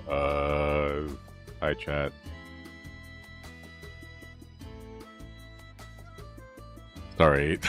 Hi chat. Sorry.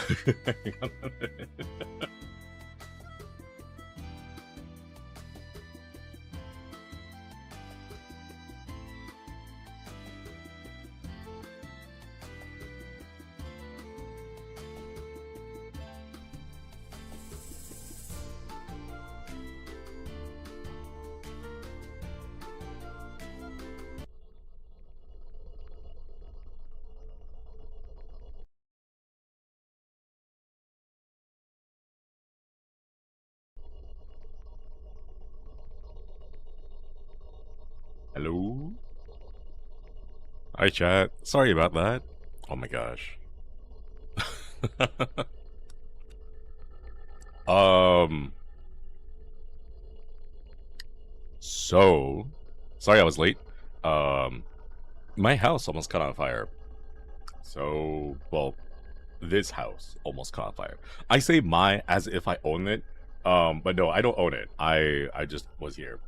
Hello? Hi chat. Sorry about that. Oh my gosh. So sorry I was late. My house almost caught on fire. So, well, this house almost caught on fire. I say my as if I own it. But no, I don't own it. I just was here.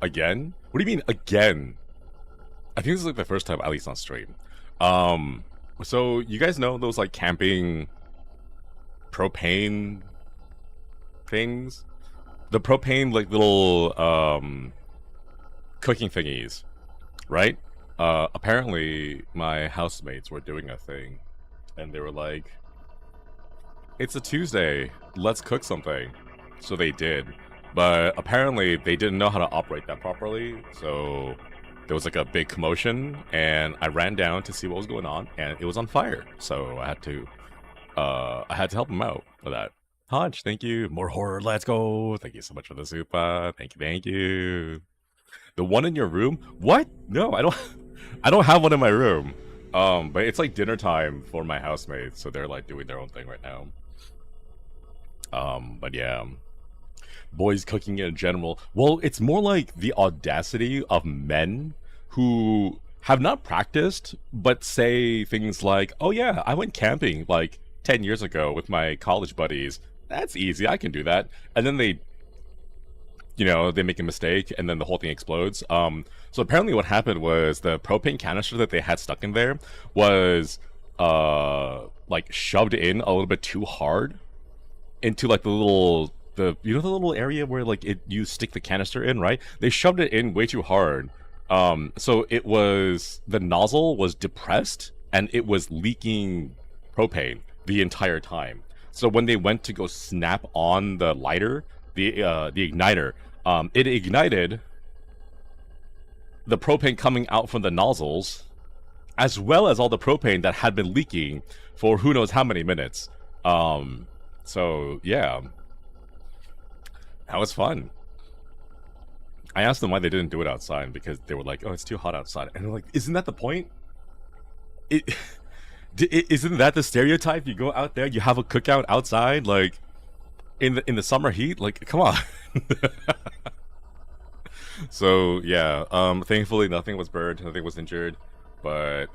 Again? What do you mean again? I think this is like the first time, at least on stream. So you guys know those like camping propane things? The propane like little cooking thingies, right? Apparently my housemates were doing a thing and they were like, it's a Tuesday, let's cook something. So they did. But apparently they didn't know how to operate that properly, so there was like a big commotion, and I ran down to see what was going on, and it was on fire. So I had to help them out with that. Hodge, thank you. More horror, let's go. Thank you so much for the super. Thank you. The one in your room? What? No, I don't have one in my room. But it's like dinner time for my housemates, so they're like doing their own thing right now. But yeah. Boys cooking in general. Well, it's more like the audacity of men who have not practiced, but say things like, oh yeah, I went camping like 10 years ago with my college buddies. That's easy, I can do that. And then they, you know, they make a mistake and then the whole thing explodes. So apparently what happened was the propane canister that they had stuck in there was like shoved in a little bit too hard into like the you know the little area where like you stick the canister in, right? They shoved it in way too hard. So it was, the nozzle was depressed and it was leaking propane the entire time. So when they went to go snap on the lighter, the igniter, it ignited the propane coming out from the nozzles, as well as all the propane that had been leaking for who knows how many minutes. So yeah. That was fun. I asked them why they didn't do it outside, because they were like, oh, it's too hot outside. And I'm like, isn't that the point? Isn't that the stereotype? You go out there, you have a cookout outside, like, in the summer heat? Like, come on. So, yeah, thankfully nothing was burned, nothing was injured. But,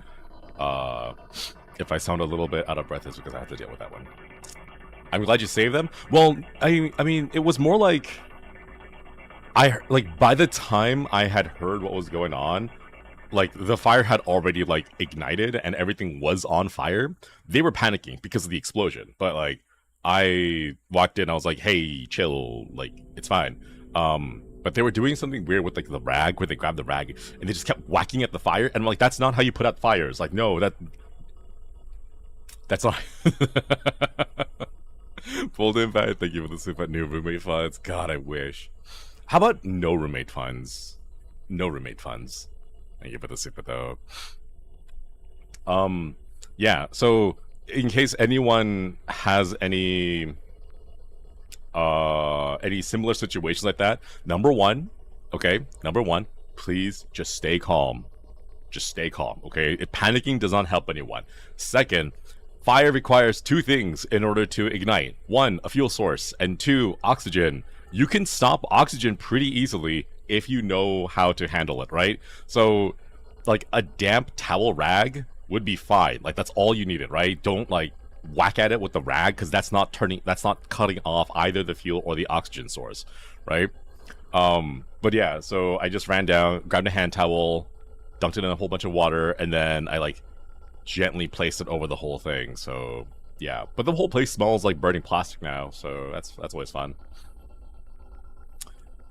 if I sound a little bit out of breath, it's because I have to deal with that one. I'm glad you saved them. Well, I mean, it was more like by the time I had heard what was going on, like the fire had already like ignited and everything was on fire. They were panicking because of the explosion. But like I walked in, I was like, "Hey, chill. Like it's fine." But they were doing something weird with like the rag, where they grabbed the rag and they just kept whacking at the fire. And I'm like, "That's not how you put out fires." Like, no, that's not. Fold impact, thank you for the super new roommate funds. God, I wish. How about no roommate funds? No roommate funds. Thank you for the super though. Yeah, so in case anyone has any similar situations like that, number one, please just stay calm. Just stay calm, okay? Panicking does not help anyone. Second, fire requires two things in order to ignite. One, a fuel source, and two, oxygen. You can stop oxygen pretty easily if you know how to handle it, right? So, like, a damp towel rag would be fine. Like, that's all you needed, right? Don't, like, whack at it with the rag, because that's not cutting off either the fuel or the oxygen source, right? But yeah, so I just ran down, grabbed a hand towel, dunked it in a whole bunch of water, and then I like gently placed it over the whole thing. So yeah, but the whole place smells like burning plastic now, so that's always fun.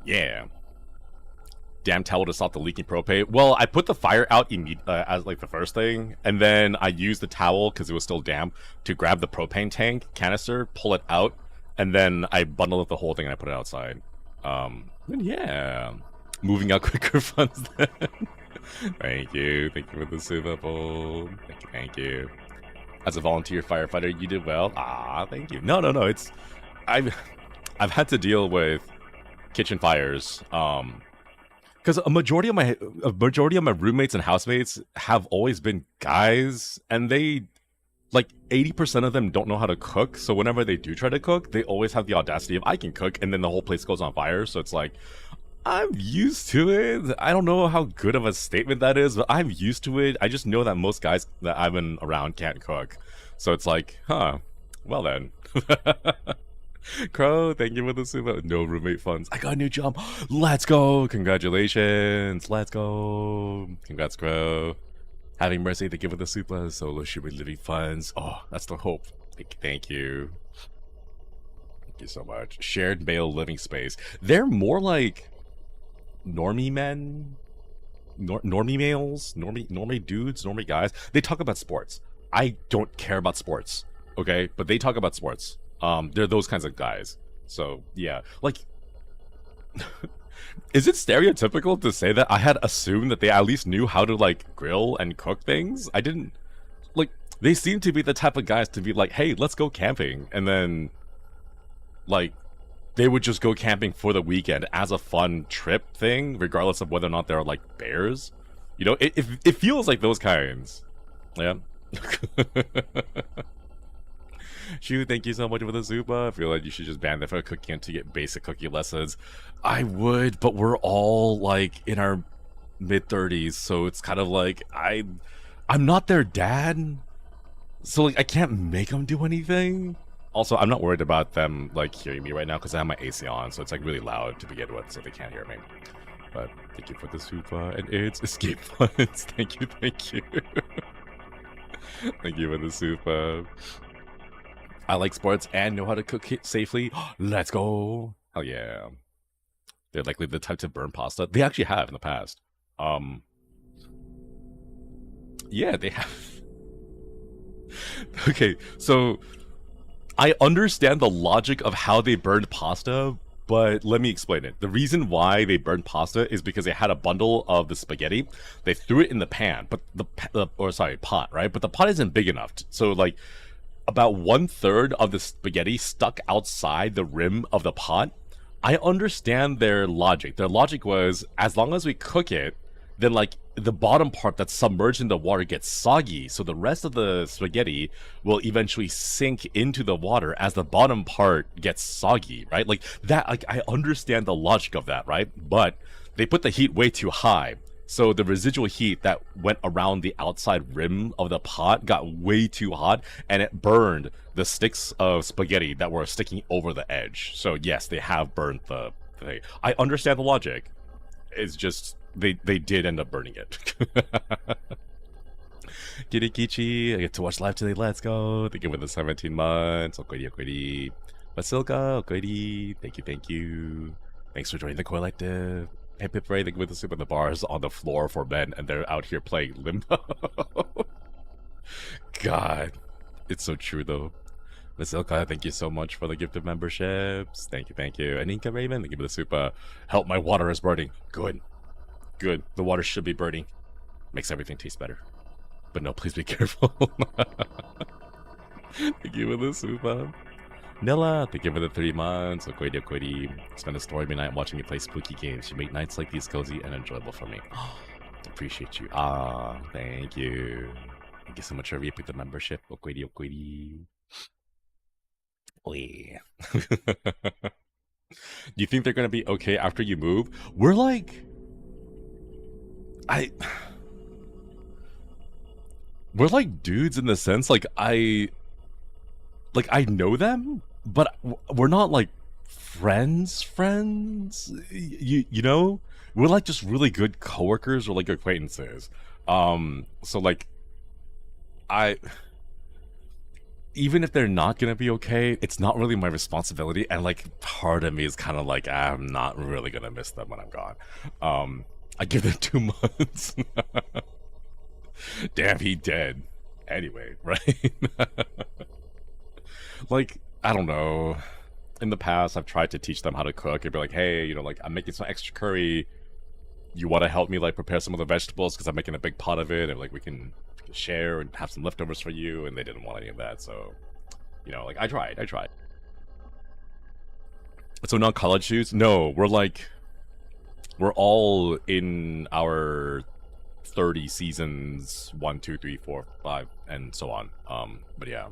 Yeah. Damn towel to stop the leaking propane. Well, I put the fire out as like the first thing, and then I used the towel because it was still damp to grab the propane tank canister, pull it out, and then I bundled up the whole thing and I put it outside. And yeah, moving out quicker funds then. Thank you for the Super Bowl. Thank you. As a volunteer firefighter, you did well. Ah, thank you. No, it's I've had to deal with kitchen fires. Because a majority of my roommates and housemates have always been guys, and they, like 80% of them don't know how to cook. So whenever they do try to cook, they always have the audacity of I can cook, and then the whole place goes on fire. So it's like, I'm used to it. I don't know how good of a statement that is, but I'm used to it. I just know that most guys that I've been around can't cook. So it's like, huh, well then. Crow, thank you for the super. No roommate funds. I got a new job. Let's go. Congratulations. Let's go. Congrats, Crow. Having mercy, thank you for the super. Solo Shuri living funds. Oh, that's the hope. Thank you. Thank you so much. Shared male living space. They're more like normie men. Normie males. Normie dudes. Normie guys. They talk about sports. I don't care about sports. Okay? But they talk about sports. They're those kinds of guys. So yeah, like, is it stereotypical to say that I had assumed that they at least knew how to like grill and cook things? I didn't. Like, they seem to be the type of guys to be like, hey, let's go camping, and then like they would just go camping for the weekend as a fun trip thing, regardless of whether or not there are like bears. You know, it feels like those kinds. Yeah. Shu, thank you so much for the super. I feel like you should just ban them for cooking to get basic cooking lessons. I would, but we're all like in our mid-30s, so it's kind of like I'm not their dad, so like I can't make them do anything. Also, I'm not worried about them like hearing me right now because I have my AC on, so it's like really loud to begin with, so they can't hear me. But thank you for the super, and it's escape funds. Thank you. Thank you for the super. I like sports and know how to cook it safely. Let's go. Hell yeah. They're likely the type to burn pasta. They actually have in the past. Yeah, they have. Okay, so I understand the logic of how they burned pasta, but let me explain it. The reason why they burned pasta is because they had a bundle of the spaghetti. They threw it in the pan, but pot, right? But the pot isn't big enough. So like, about 1/3 of the spaghetti stuck outside the rim of the pot. I understand their logic. Their logic was, as long as we cook it, then like the bottom part that's submerged in the water gets soggy, so the rest of the spaghetti will eventually sink into the water as the bottom part gets soggy, right? Like that, like I understand the logic of that, right? But they put the heat way too high. So the residual heat that went around the outside rim of the pot got way too hot, and it burned the sticks of spaghetti that were sticking over the edge. So yes, they have burned the thing. I understand the logic. It's just they did end up burning it. Kirikichi, I get to watch live today. Let's go. Thank you for the 17 months. Okoiri. Basilka, Okoiri. Thank you. Thanks for joining the collective. Hey, Pip Ray, they with the soup in the bars on the floor for men, and they're out here playing Limbo. God, it's so true though. Vasilka, thank you so much for the gift of memberships. Thank you. And Inka Raven, thank you for the super. Help, my water is burning. Good. The water should be burning. Makes everything taste better. But no, please be careful. Thank you for the super. Nilla, thank you for the 3 months. Okoidi. Spend a stormy night watching me play spooky games. You make nights like these cozy and enjoyable for me. Appreciate you. Thank you. Thank you so much for reaping the membership. Okoidi. Oh, yeah. Do you think they're gonna be okay after you move? We're like... We're like dudes in the sense, like, like I know them, but we're not like friends. You know, we're like just really good coworkers or like acquaintances. So like I even if they're not gonna be okay, it's not really my responsibility. And like part of me is kind of like I'm not really gonna miss them when I'm gone. I give them 2 months. Damn, he dead. Anyway, right? Like I don't know. In the past, I've tried to teach them how to cook and be like, hey, you know, like I'm making some extra curry. You want to help me like prepare some of the vegetables because I'm making a big pot of it, and like we can share and have some leftovers for you. And they didn't want any of that, so you know, like I tried. So not college shoes. No, we're all in our 30 seasons, 1, 2, 3, 4, 5, and so on. But yeah.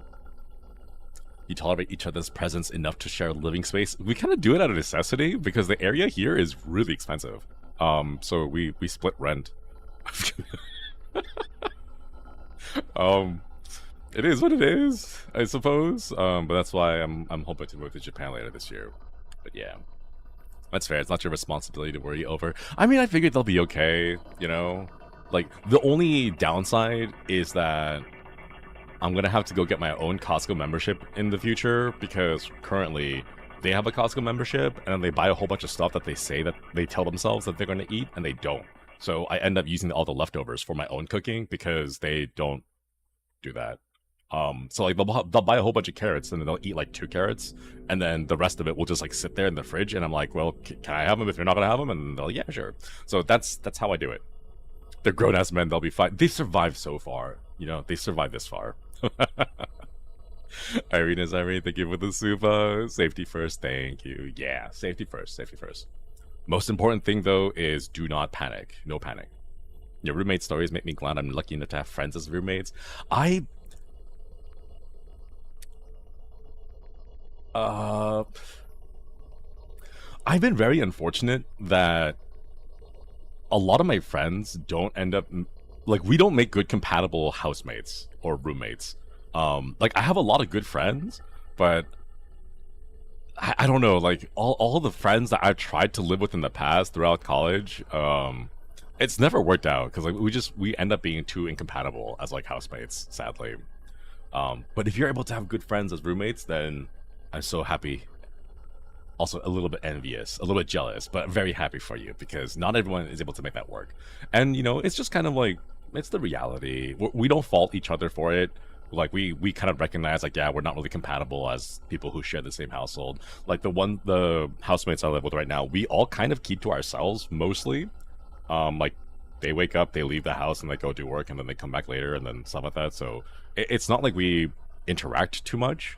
You tolerate each other's presence enough to share a living space. We kind of do it out of necessity because the area here is really expensive. So we split rent. It is what it is, I suppose. But that's why I'm hoping to move to Japan later this year. But yeah, that's fair. It's not your responsibility to worry over. I mean, I figured they'll be okay. You know, like the only downside is that I'm gonna have to go get my own Costco membership in the future because currently they have a Costco membership and they buy a whole bunch of stuff that they say that they tell themselves that they're gonna eat and they don't. So I end up using all the leftovers for my own cooking because they don't do that. So like they'll buy a whole bunch of carrots and then they'll eat like 2 carrots and then the rest of it will just like sit there in the fridge and I'm like, well, can I have them if you're not gonna have them? And they'll, yeah, sure. So that's how I do it. They're grown ass men. They'll be fine. They survived so far. You know, they survived this far. Irene is Irene. Thank you for the super. Safety first. Thank you. Yeah, safety first. Safety first. Most important thing though is do not panic. No panic. Your roommate stories make me glad I'm lucky enough to have friends as roommates. I've been very unfortunate that a lot of my friends don't end up like we don't make good compatible housemates or roommates. Like I have a lot of good friends, but I don't know, like all the friends that I've tried to live with in the past throughout college, it's never worked out because like we end up being too incompatible as like housemates, sadly. But if you're able to have good friends as roommates, then I'm so happy. Also a little bit envious, a little bit jealous, but very happy for you because not everyone is able to make that work. And you know, it's just kind of like it's the reality. We don't fault each other for it. Like we kind of recognize like, yeah, we're not really compatible as people who share the same household. Like the housemates I live with right now, we all kind of keep to ourselves mostly. Like they wake up, they leave the house and they go do work and then they come back later and then stuff like that. So it's not like we interact too much.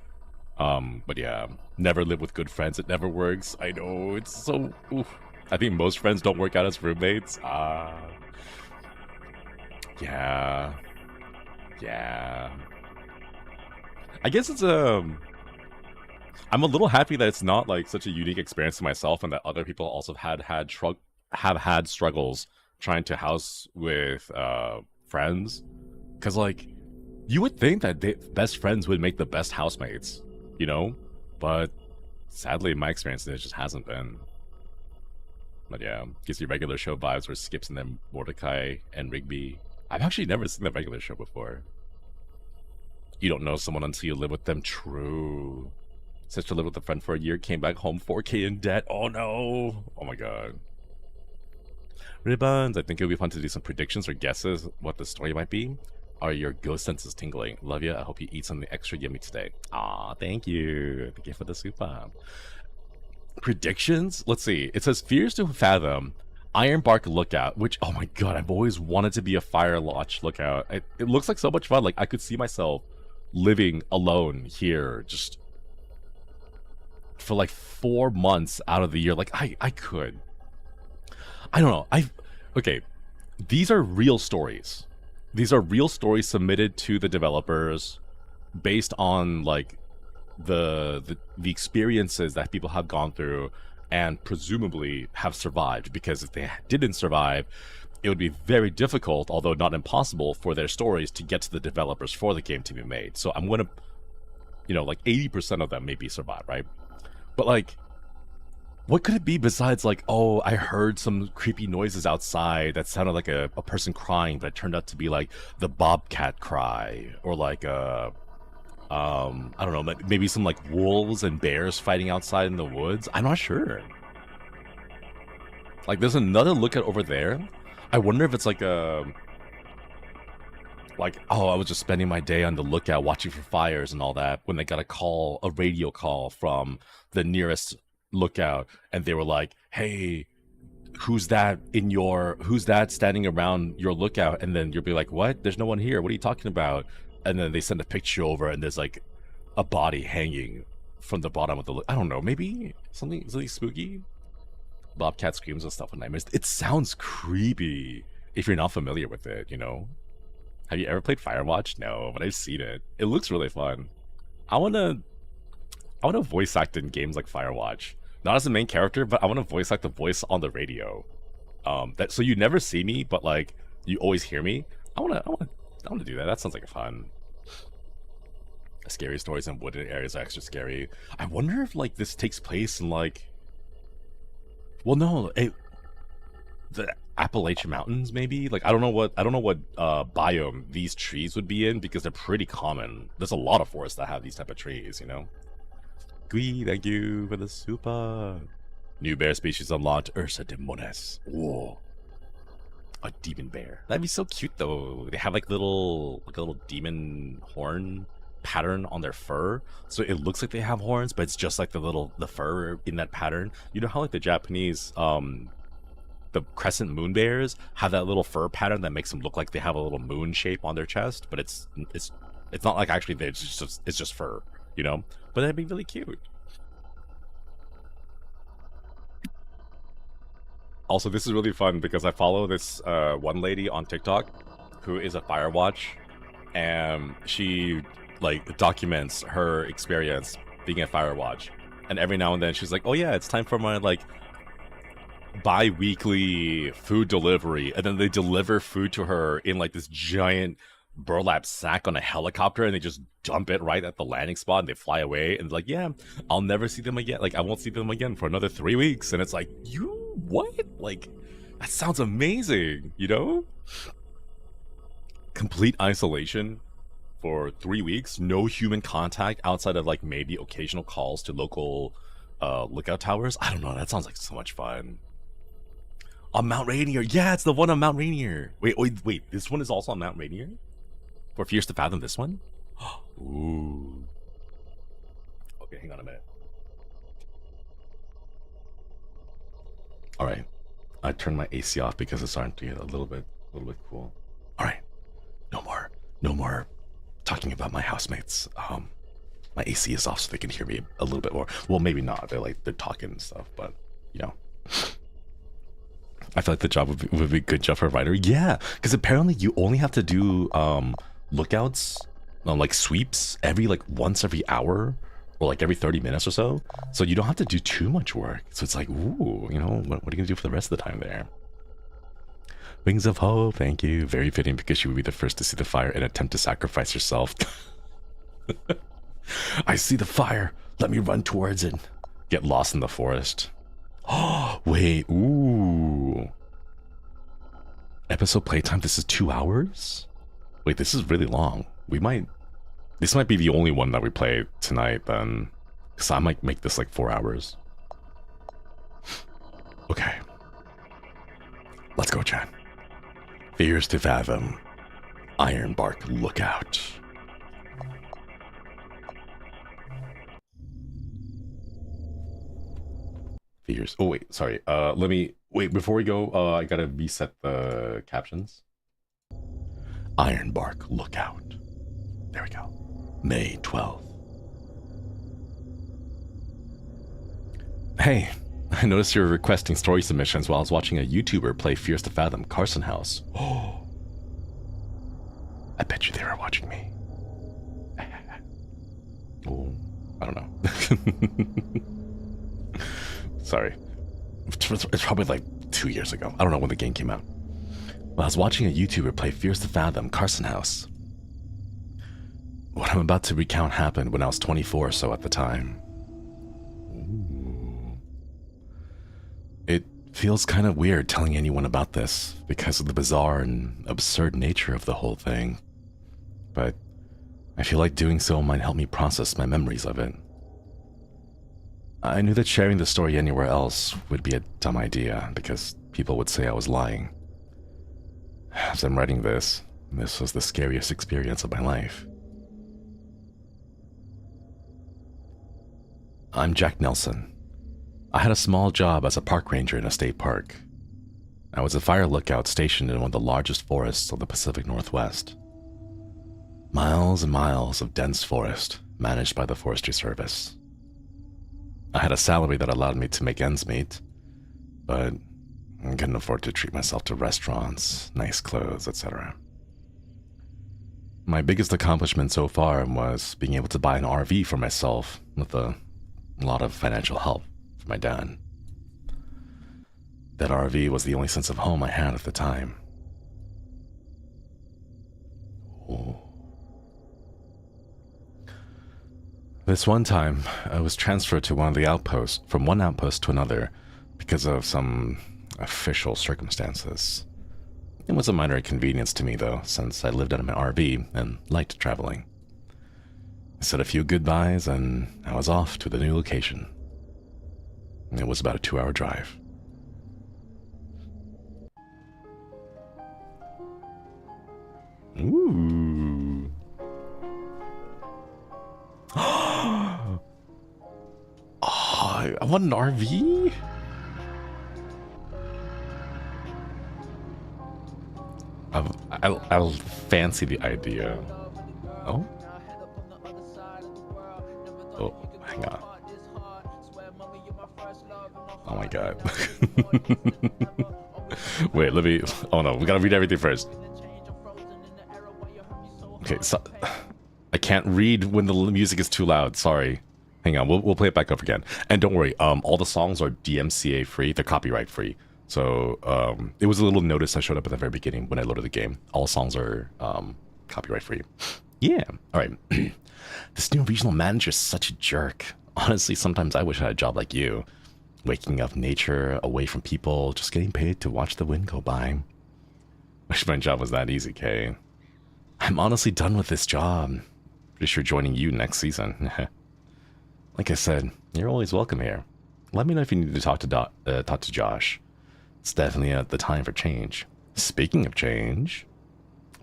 But yeah, never live with good friends. It never works. I know, it's so oof. I think most friends don't work out as roommates. Yeah. I guess it's I'm a little happy that it's not like such a unique experience to myself, and that other people also have had struggles trying to house with friends. Because like, you would think that best friends would make the best housemates, you know, but sadly, in my experience, it just hasn't been. But yeah, gives you regular show vibes where Skips and then Mordecai and Rigby. I've actually never seen the regular show before. You don't know someone until you live with them. True. Sister lived with a friend for a year, came back home 4K in debt. Oh no. Oh my god. Ribbons. I think it'll be fun to do some predictions or guesses what the story might be. Are your ghost senses tingling? Love ya. I hope you eat something extra yummy today. Aw, thank you. Thank you for the super. Predictions? Let's see. It says fears to fathom. Ironbark lookout, which, oh my god, I've always wanted to be a firewatch lookout. It looks like so much fun. Like, I could see myself living alone here just for like 4 months out of the year. Like, I could. I don't know. Okay, these are real stories. These are real stories submitted to the developers based on, like, the experiences that people have gone through and presumably have survived, because if they didn't survive, it would be very difficult, although not impossible, for their stories to get to the developers for the game to be made. So I'm going to you know, like 80% of them maybe survive, right? But like, what could it be besides like, oh, I heard some creepy noises outside that sounded like a person crying, but it turned out to be like the bobcat cry, or like I don't know, maybe some like wolves and bears fighting outside in the woods. I'm not sure. Like, there's another lookout over there. I wonder if it's like a, like, oh, I was just spending my day on the lookout watching for fires and all that, when they got a radio call from the nearest lookout, and they were like, hey, who's that standing around your lookout? And then you'll be like, what? There's no one here. What are you talking about? And then they send a picture over, and there's like a body hanging from the bottom of the I don't know, maybe something spooky. Bobcat screams and stuff and nightmares. It sounds creepy if you're not familiar with it, you know? Have you ever played Firewatch? No, but I've seen it. It looks really fun. I wanna voice act in games like Firewatch. Not as the main character, but I wanna voice act the voice on the radio. So you never see me, but like you always hear me. I wanna do that. That sounds like fun. Scary stories in wooded areas are extra scary. I wonder if like this takes place in like, well, no, the Appalachian Mountains, maybe. Like I don't know what biome these trees would be in, because they're pretty common. There's a lot of forests that have these type of trees, you know. Gui, thank you for the super. New bear species unlocked, Ursa demones. Whoa, a demon bear. That'd be so cute though. They have like a little demon horn pattern on their fur, so it looks like they have horns, but it's just like the fur in that pattern. You know how like the Japanese the crescent moon bears have that little fur pattern that makes them look like they have a little moon shape on their chest, but it's not like actually it's just fur, you know. But that'd be really cute. Also, this is really fun because I follow this one lady on TikTok who is a Firewatch, and she like documents her experience being a Firewatch, and every now and then she's like, oh yeah, it's time for my like bi-weekly food delivery, and then they deliver food to her in like this giant burlap sack on a helicopter, and they just dump it right at the landing spot, and they fly away, and like, yeah, I'll never see them again. Like, I won't see them again for another 3 weeks. And it's like, you what? Like, that sounds amazing, you know? Complete isolation for 3 weeks, no human contact outside of like maybe occasional calls to local lookout towers. I don't know, that sounds like so much fun. On Mount Rainier, yeah, it's the one on Mount Rainier. Wait, this one is also on Mount Rainier? For Fierce to Fathom, this one? Ooh. Okay, hang on a minute. Alright. I turned my AC off because it's starting to get a little bit cool. Alright. No more talking about my housemates. My AC is off so they can hear me a little bit more. Well, maybe not. They're talking and stuff, but you know. I feel like the job would be a good job for a writer. Yeah, because apparently you only have to do lookouts, like sweeps, once every hour, or like every 30 minutes or so. So you don't have to do too much work. So it's like, ooh, you know, what are you gonna do for the rest of the time there? Wings of Hope, thank you. Very fitting because you would be the first to see the fire and attempt to sacrifice yourself. I see the fire. Let me run towards it. Get lost in the forest. Oh, wait, ooh. Episode playtime, this is 2 hours? Wait, this is really long. This might be the only one that we play tonight then. Because I might make this like 4 hours. Okay. Let's go, chat. Fears to Fathom. Ironbark Lookout. Fears. Oh wait, sorry. Let me wait before we go. I gotta reset the captions. Ironbark Lookout. There we go. May 12th. Hey, I noticed you were requesting story submissions while I was watching a YouTuber play Fears to Fathom Carson House. Oh, I bet you they were watching me. Oh, I don't know. Sorry. It's probably like 2 years ago. I don't know when the game came out. Well, I was watching a YouTuber play Fears to Fathom Carson House. What I'm about to recount happened when I was 24 or so at the time. Ooh. It feels kind of weird telling anyone about this because of the bizarre and absurd nature of the whole thing. But I feel like doing so might help me process my memories of it. I knew that sharing the story anywhere else would be a dumb idea because people would say I was lying. As I'm writing this was the scariest experience of my life. I'm Jack Nelson. I had a small job as a park ranger in a state park. I was a fire lookout stationed in one of the largest forests of the Pacific Northwest. Miles and miles of dense forest managed by the Forestry Service. I had a salary that allowed me to make ends meet, but I couldn't afford to treat myself to restaurants, nice clothes, etc. My biggest accomplishment so far was being able to buy an RV for myself with a lot of financial help from my dad. That RV was the only sense of home I had at the time. Oh. This one time, I was transferred to one of the outposts, from one outpost to another, because of some official circumstances. It was a minor inconvenience to me, though, since I lived out of my RV and liked traveling. I said a few goodbyes, and I was off to the new location. It was about a 2-hour drive. Ooh. Oh, I want an RV? I'll fancy the idea. Oh? Oh, hang on. Oh my god. Wait, let me... Oh no, we gotta read everything first. Okay, so... I can't read when the music is too loud, sorry. Hang on, we'll play it back up again. And don't worry, all the songs are DMCA free, they're copyright free. So, it was a little notice that showed up at the very beginning when I loaded the game. All songs are copyright free. Yeah, alright. This new regional manager is such a jerk. Honestly, sometimes I wish I had a job like you. Waking up nature, away from people, just getting paid to watch the wind go by. Wish my job was that easy, Kay. I'm honestly done with this job. Pretty sure joining you next season. Like I said, you're always welcome here. Let me know if you need to talk to Josh. It's definitely the time for change. Speaking of change...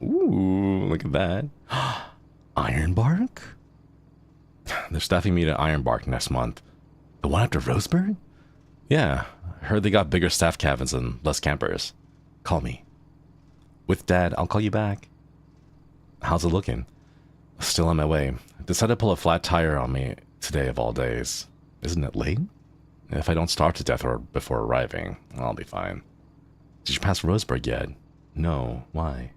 Ooh, look at that. Ironbark? They're staffing me to Ironbark next month. The one after Roseburg? Yeah, I heard they got bigger staff cabins and less campers. Call me. With Dad, I'll call you back. How's it looking? Still on my way. Decided to pull a flat tire on me today of all days. Isn't it late? If I don't starve to death or before arriving, I'll be fine. Did you pass Roseburg yet? No. Why?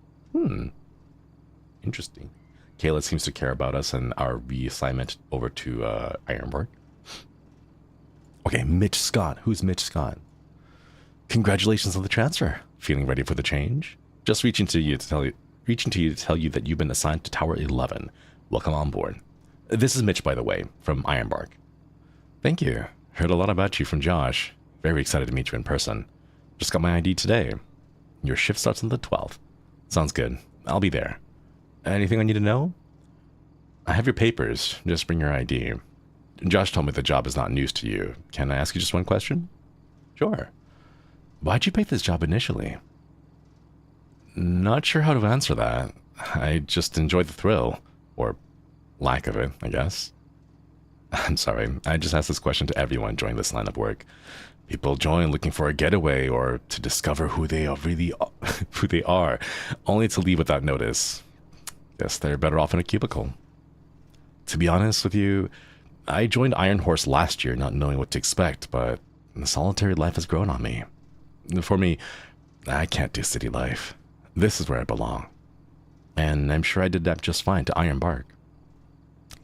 Interesting. Kayla seems to care about us and our reassignment over to Ironbark. Okay, Mitch Scott. Who's Mitch Scott? Congratulations on the transfer. Feeling ready for the change? Just reaching to you to tell you that you've been assigned to Tower 11. Welcome on board. This is Mitch, by the way, from Ironbark. Thank you. Heard a lot about you from Josh. Very excited to meet you in person. Just got my ID today. Your shift starts on the 12th. Sounds good. I'll be there. Anything I need to know? I have your papers. Just bring your ID. Josh told me the job is not news to you. Can I ask you just one question? Sure. Why'd you pick this job initially? Not sure how to answer that. I just enjoyed the thrill. Or lack of it, I guess. I'm sorry. I just ask this question to everyone joining this line of work. People join looking for a getaway or to discover who they are, only to leave without notice. Guess they're better off in a cubicle. To be honest with you, I joined Iron Horse last year not knowing what to expect, but the solitary life has grown on me. For me, I can't do city life. This is where I belong. And I'm sure I did that just fine to Ironbark.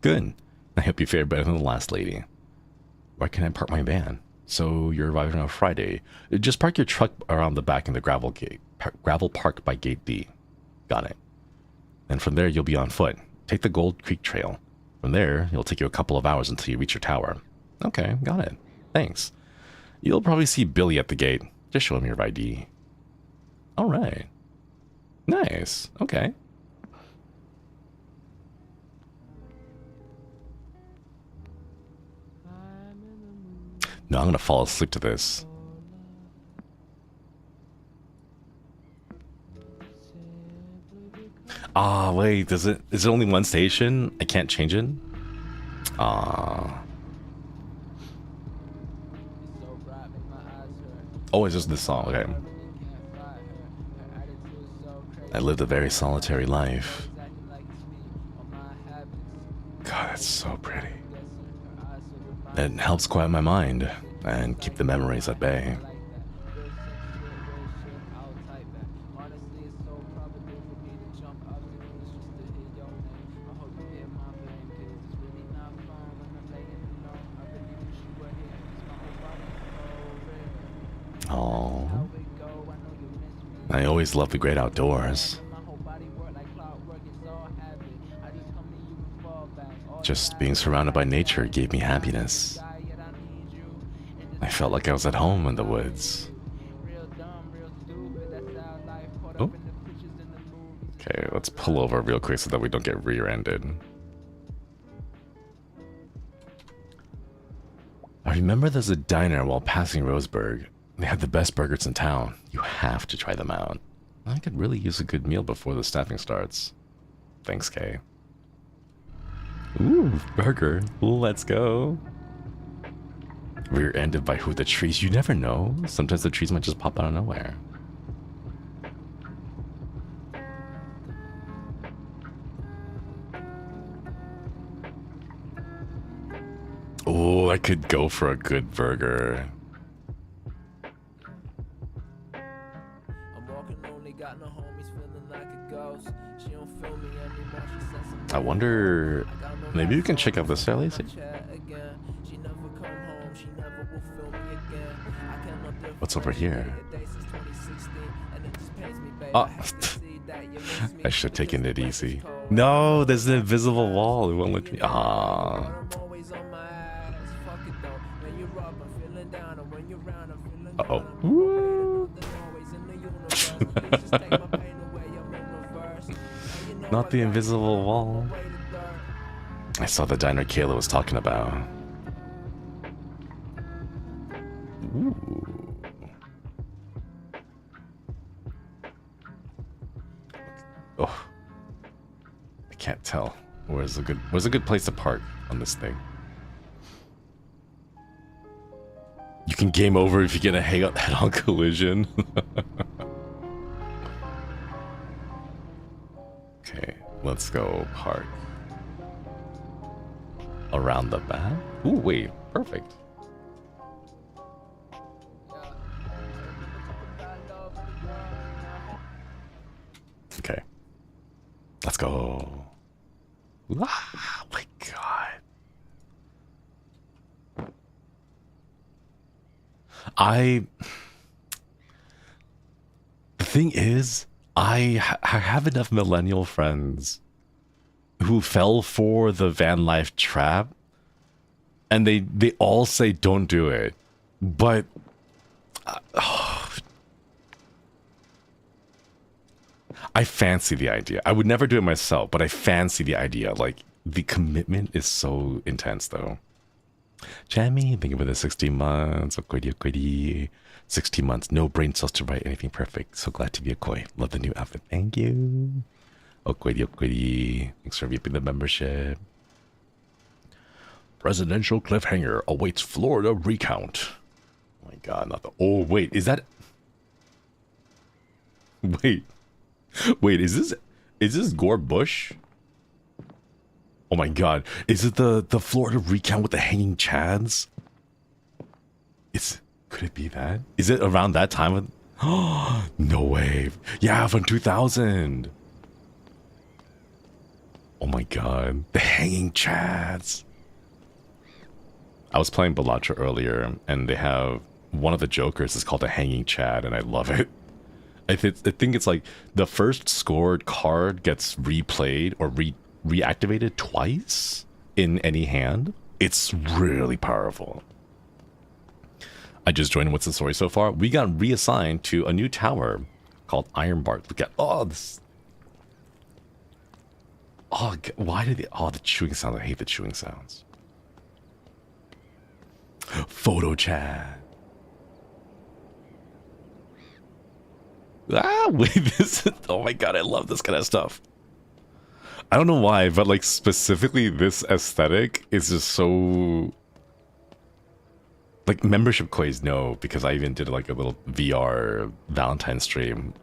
Good. I hope you fared better than the last lady. Where can I park my van? So you're arriving on Friday. Just park your truck around the back in the gravel park by gate B. Got it. And from there you'll be on foot. Take the Gold Creek Trail. From there, it'll take you a couple of hours until you reach your tower. Okay, got it. Thanks. You'll probably see Billy at the gate. Just show him your ID. Alright. Nice. Okay. No, I'm gonna fall asleep to this. Ah, wait, is it only one station? I can't change it? Ah. Oh, it's just this song, okay. I lived a very solitary life. God, that's so pretty. It helps quiet my mind and keep the memories at bay. Oh, I always loved the great outdoors. Just being surrounded by nature gave me happiness. I felt like I was at home in the woods. Oh. Okay, let's pull over real quick so that we don't get rear-ended. I remember there's a diner while passing Roseburg. They had the best burgers in town. You have to try them out. I could really use a good meal before the staffing starts. Thanks, Kay. Ooh, burger. Let's go. Rear-ended by who? The trees? You never know. Sometimes the trees might just pop out of nowhere. Oh, I could go for a good burger. I wonder, maybe we can check out this alley. What's over here? Oh, I should have taken it easy. No, there's an invisible wall. It won't let me. Ah. Uh-oh. Woo. Not the invisible wall. I saw the diner Kayla was talking about. Ooh. Oh, I can't tell. Where's a good place to park on this thing? You can game over if you get a head-on collision. Okay, let's go park. Around the back? Ooh, wait, perfect. Okay. Let's go. Ah, my God. The thing is, I have enough millennial friends who fell for the van life trap, and they all say don't do it, but I fancy the idea. I would never do it myself, but I fancy the idea. Like, the commitment is so intense, though. Jamie, thank you for the 16 months. Okoidi. 16 months, no brain cells to write anything perfect. So glad to be a koi. Love the new outfit. Thank you. Okoidi. Thanks for reaping the membership. Presidential cliffhanger awaits Florida recount. Oh my God, not the. Oh, wait, is that. Wait, is this Gore Bush? Oh my God, is it the Florida recount with the hanging chads? Could it be that? Is it around that time? Oh, no way. Yeah, from 2000. Oh my God, the hanging chads. I was playing Balatro earlier, and they have one of the Jokers is called the hanging chad, and I love it. I think it's like the first scored card gets replayed or reactivated twice in any hand. It's really powerful. I just joined. What's the story so far? We got reassigned to a new tower called Ironbark. Look at this. Oh, why did the chewing sounds? I hate the chewing sounds. Photo chat. Wait, this is, oh my god, I love this kind of stuff. I don't know why, but like specifically this aesthetic is just so like membership coins know, because I even did like a little VR Valentine stream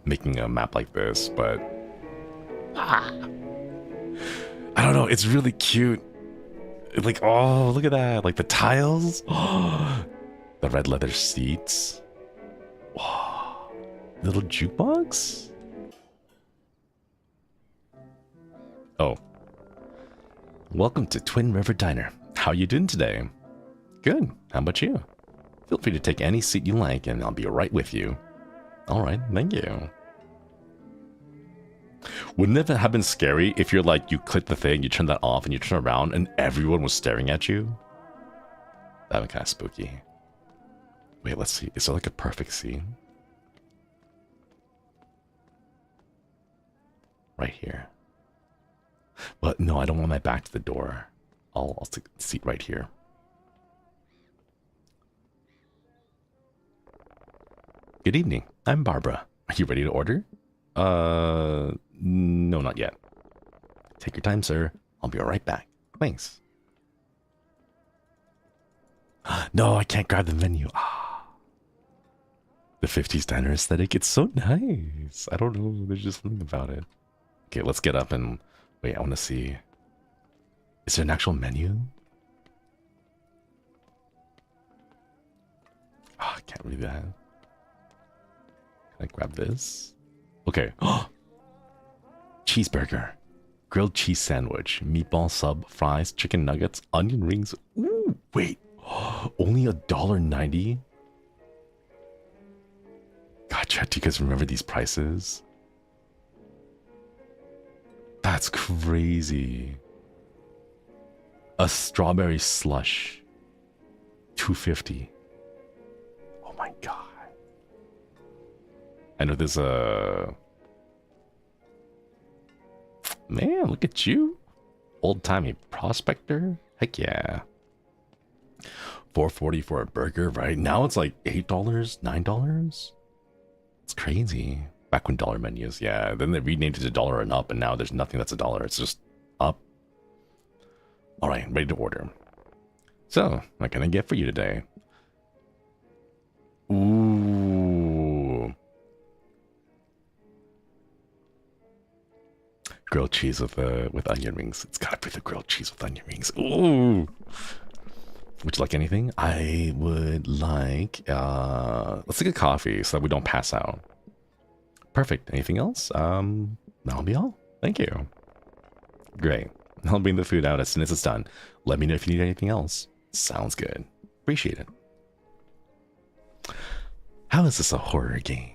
making a map like this, but I don't know, it's really cute. Like, oh, look at that, like the tiles, the red leather seats. Wow. Little jukebox? Oh. Welcome to Twin River Diner. How you doing today? Good. How about you? Feel free to take any seat you like and I'll be right with you. Alright, thank you. Wouldn't it have been scary if you're like, you click the thing, you turn that off, and you turn around and everyone was staring at you? That would be kind of spooky. Wait, let's see. Is there like a perfect scene? Right here. But no, I don't want my back to the door. I'll take a seat right here. Good evening. I'm Barbara. Are you ready to order? No, not yet. Take your time, sir. I'll be right back. Thanks. No, I can't grab the menu. The 50s diner aesthetic. It's so nice. I don't know. There's just something about it. Okay, let's get up and wait. I want to see. Is there an actual menu? Oh, I can't read that. Can I grab this? Okay. Cheeseburger, grilled cheese sandwich, meatball sub, fries, chicken nuggets, onion rings. Ooh, wait. Only $1.90? Gotcha. Do you guys remember these prices? That's crazy. A strawberry slush, $2.50. Oh my god. I know there's a... Man, look at you. Old-timey prospector. Heck yeah. $4.40 for a burger, right? Now it's like $8, $9. It's crazy. Back when dollar menus, yeah. Then they renamed it to dollar and up, and now there's nothing that's $1. It's just up. All right, ready to order. So, what can I get for you today? Ooh. Grilled cheese with onion rings. It's gotta be the grilled cheese with onion rings. Ooh. Would you like anything? I would like, let's take a coffee so that we don't pass out. Perfect. Anything else? That'll be all. Thank you. Great. I'll bring the food out as soon as it's done. Let me know if you need anything else. Sounds good. Appreciate it. How is this a horror game?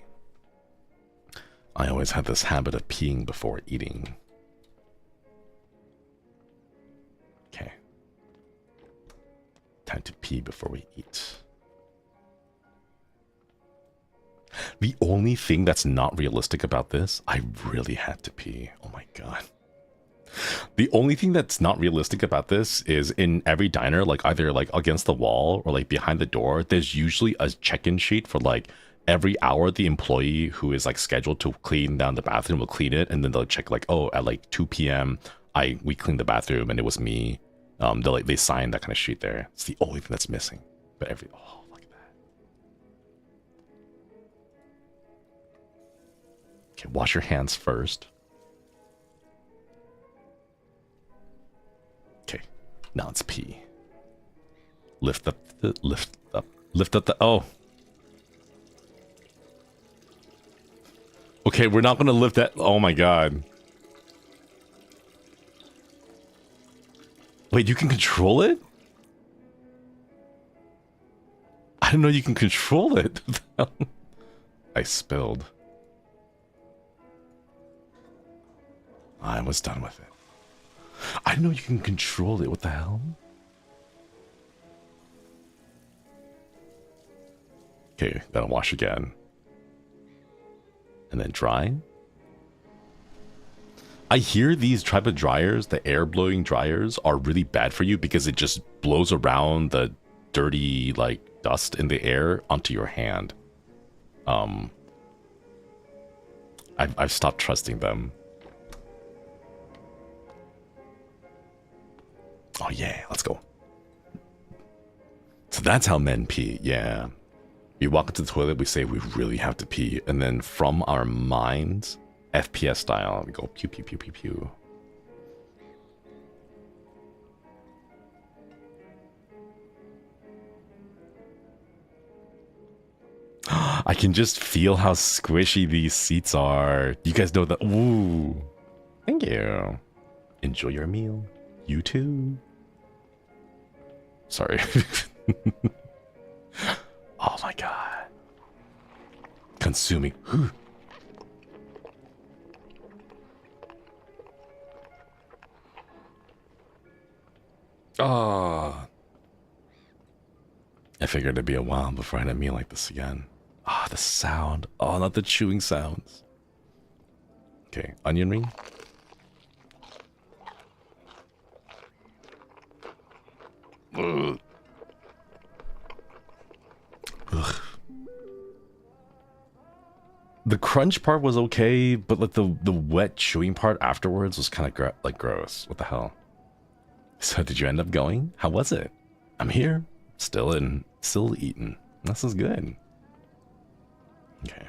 I always had this habit of peeing before eating. Okay. Time to pee before we eat. The only thing that's not realistic about this, I really had to pee. Oh my god. The only thing that's not realistic about this is in every diner, like either like against the wall or like behind the door, there's usually a check-in sheet for like every hour the employee who is like scheduled to clean down the bathroom will clean it, and then they'll check like, oh, at like 2 p.m. we cleaned the bathroom and it was me. They sign that kind of sheet there. It's the only thing that's missing. But oh, look at that. Okay, wash your hands first. Okay, now it's pee. Lift up the oh. Okay, we're not gonna lift that. Oh my god. Wait, you can control it? I didn't know you can control it. I spilled. I was done with it. I didn't know you can control it. What the hell? Okay, then wash again. And then dry. I hear these type of dryers, the air blowing dryers, are really bad for you because it just blows around the dirty like dust in the air onto your hand. I've stopped trusting them. Oh yeah, let's go. So that's how men pee, yeah. We walk into the toilet, we say we really have to pee, and then from our minds, FPS style, we go pew pew pew pew pew. I can just feel how squishy these seats are. You guys know that? Ooh, thank you. Enjoy your meal. You too. Sorry. Oh my god. Consuming. Oh. I figured it'd be a while before I had a meal like this again. Ah, the sound. Oh, not the chewing sounds. Okay, onion ring. Ugh. Ugh. The crunch part was okay, but like the wet chewing part afterwards was kind of like gross. What the hell? So did you end up going? How was it? I'm here, still eating. This is good. Okay.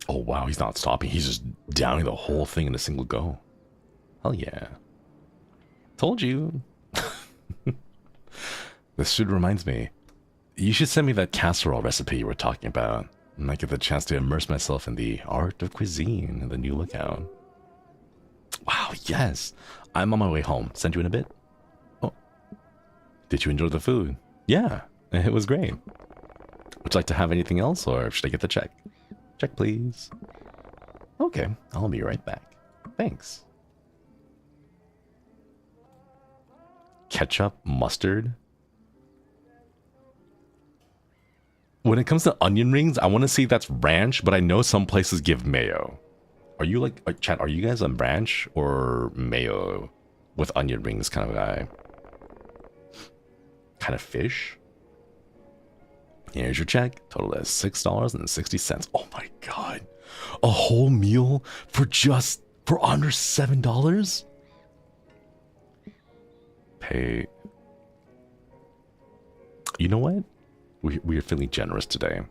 Oh wow, he's not stopping. He's just downing the whole thing in a single go. Hell yeah. Told you. This food reminds me. You should send me that casserole recipe you were talking about. And I get the chance to immerse myself in the art of cuisine and the new lookout. Wow, yes. I'm on my way home. Send you in a bit. Oh. Did you enjoy the food? Yeah, it was great. Would you like to have anything else, or should I get the check? Check, please. Okay, I'll be right back. Thanks. Ketchup, mustard. When it comes to onion rings, I want to say that's ranch, but I know some places give mayo. Are you like, chat, are you guys on ranch or mayo with onion rings kind of guy? Kind of fish? Here's your check. Total is $6.60. Oh my god. A whole meal for under $7? Pay. You know what? We are feeling generous today.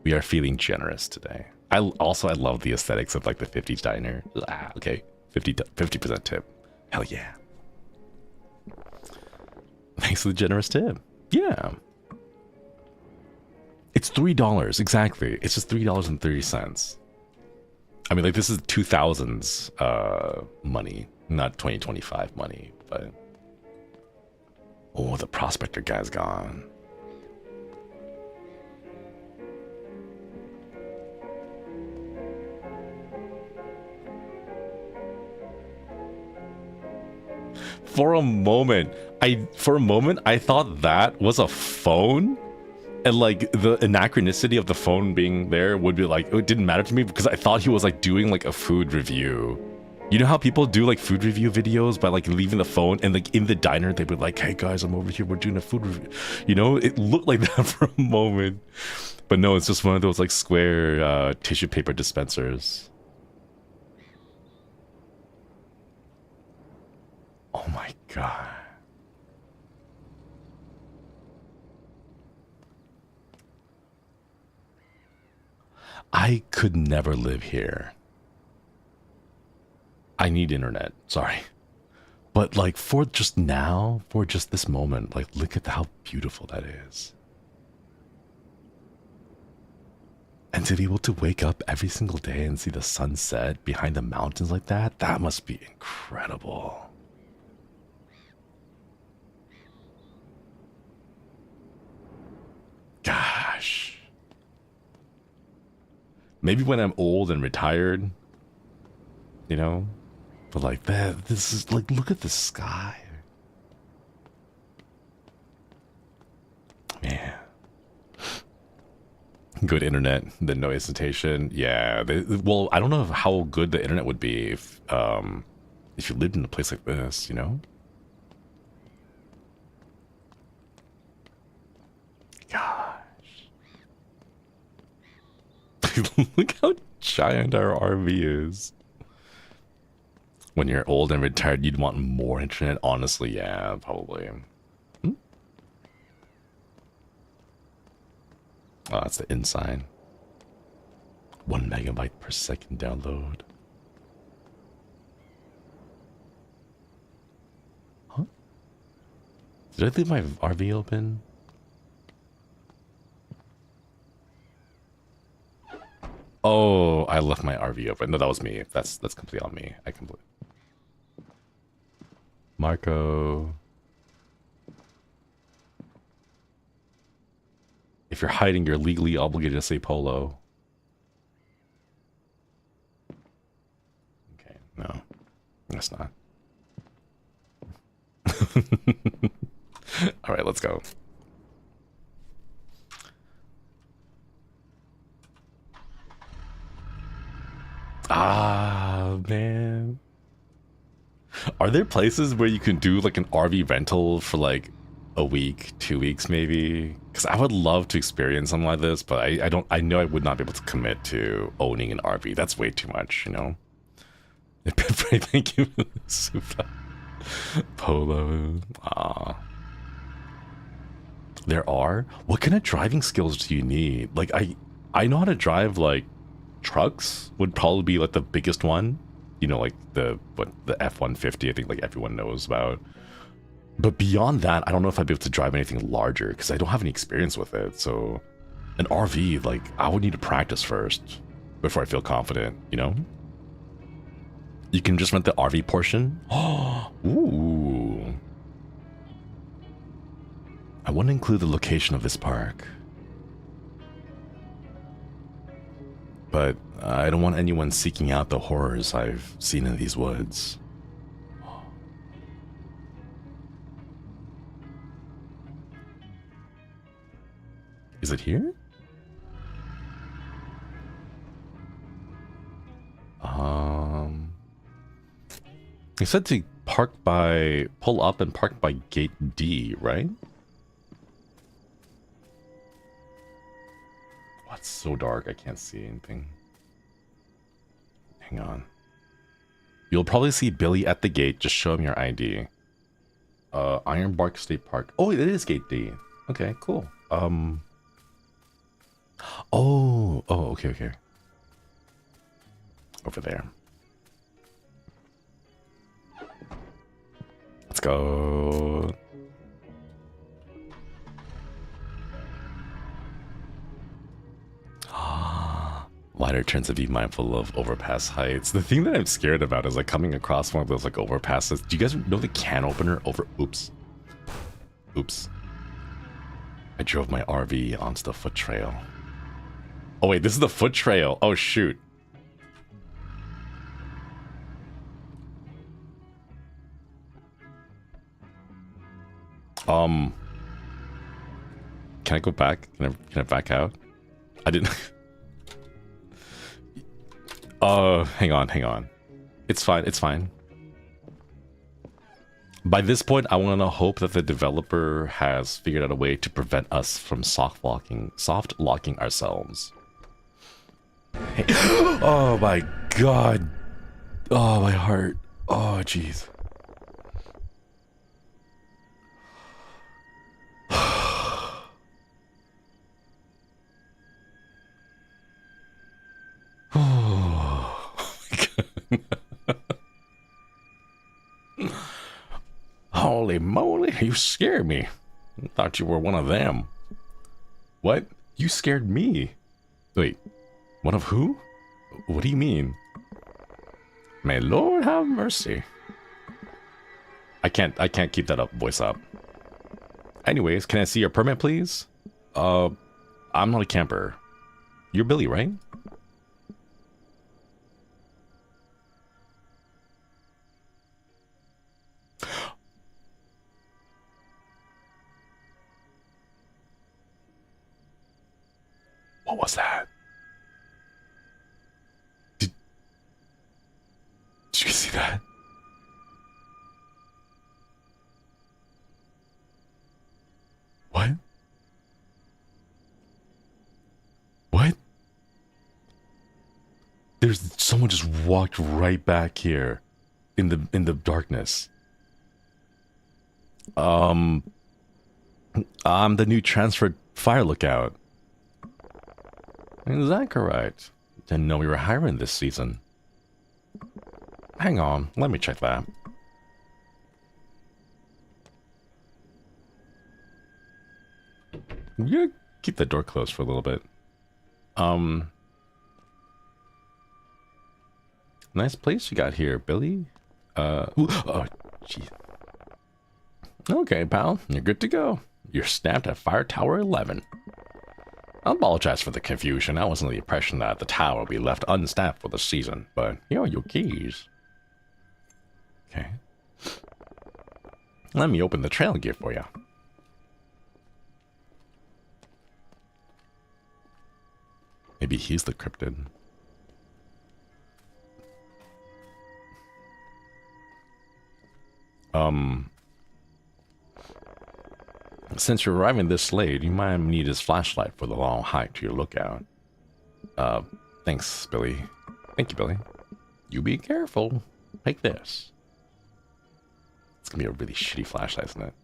We are feeling generous today. I love the aesthetics of like the 50s diner. Ah, okay. 50% tip. Hell yeah. Thanks for the generous tip. Yeah. It's $3, exactly. It's just $3.30. I mean, like, this is 2000s money, not 2025 money, but... Oh, the prospector guy's gone. For a moment, I thought that was a phone. And like the anachronicity of the phone being there would be like, it didn't matter to me because I thought he was like doing like a food review. You know how people do like food review videos by like leaving the phone and like in the diner they would like, hey guys, I'm over here, we're doing a food review. You know, it looked like that for a moment. But no, it's just one of those like square tissue paper dispensers. Oh my god. I could never live here. I need internet, sorry. But like for just now, for just this moment, like look at how beautiful that is. And to be able to wake up every single day and see the sunset behind the mountains like that, that must be incredible. Gosh. Maybe when I'm old and retired, you know? But like that, this is like, look at the sky. Man. Good internet, the noise sensation. Yeah. Well, I don't know how good the internet would be if you lived in a place like this, you know? Gosh. Look how giant our RV is. When you're old and retired, you'd want more internet? Honestly, yeah, probably. Hmm? Oh, that's the inside. 1 megabyte per second download. Huh? Did I leave my RV open? Oh, I left my RV open. No, that was me. That's completely on me. I completely. Marco. If you're hiding, you're legally obligated to say polo. Okay, no. That's not. Alright, let's go. Ah, man. Are there places where you can do like an RV rental for like a week, 2 weeks maybe? Because I would love to experience something like this, but I know I would not be able to commit to owning an RV. That's way too much, you know? Thank you for the super polo. Ah. There are? What kind of driving skills do you need? Like I know how to drive like trucks would probably be like the biggest one. You know, like the F-150, I think like everyone knows about. But beyond that, I don't know if I'd be able to drive anything larger because I don't have any experience with it. So an RV, like I would need to practice first before I feel confident, you know? You can just rent the RV portion. Oh, ooh. I want to include the location of this park. But I don't want anyone seeking out the horrors I've seen in these woods. Is it here? It said to pull up and park by gate D, right? Oh, it's so dark, I can't see anything. Hang on. You'll probably see Billy at the gate, just show him your ID. Ironbark State Park. Oh, it is gate D. Okay, cool. Oh, okay. Over there. Let's go. Wider turns to be mindful of overpass heights. The thing that I'm scared about is like coming across one of those like overpasses. Do you guys know the can opener over? Oops. I drove my RV onto the foot trail. Oh wait, this is the foot trail. Oh shoot. Can I go back? Can I back out? I didn't. Hang on. It's fine. By this point, I want to hope that the developer has figured out a way to prevent us from soft locking ourselves. Hey. Oh my god. Oh, my heart. Oh, jeez. Oh my god. Holy moly, you scared me. I thought you were one of them. What? You scared me? Wait, one of who? What do you mean? May Lord have mercy. I can't keep that voice up. Anyways, can I see your permit, please? I'm not a camper. You're Billy, right? What was that? Did you see that? What? What? There's someone just walked right back here in the darkness. I'm the new transferred fire lookout. Is that correct? Didn't know we were hiring this season. Hang on, let me check that. You keep the door closed for a little bit. Nice place you got here, Billy. Oh, jeez. Okay, pal, you're good to go. You're stamped at Fire Tower 11. I apologize for the confusion. I was under the impression that the tower would be left unstaffed for the season, but here are your keys. Okay. Let me open the trail gear for you. Maybe he's the cryptid. Since you're arriving this late, you might need his flashlight for the long hike to your lookout. Thanks, Billy. Thank you, Billy. You be careful. Take this. It's gonna be a really shitty flashlight, isn't it?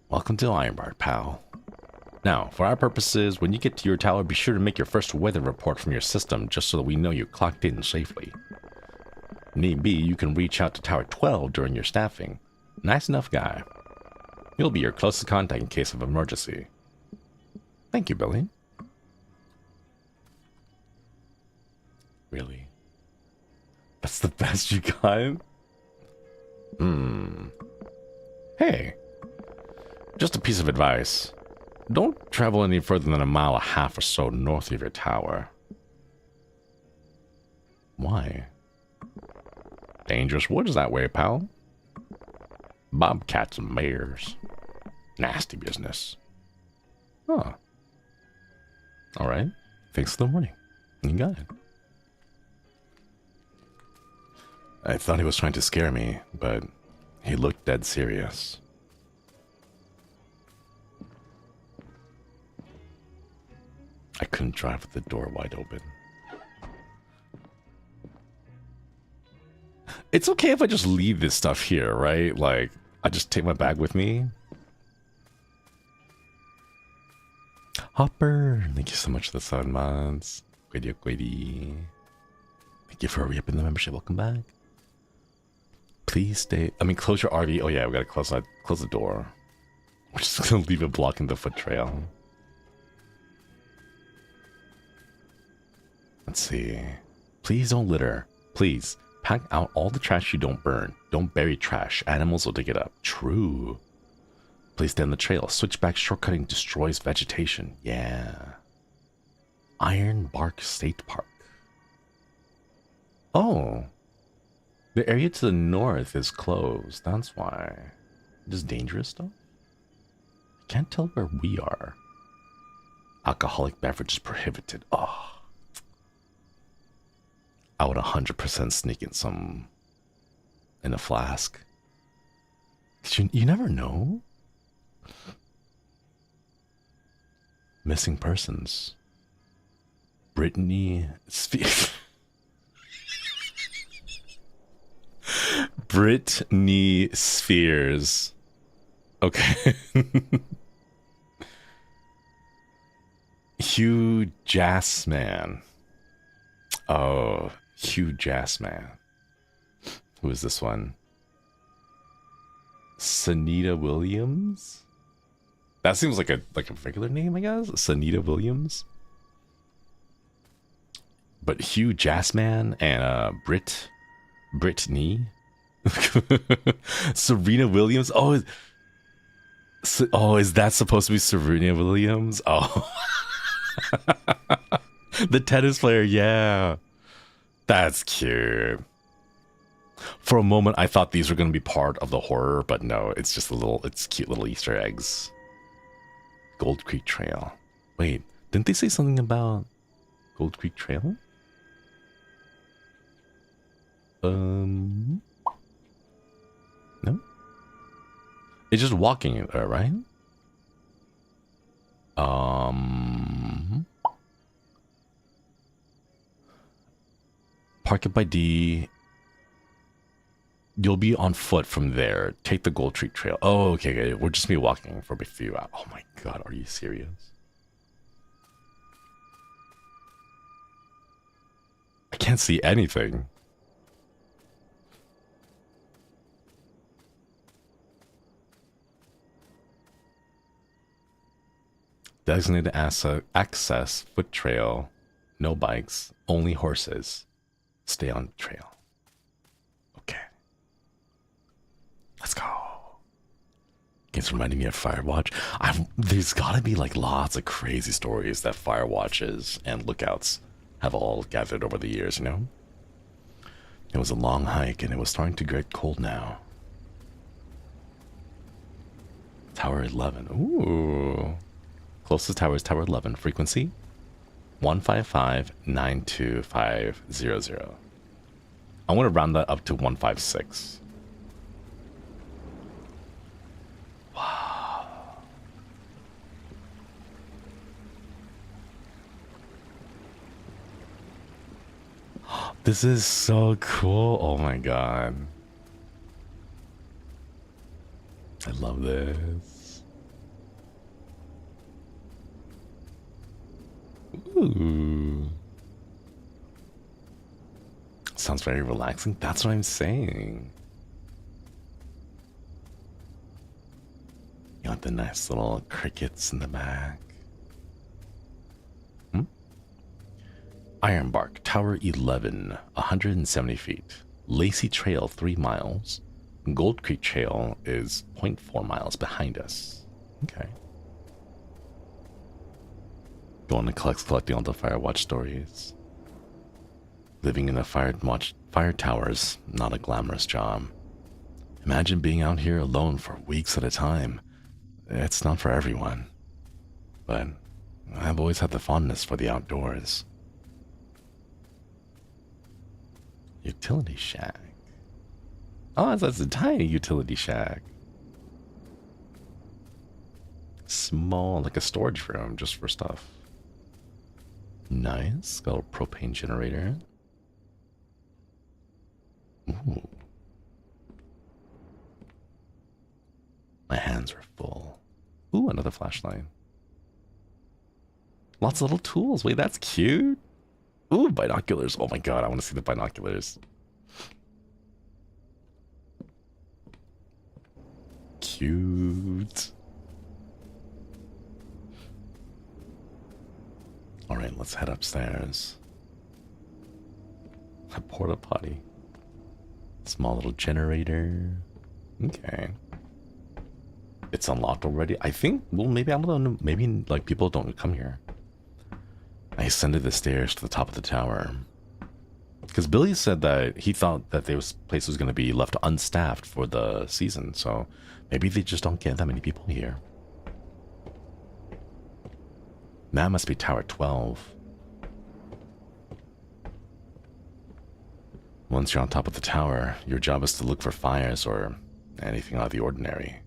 Welcome to Ironbark, pal. Now, for our purposes, when you get to your tower, be sure to make your first weather report from your system, just so that we know you clocked in safely. Need be, you can reach out to Tower 12 during your staffing. Nice enough guy. He'll be your closest contact in case of emergency. Thank you, Billy. Really? That's the best you got? Hey, just a piece of advice. Don't travel any further than a mile and a half or so north of your tower. Why? Dangerous woods that way, pal. Bobcats and bears. Nasty business. Huh. Alright. Thanks for the warning. You got it. I thought he was trying to scare me, but he looked dead serious. I couldn't drive with the door wide open. It's okay if I just leave this stuff here, right? Like, I just take my bag with me. Hopper, thank you so much for the 7 months. Quady. Thank you for re-upping the membership. Welcome back. Please stay. I mean, close your RV. Oh yeah, we gotta close the door. We're just gonna leave it blocking the foot trail. Let's see. Please don't litter. Please. Pack out all the trash you don't burn. Don't bury trash. Animals will dig it up. True. Please stay on the trail. Switchback shortcutting destroys vegetation. Yeah. Ironbark State Park. Oh. The area to the north is closed. That's why. Just dangerous stuff? I can't tell where we are. Alcoholic beverages prohibited. Oh. I would 100% sneak in some in a flask. You never know. Missing persons. Brittany Spears. Britney Spears. Okay. Hugh Jassman. Oh, Hugh Jassman. Who is this one? Sanita Williams? That seems like a regular name, I guess. Sanita Williams. But Hugh Jassman and Brittany. Serena Williams. Oh, is that supposed to be Serena Williams? Oh. The tennis player, yeah. That's cute. For a moment, I thought these were going to be part of the horror, but no, it's just it's cute little Easter eggs. Gold Creek Trail. Wait, Didn't they say something about Gold Creek Trail? No? It's just walking there, right? Park it by D. You'll be on foot from there. Take the Gold Creek Trail. Oh, okay. We're just be walking for a few hours. Oh my god, are you serious? I can't see anything. Designated access foot trail. No bikes. Only horses. Stay on the trail. Okay. Let's go. Game's reminding me of Firewatch. There's gotta be like lots of crazy stories that Firewatches and lookouts have all gathered over the years, you know? It was a long hike and it was starting to get cold now. Tower 11. Ooh. Closest tower is Tower 11. Frequency 155-92500. I want to round that up to 156. Wow. This is so cool. Oh my god. I love this. Ooh. Sounds very relaxing. That's what I'm saying. You got the nice little crickets in the back. Ironbark, Tower 11, 170 feet. Lacey Trail, 3 miles. Gold Creek Trail is 0.4 miles behind us. Okay. Going to collecting all the Firewatch stories. Living in a fire tower's not a glamorous job. Imagine being out here alone for weeks at a time. It's not for everyone. But I've always had the fondness for the outdoors. Utility shack. Oh, that's a tiny utility shack. Small, like a storage room just for stuff. Nice. Got a propane generator. Ooh. My hands are full. Ooh, another flashlight. Lots of little tools. Wait, that's cute. Ooh, binoculars. Oh my god, I want to see the binoculars. Cute. Alright, let's head upstairs. A porta potty. Small little generator. Okay. It's unlocked already. I think, well, maybe, I don't know, maybe like people don't come here. I ascended the stairs to the top of the tower. Because Billy said that he thought that this place was going to be left unstaffed for the season, so maybe they just don't get that many people here. That must be Tower 12. Once you're on top of the tower, your job is to look for fires or anything out of the ordinary.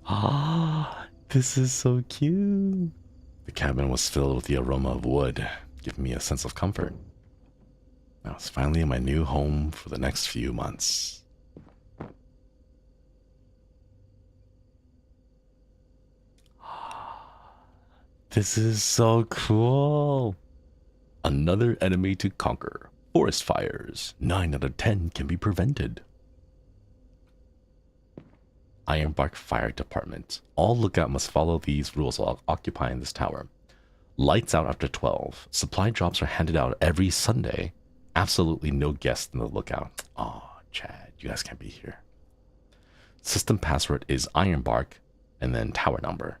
Ah, this is so cute. The cabin was filled with the aroma of wood, giving me a sense of comfort. I was finally in my new home for the next few months. This is so cool. Another enemy to conquer. Forest fires. 9 out of 10 can be prevented. Ironbark Fire Department. All lookout must follow these rules while occupying this tower. Lights out after 12. Supply drops are handed out every Sunday. Absolutely no guests in the lookout. Aw, Chad, you guys can't be here. System password is Ironbark and then tower number.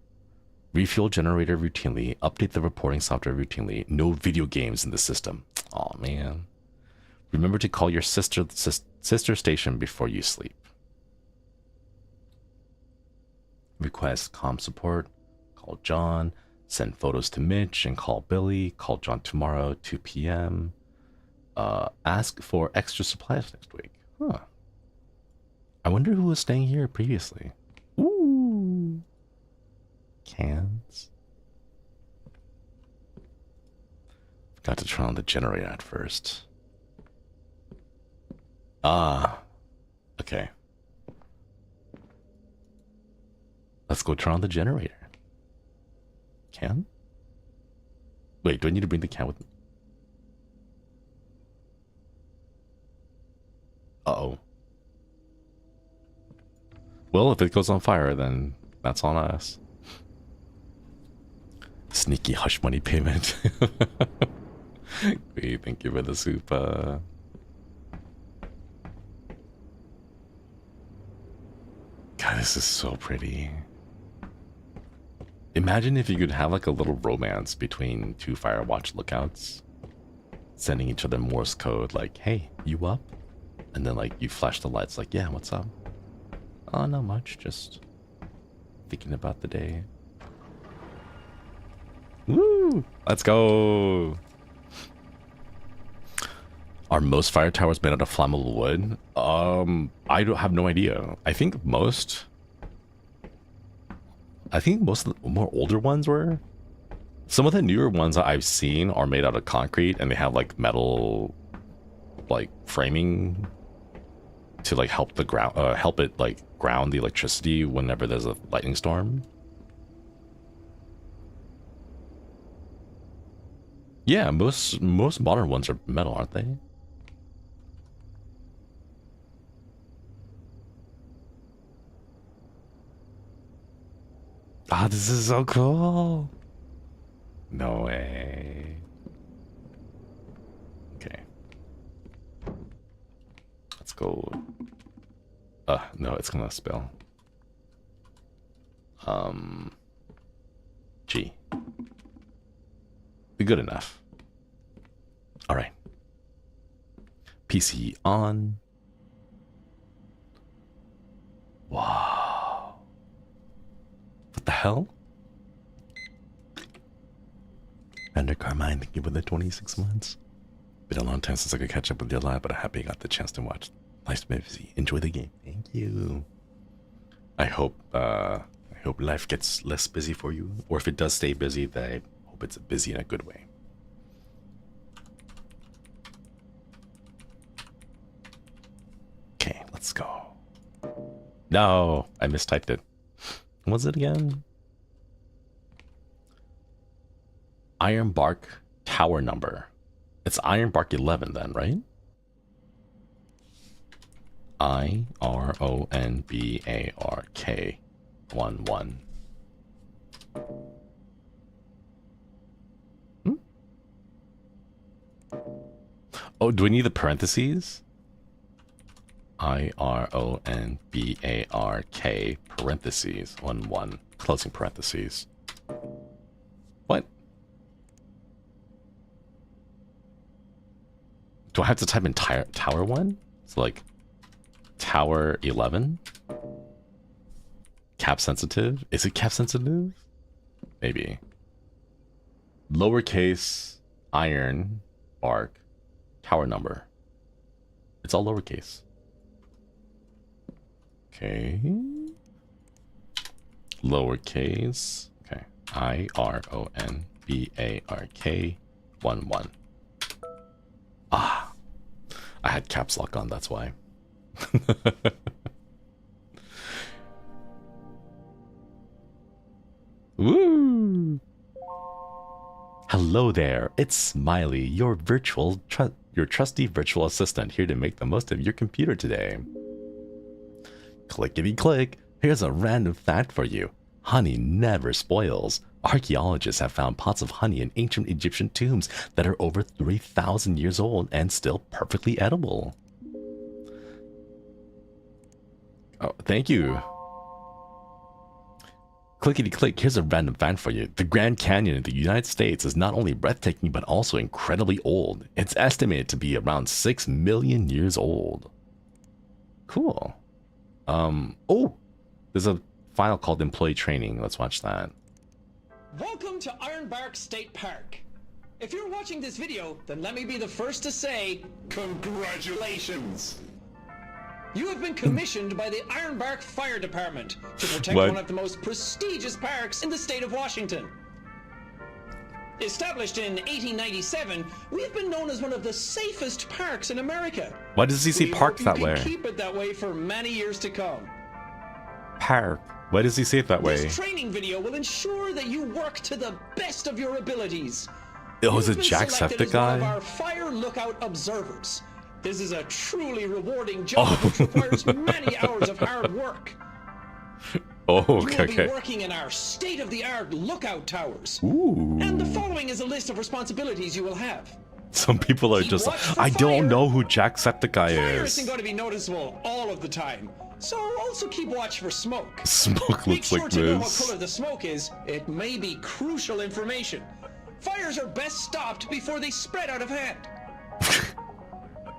Refuel generator routinely. Update the reporting software routinely. No video games in the system. Aw, man. Remember to call your sister station before you sleep. request comm support, call John, send photos to Mitch and call Billy, call John tomorrow, 2 p.m. Ask for extra supplies next week. Huh. I wonder who was staying here previously. Ooh. Cans. Got to turn on the generator at first. Ah. Okay. Let's go turn on the generator. Can? Wait, do I need to bring the can with me? Uh-oh. Well, if it goes on fire, then that's on us. Sneaky hush money payment. Wait, thank you for the soup. God, this is so pretty. Imagine if you could have like a little romance between two Firewatch lookouts, sending each other Morse code like, hey, you up? And then like you flash the lights like, yeah, what's up? Oh, not much, just thinking about the day. Woo! Let's go! Are most fire towers made out of flammable wood? I don't have no idea. I think most of the more older ones were. Some of the newer ones that I've seen are made out of concrete and they have like metal like framing to like help the ground help it like ground the electricity whenever there's a lightning storm. Yeah, most modern ones are metal, aren't they? Ah, this is so cool. No way. Okay. Let's go. No, it's gonna spill. G. Be good enough. All right. PC on. Wow. What the hell? Under Carmine, thank you for the 26 months. Been a long time since I could catch up with your live, but I'm happy I got the chance to watch. Life's been busy. Enjoy the game. Thank you. I hope life gets less busy for you, or if it does stay busy, then I hope it's busy in a good way. Okay, let's go. No, I mistyped it. What was it again? Ironbark tower number. It's Ironbark 11 then, right? IRONBARK 11. Oh, do we need the parentheses? IRONBARK parentheses 11 closing parentheses. What? Do I have to type in tower 1? So like tower 11? Cap sensitive? Is it cap sensitive? Maybe. Lowercase iron bark tower number. It's all lowercase. Okay. Lowercase. Okay. IRONBARK 11. Ah. I had caps lock on, that's why. Woo! Hello there, it's Smiley, your trusty virtual assistant, here to make the most of your computer today. Clickety click, here's a random fact for you. Honey never spoils. Archaeologists have found pots of honey in ancient Egyptian tombs that are over 3,000 years old and still perfectly edible. Oh, thank you. Clickety click, here's a random fact for you. The Grand Canyon in the United States is not only breathtaking but also incredibly old. It's estimated to be around 6 million years old. Cool. Oh, there's a file called employee training. Let's watch that. Welcome to Ironbark State Park. If you're watching this video, then let me be the first to say, congratulations! You have been commissioned by the Ironbark Fire Department to protect one of the most prestigious parks in the state of Washington. Established in 1897, we've been known as one of the safest parks in America. Why does he say park that way? Keep it that way for many years to come. Park. Why does he say it that way? This training video will ensure that you work to the best of your abilities. Oh, is it Jacksepticeye? One of our fire lookout observers. This is a truly rewarding job which requires many hours of hard work. Oh, okay. You will be working in our state-of-the-art lookout towers. Ooh. And the following is a list of responsibilities you will have. Some people are just I don't know who Jacksepticeye is. Fire isn't going to be noticeable all of the time. So also keep watch for smoke. Smoke looks like this. Make sure to know what color the smoke is. It may be crucial information. Fires are best stopped before they spread out of hand.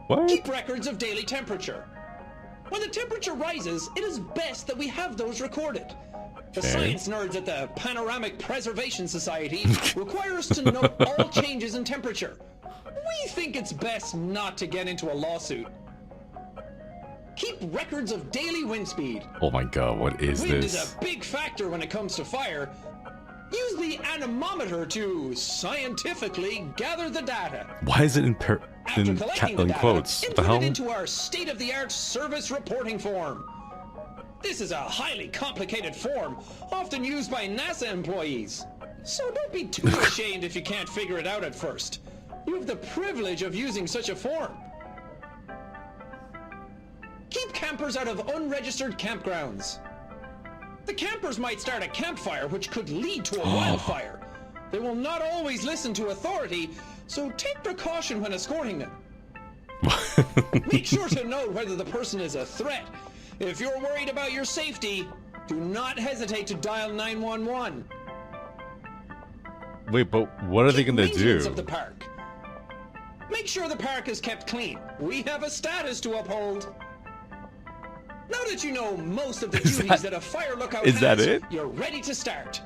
What? Keep records of daily temperature. When the temperature rises, it is best that we have those recorded. The science nerds at the Panoramic Preservation Society require us to note all changes in temperature. We think it's best not to get into a lawsuit. Keep records of daily wind speed. Oh my god, what is wind this? Wind is a big factor when it comes to fire. Use the anemometer to scientifically gather the data. Why is it in quotes? What the hell? Input it into our state-of-the-art service reporting form. This is a highly complicated form, often used by NASA employees. So don't be too ashamed if you can't figure it out at first. You have the privilege of using such a form. Keep campers out of unregistered campgrounds. The campers might start a campfire which could lead to a wildfire. They will not always listen to authority, so take precaution when escorting them. Make sure to note whether the person is a threat. If you're worried about your safety, do not hesitate to dial 911. Wait, but what are they going to do? Of the park. Make sure the park is kept clean. We have a status to uphold. Now that you know most of the duties that a fire lookout has, that it? You're ready to start.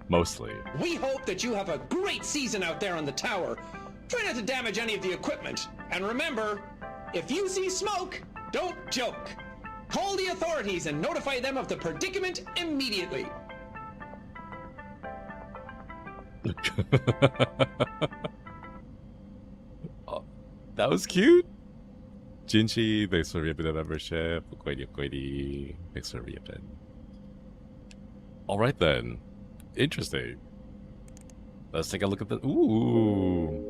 Mostly. We hope that you have a great season out there on the tower. Try not to damage any of the equipment. And remember, if you see smoke, don't joke. Call the authorities and notify them of the predicament immediately. Oh, that was cute. Jinchi, thanks for reaping the membership. Thanks for reaping. Alright then. Interesting. Let's take a look at the... Ooh.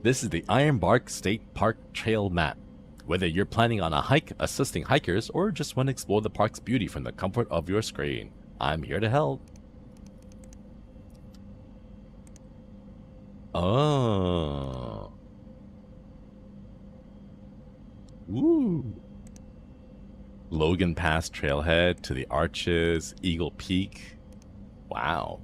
This is the Ironbark State Park Trail Map. Whether you're planning on a hike, assisting hikers, or just want to explore the park's beauty from the comfort of your screen, I'm here to help. Oh. Ooh. Logan Pass Trailhead to the Arches, Eagle Peak. Wow.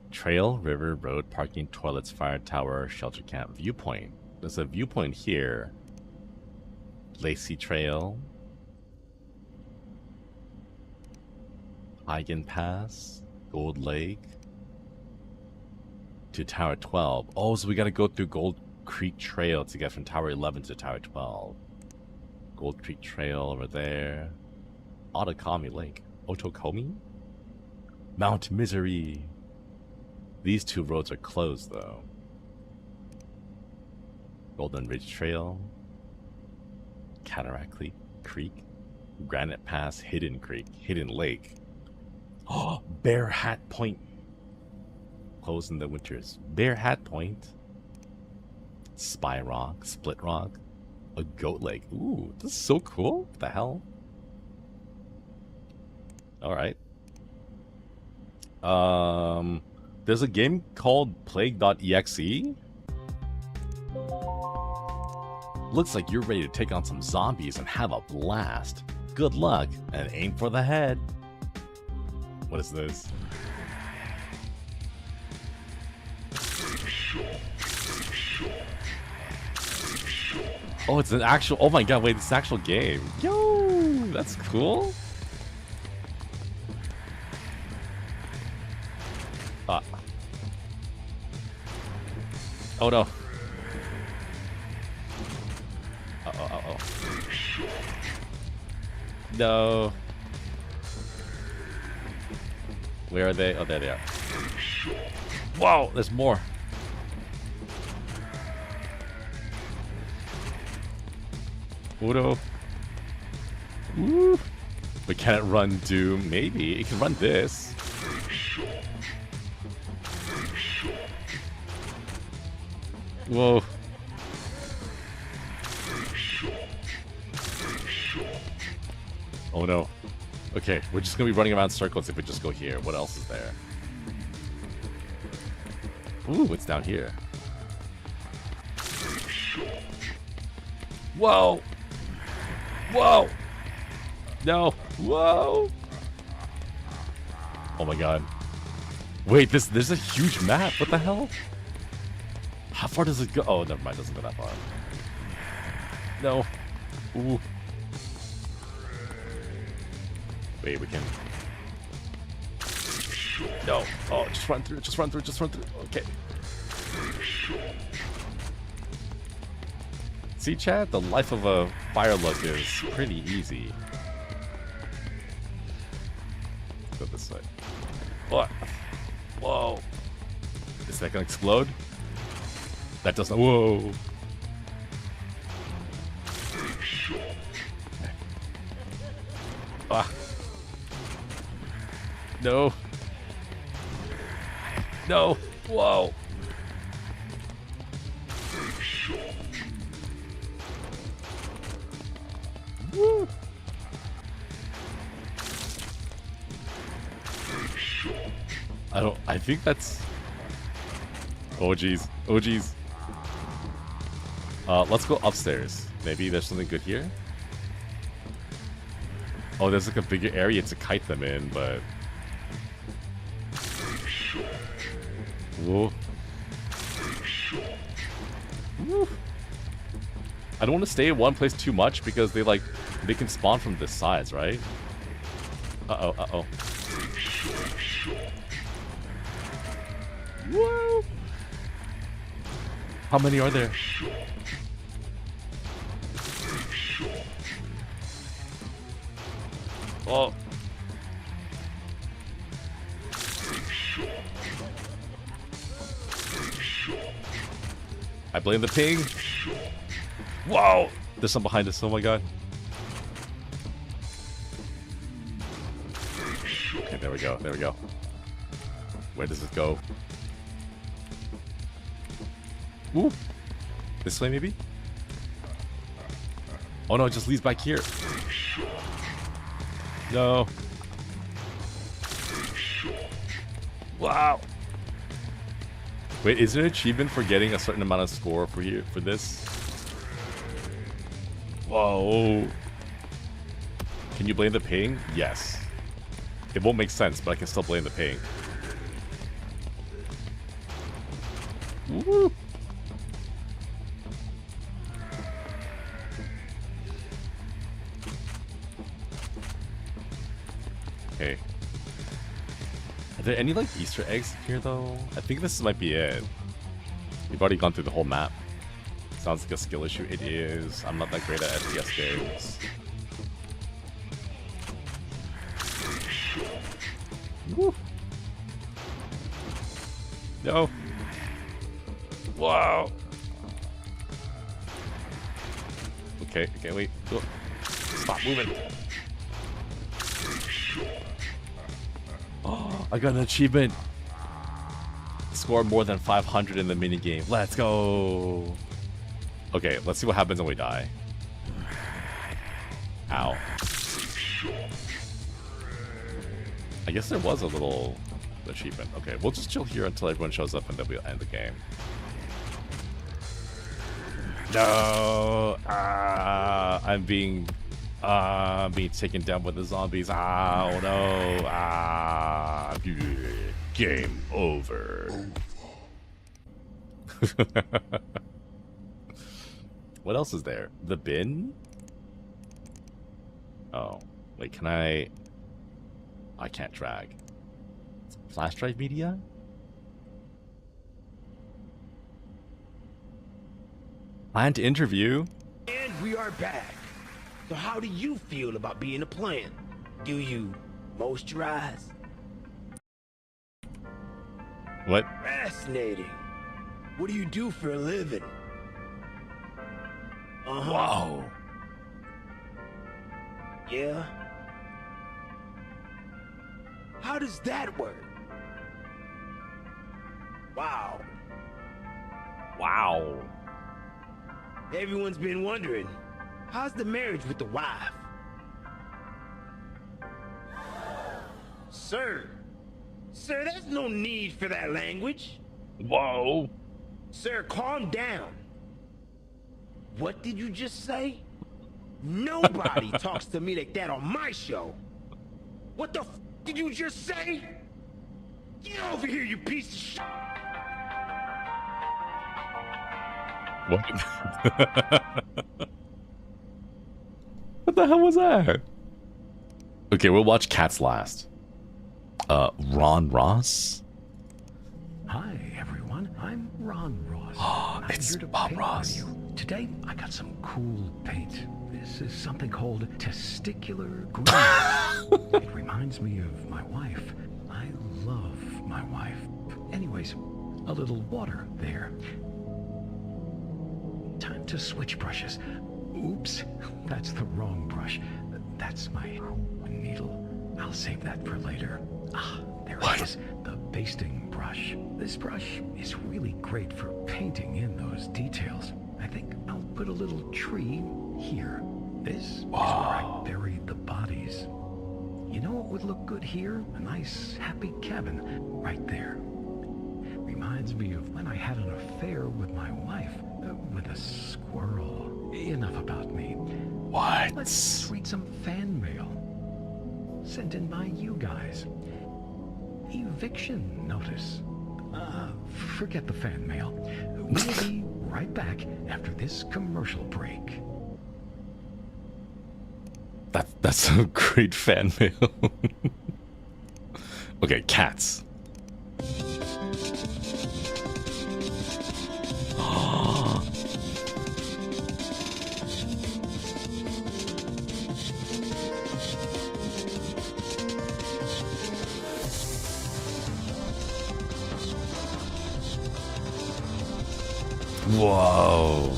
Trail, river, road, parking, toilets, fire tower, shelter camp, viewpoint. There's a viewpoint here. Lacey Trail. Hagen Pass. Gold Lake. To Tower 12. Oh, so we gotta go through Gold Creek Trail to get from Tower 11 to Tower 12. Gold Creek Trail over there. Otokomi Lake. Otokomi? Mount Misery. These two roads are closed though. Golden Ridge Trail. Cataract Creek. Granite Pass, Hidden Creek, Hidden Lake. Oh, Bear Hat Point. Closed in the winters. Bear Hat Point. Spy Rock, Split Rock, a Goat Lake. Ooh, this is so cool. What the hell? Alright. There's a game called Plague.exe. Looks like you're ready to take on some zombies and have a blast. Good luck and aim for the head. What is this? Oh, it's an actual... Oh my god, wait, it's an actual game. Yo! That's cool. Oh no. Uh-oh. No. Where are they? Oh, there they are. Whoa, there's more. Udo. Woo. But can it run Doom? Maybe. It can run this. Whoa. Oh no. Okay, we're just gonna be running around circles if we just go here. What else is there? Ooh, what's down here? Whoa! Whoa! No! Whoa! Oh my god. Wait, there's a huge map. What the hell? How far does it go? Oh, never mind. It doesn't go that far. No. Ooh. Wait, we can... No. Oh, just run through. Just run through. Just run through. Okay. See, chat? The life of a fire look is pretty easy. Let's go this way. What? Whoa. Is that gonna explode? That doesn't. Whoa. Ah. No. No. Whoa. Woo. I think that's... Oh, geez. Oh, geez. Let's go upstairs. Maybe there's something good here? Oh, there's like a bigger area to kite them in, but... Whoa. Woo. I don't want to stay in one place too much because they can spawn from this sides, right? Uh-oh, uh-oh. Whoa! How many are there? Oh. I blame the ping. Whoa! There's some behind us. Oh my god. Okay, there we go. There we go. Where does it go? Ooh. This way, maybe? Oh no, it just leads back here. No. Wow. Wait, is there an achievement for getting a certain amount of score for you for this? Whoa. Can you blame the ping? Yes. It won't make sense, but I can still blame the ping. Woo. Okay. Are there any Easter eggs here though? I think this might be it. We've already gone through the whole map. Sounds like a skill issue. It is. I'm not that great at FPS games. Woo. No. Wow. Okay, wait. Oh. Stop moving. Oh, I got an achievement. Score more than 500 in the minigame. Let's go. Okay, let's see what happens when we die. Ow. I guess there was a little achievement. Okay, we'll just chill here until everyone shows up and then we'll end the game. No! I'm being taken down with the zombies. Oh no! Game over. What else is there? The bin? Oh, wait, can I can't drag. Flash drive media? Planned interview? And we are back. So how do you feel about being a plant? Do you moisturize? What? Fascinating. What do you do for a living? Wow. Yeah? How does that work? Wow. Wow. Everyone's been wondering, how's the marriage with the wife? Sir, there's no need for that language. Whoa. Sir, calm down. What did you just say? Nobody talks to me like that on my show. What the f did you just say? Get over here, you piece of shit. What? What the hell was that? Okay, we'll watch Cats last. Ron Ross? Hi, everyone. I'm Ron Ross. It's I'm here to Bob paint Ross. for you. Today, I got some cool paint. This is something called testicular green. It reminds me of my wife. I love my wife. Anyways, a little water there. Time to switch brushes. Oops, that's the wrong brush. That's my needle. I'll save that for later. There it is, the basting brush. This brush is really great for painting in those details. I think I'll put a little tree here. This is where I buried the bodies. You know what would look good here? A nice, happy cabin right there. Reminds me of when I had an affair with my wife, with a squirrel. Enough about me. What? Let's read some fan mail sent in by you guys. Eviction notice. Forget the fan mail. We'll be right back after this commercial break. That's a great fan mail. Okay, Cats. Whoa.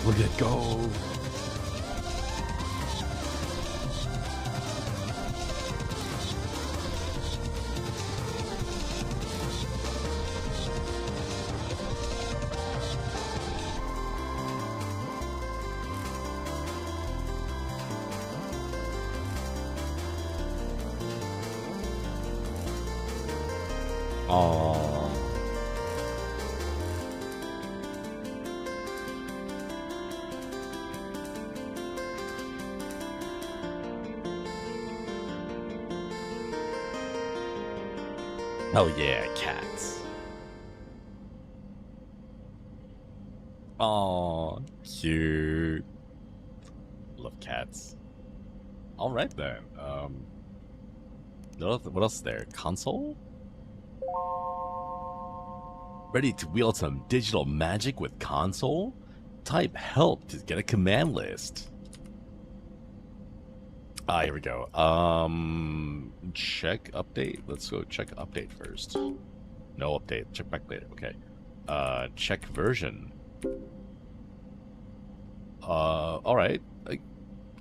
Look at go. Aww. Oh yeah, cats. Aww, cute. Love cats. All right then. What else is there? Console? Ready to wield some digital magic with console? Type help to get a command list. Here we go. Check update. Let's go check update first. No update. Check back later. Okay. Check version. All right.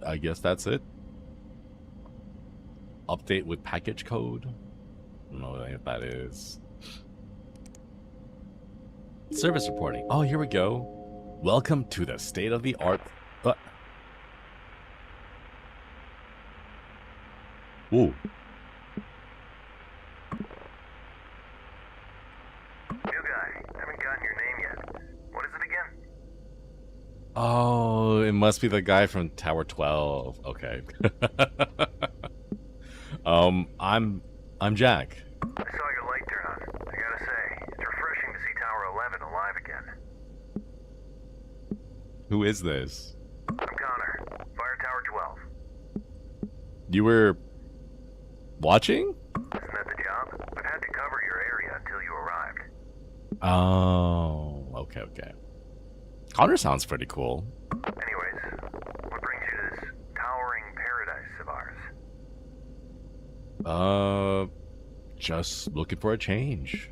I guess that's it. Update with package code. I don't know what that is. Service reporting. Oh, here we go. Welcome to the state-of-the-art. Ooh. New guy, haven't gotten your name yet. What is it again? Oh, it must be the guy from Tower 12. Okay. I'm Jack. I saw your light turn on. I gotta say, it's refreshing to see Tower 11 alive again. Who is this? I'm Connor. Fire Tower 12. You were watching? Isn't that the job? I've had to cover your area until you arrived. Oh, okay. Connor sounds pretty cool. Anyways, what brings you to this towering paradise of ours? Just looking for a change.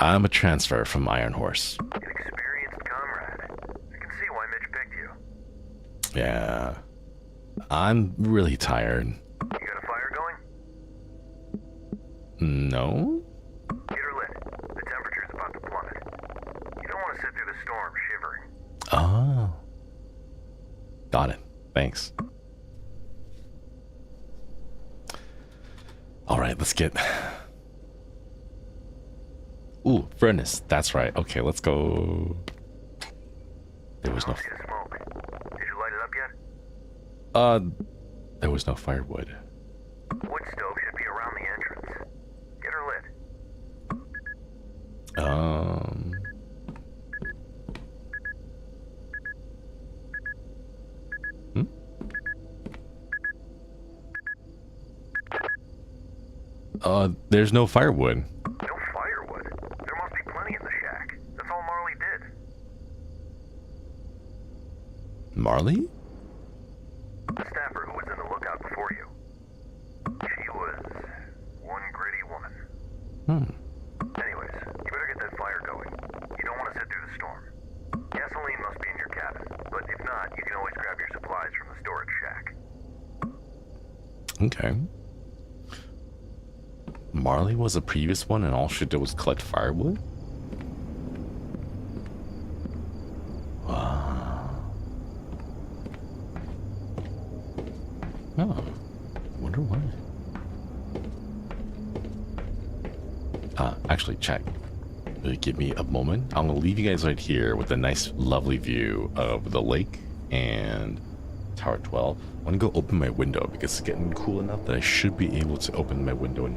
I'm a transfer from Iron Horse. An experienced comrade. I can see why Mitch picked you. Yeah. I'm really tired. You got a fire going? No? Get her lit. The temperature's about to plummet. You don't want to sit through the storm shivering. Oh. Got it. Thanks. Alright, let's get... Ooh, furnace. That's right. Okay, let's go. There was no... See the smoke. Did you light it up yet? There was no firewood. Wood stove should be around the entrance. Get her lit. There's no firewood. No firewood? There must be plenty in the shack. That's all Marley did. Marley? The staffer who was in the lookout before you. She was one gritty woman. Anyways, you better get that fire going. You don't want to sit through the storm. Gasoline must be in your cabin, but if not, you can always grab your supplies from the storage shack. Okay. Marley was the previous one and all she did was collect firewood? Wow. Oh. Wonder why. Actually, check. Give me a moment. I'm gonna leave you guys right here with a nice, lovely view of the lake and Tower 12. I'm gonna go open my window because it's getting cool enough that I should be able to open my window and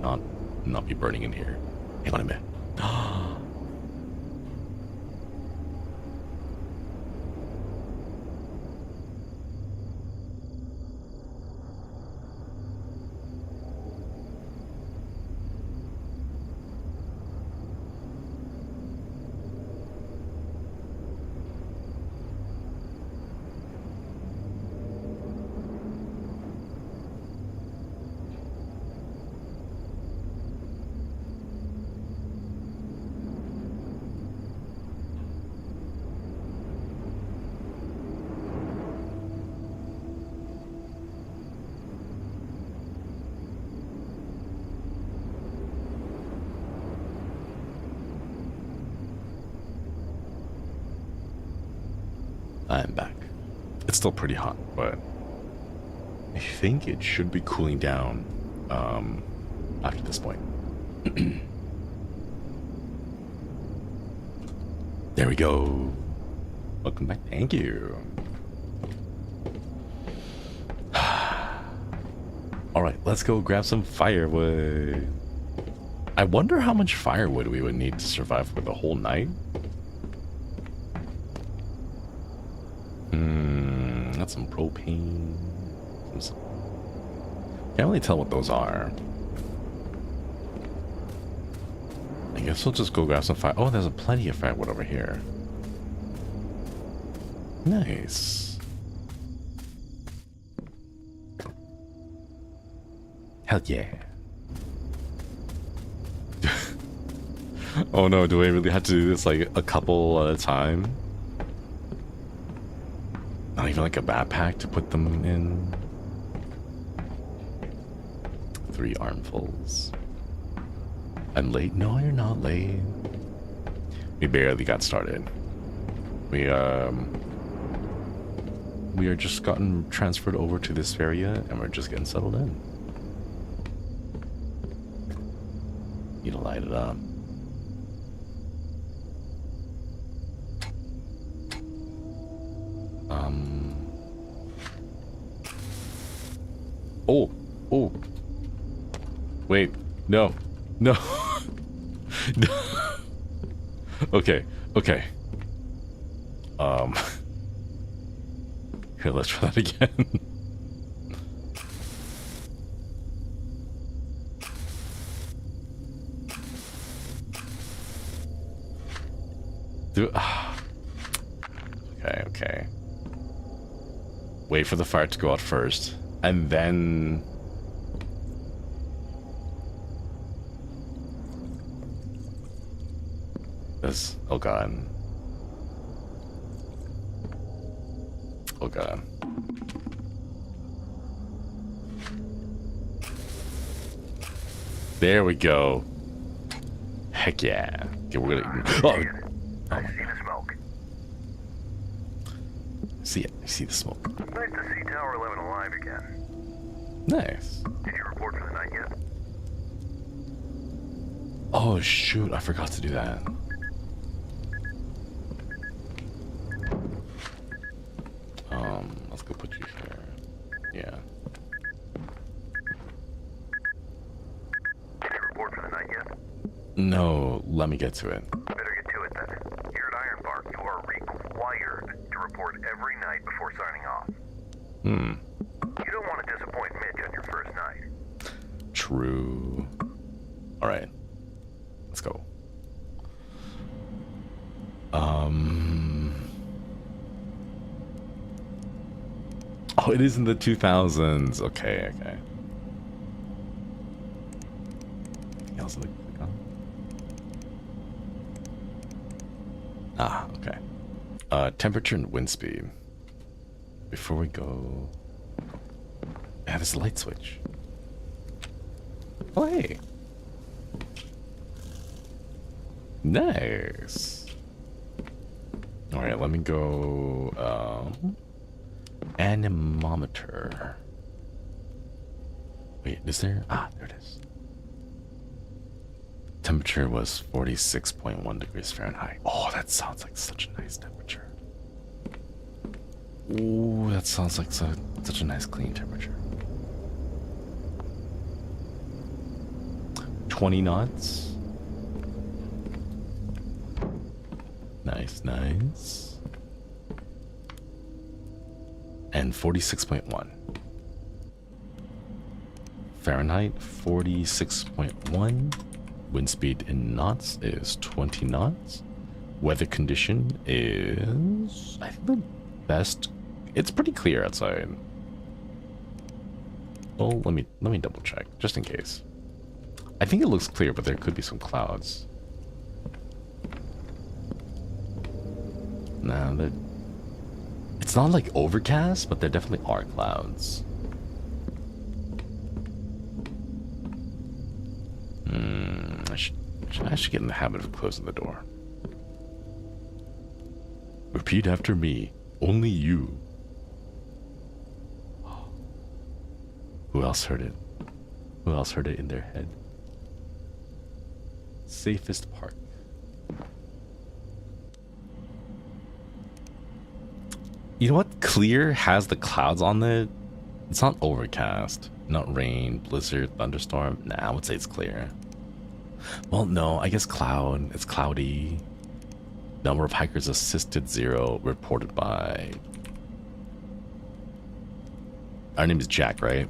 not be burning in here. Hang on a minute. I'm back. It's still pretty hot, but I think it should be cooling down after this point. There we go. Welcome back. Thank you. Alright, let's go grab some firewood. I wonder how much firewood we would need to survive for the whole night. Got some propane. Can't really tell what those are. I guess we'll just go grab some fire. Oh, there's plenty of firewood over here. Nice. Hell yeah. Oh no, do I really have to do this like a couple at a time? Not even like a backpack to put them in. 3 armfuls. I'm late? No, you're not late. We barely got started. We are just gotten transferred over to this area and we're just getting settled in. Need to light it up. Oh. Wait. No. No. No. Okay. Okay. Here, let's try that again. Okay, okay. Wait for the fire to go out first, and then... This... Oh god. Oh god. There we go. Heck yeah. Okay, we're gonna... Oh! I see the smoke. See it. I see the smoke. Nice to see Tower 11 alive again. Nice. Did you report for the night yet? Oh shoot, I forgot to do that. Let's go put you here. Yeah. Did you report for the night yet? No, let me get to it. Better get to it then. Here at Ironbark, you are required to report every night before signing off. Hmm. You don't want to disappoint Mitch on your first night. True. Alright. Let's go. Oh, it is in the 2000s. Okay, okay. Anything else to click on? Ah, okay. Temperature and wind speed. Before we go... Yeah, there's a light switch. Oh, hey. Nice. Alright, let me go... anemometer. Wait, is there? Ah, there it is. Temperature was 46.1 degrees Fahrenheit. Oh, that sounds like such a nice temperature. Ooh, that sounds like such a nice clean temperature. 20 knots. Nice, nice. And 46.1. Fahrenheit, 46.1. Wind speed in knots is 20 knots. Weather condition is, I think, the best. It's pretty clear outside. Oh, let me double check, just in case. I think it looks clear, but there could be some clouds. Nah, it's not like overcast, but there definitely are clouds. I should get in the habit of closing the door. Repeat after me. Only you. Who else heard it? Who else heard it in their head? Safest park. You know what? Clear has the clouds on it. It's not overcast. Not rain, blizzard, thunderstorm. Nah, I would say it's clear. Well, no, I guess cloud. It's cloudy. Number of hikers assisted 0. Reported by... Our name is Jack, right?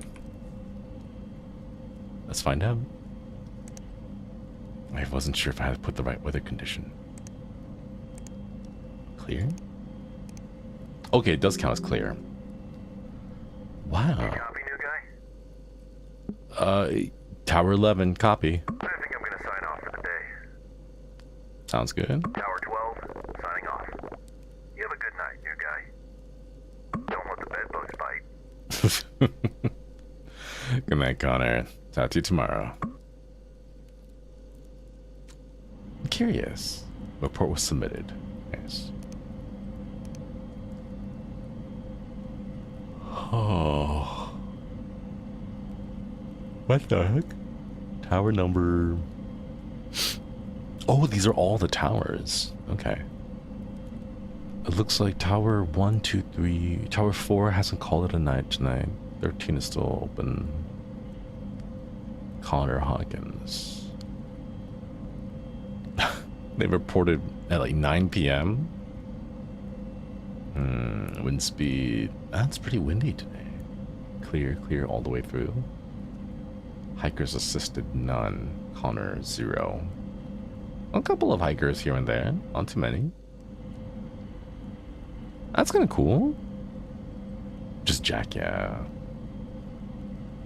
Let's find out. I wasn't sure if I had to put the right weather condition. Clear? Okay, it does count as clear. Wow. Copy, new guy? Tower 11, copy. I think I'm gonna sign off for the day. Sounds good. Tower 12, signing off. You have a good night, new guy. Don't let the bedbugs bite. Good night, Connor. Talk to you tomorrow. I'm curious. Report was submitted. Yes. Oh. What the heck? Tower number... Oh, these are all the towers. Okay. It looks like tower 1, 2, 3... Tower 4 hasn't called it a night tonight. 13 is still open. Connor Hawkins. They reported at like 9 p.m. Wind speed. That's pretty windy today. Clear all the way through. Hikers assisted, none. Connor, 0. A couple of hikers here and there. Not too many. That's kind of cool. Just Jack, yeah.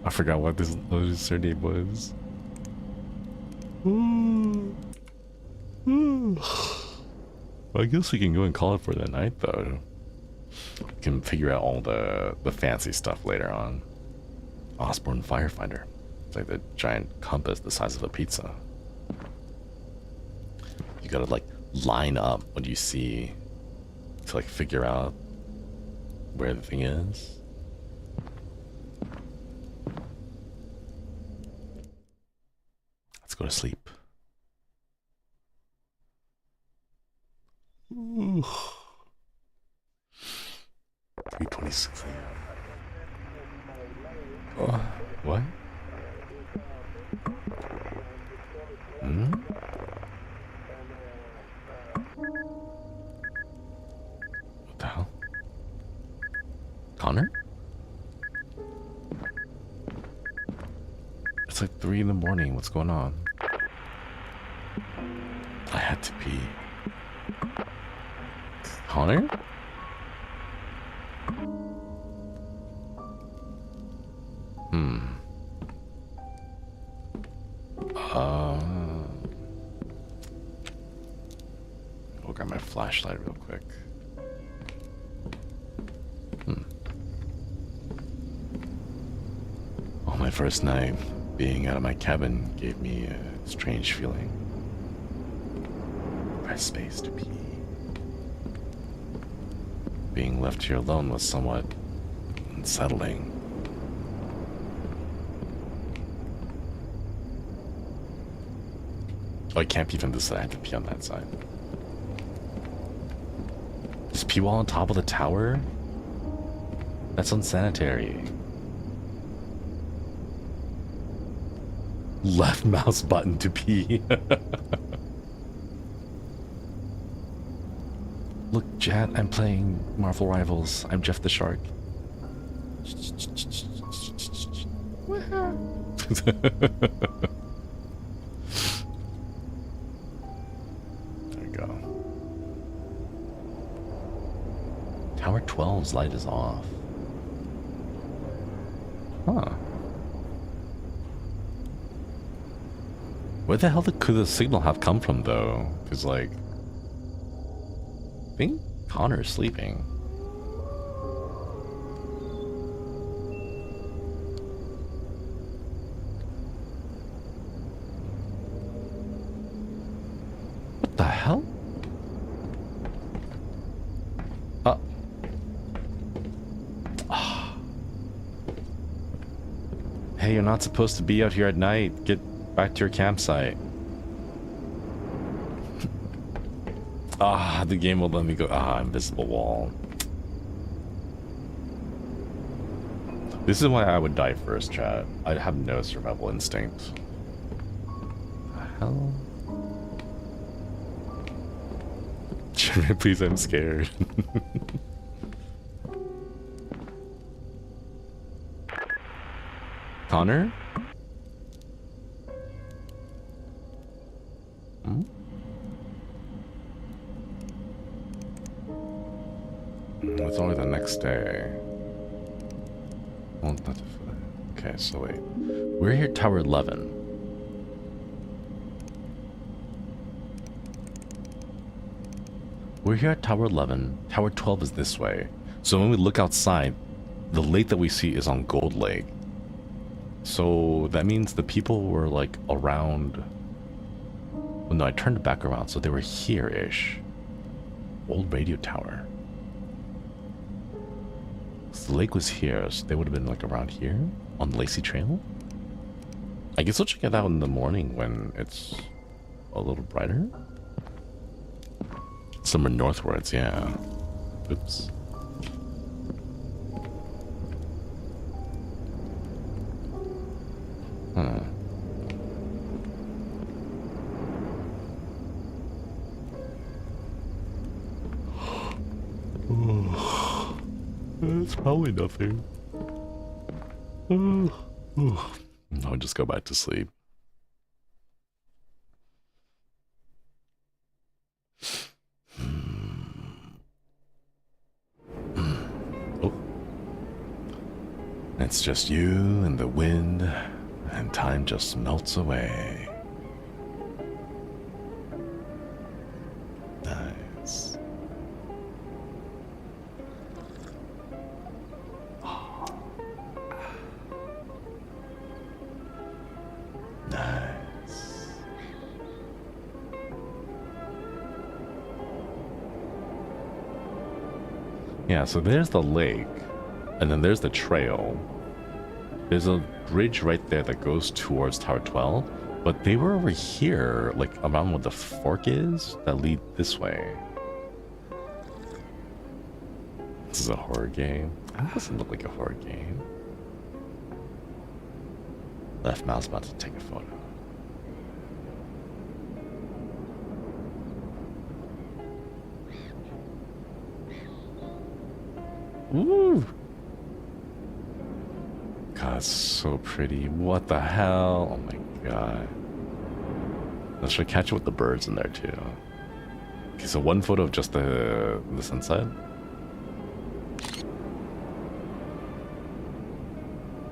I forgot what his surname was. I guess we can go and call it for the night, though. We can figure out all the fancy stuff later on. Osborne Firefighter. It's like the giant compass the size of a pizza. You gotta like line up what you see to like figure out where the thing is. Let's go to sleep. Ooh. 3:26 a.m. What? What the hell? Connor? It's like 3 in the morning. What's going on? I had to pee. Connor? I'll grab my flashlight real quick. On my first night, being out of my cabin gave me a strange feeling. Press space to pee. Being left here alone was somewhat unsettling. Oh, I can't pee from this side. I have to pee on that side. Just pee while on top of the tower? That's unsanitary. Left mouse button to pee. Look, chat, I'm playing Marvel Rivals. I'm Jeff the Shark. There we go. Tower 12's light is off. Huh. Where the hell could the signal have come from, though? Because, like, I think Connor's sleeping. What the hell? Hey, you're not supposed to be out here at night. Get back to your campsite. The game will let me go. Invisible wall. This is why I would die first, chat. I'd have no survival instinct. The hell? Please, I'm scared. Connor? It's only the next day. Well, not okay, so wait. We're here at Tower 11. We're here at Tower 11. Tower 12 is this way. So when we look outside, the lake that we see is on Gold Lake. So that means the people were like around... Well, no, I turned it back around, so they were here-ish. Old radio tower. So the lake was here, so they would have been like around here on the Lacey Trail. I guess we'll check it out in the morning when it's a little brighter. Somewhere northwards, yeah. Oops. It's probably nothing. I'll just go back to sleep. Oh. It's just you and the wind, and time just melts away. Nice. Nice. Yeah, so there's the lake, and then there's the trail. There's a bridge right there that goes towards Tower 12, but they were over here, like around where the fork is, that lead this way. This is a horror game. It doesn't look like a horror game. Left mouse about to take a photo. Ooh! God, it's so pretty. What the hell? Oh my god. Let's try to catch it with the birds in there too. Okay, so one photo of just the sunset.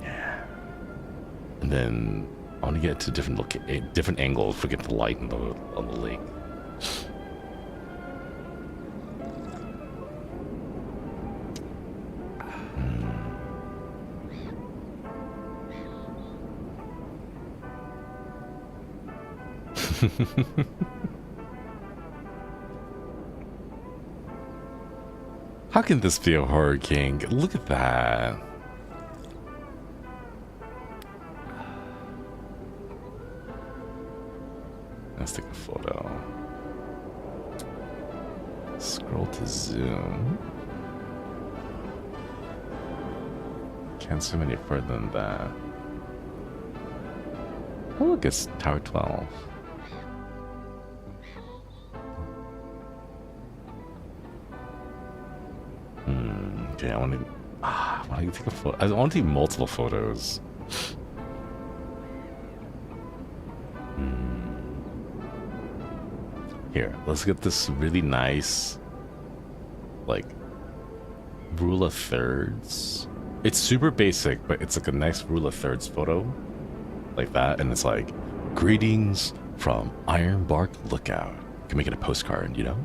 Yeah. And then I want to get to different angles to get the light on the lake. How can this be a horror king? Look at that. Let's take a photo. Scroll to zoom. Can't zoom any further than that. Oh look, it's Tower 12. Okay, I want to take a photo. I want to take multiple photos. Here, let's get this really nice, like, rule of thirds. It's super basic, but it's like a nice rule of thirds photo, like that, and it's like, greetings from Ironbark Lookout. You can make it a postcard, you know?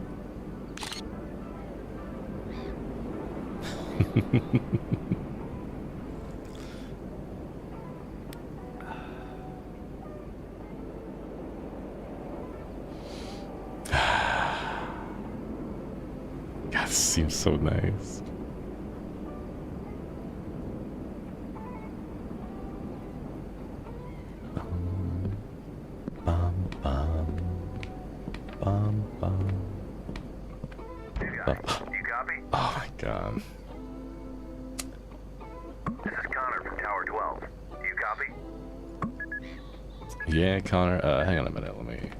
God, this seems so nice. You copy? Oh my god. This is Connor from Tower 12. You copy? Yeah, Connor. Hang on a minute. Let me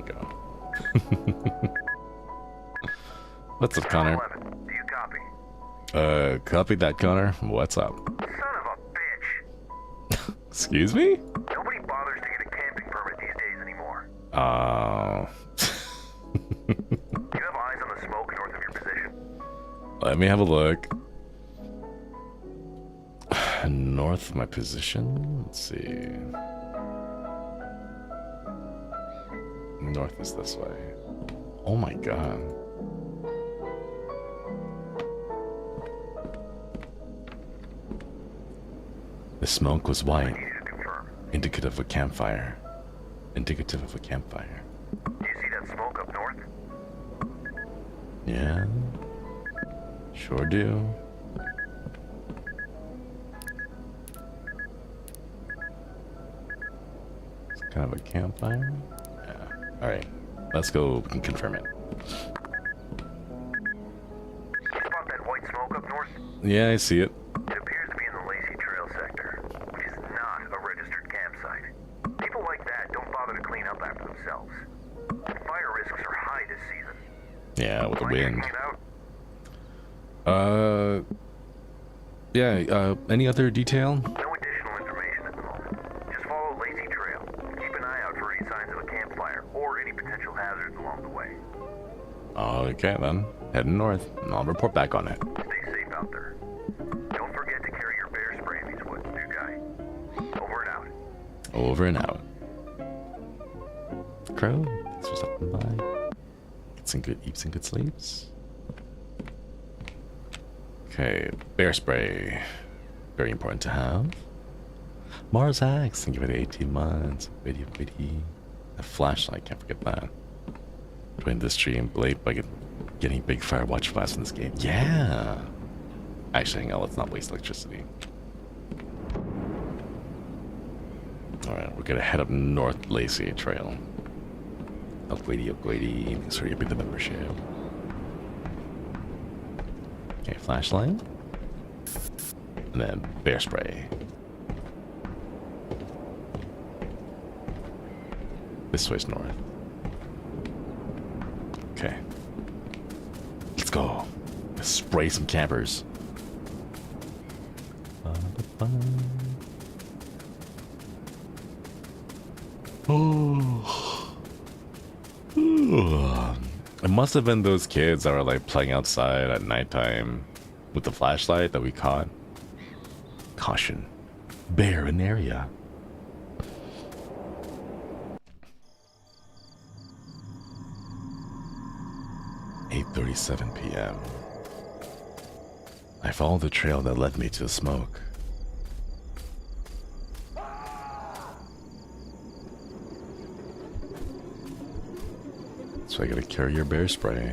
go. What's up, Connor? 11. Do you copy? Copy that, Connor. What's up? Son of a bitch! Excuse me? Nobody bothers to get a camping permit these days anymore. Do you have eyes on the smoke north of your position? Let me have a look. North of my position? Let's see. North is this way. Oh my god. The smoke was white, Easy to confirm. indicative of a campfire. Indicative of a campfire. Do you see that smoke up north? Yeah. Sure do. It's kind of a campfire. Yeah. Alright. Let's go and confirm it. You spot that white smoke up north? Yeah, I see it. It appears to be in the Lacey Trail sector, which is not a registered campsite. People like that don't bother to clean up after themselves. Fire risks are high this season. Yeah, with the Mind wind. checking it out? Yeah, any other detail? No additional information at the moment. Just follow Lazy Trail. Keep an eye out for any signs of a campfire or any potential hazards along the way. Okay then, heading north. I'll report back on it. Stay safe out there. Don't forget to carry your bear spray in these woods, new guy. Over and out. Over and out. Crow, thanks for stopping by. Get some good eats and good sleeps. Okay, bear spray. Very important to have. Mars Axe, thank you for the 18 months. Witty. A flashlight, can't forget that. Join this stream late by getting big firewatch flash in this game. Yeah! Actually, hang on, let's not waste electricity. Alright, we're gonna head up North Lacey Trail. Upgrady, thanks for the membership. Okay, flashlight. And then bear spray. This way's north. Okay. Let's go. Let's spray some campers. Oh. It must have been those kids that were like playing outside at nighttime with the flashlight that we caught. Caution. Bear in area. "8:37 p.m. I followed the trail that led me to the smoke. So I gotta carry your bear spray.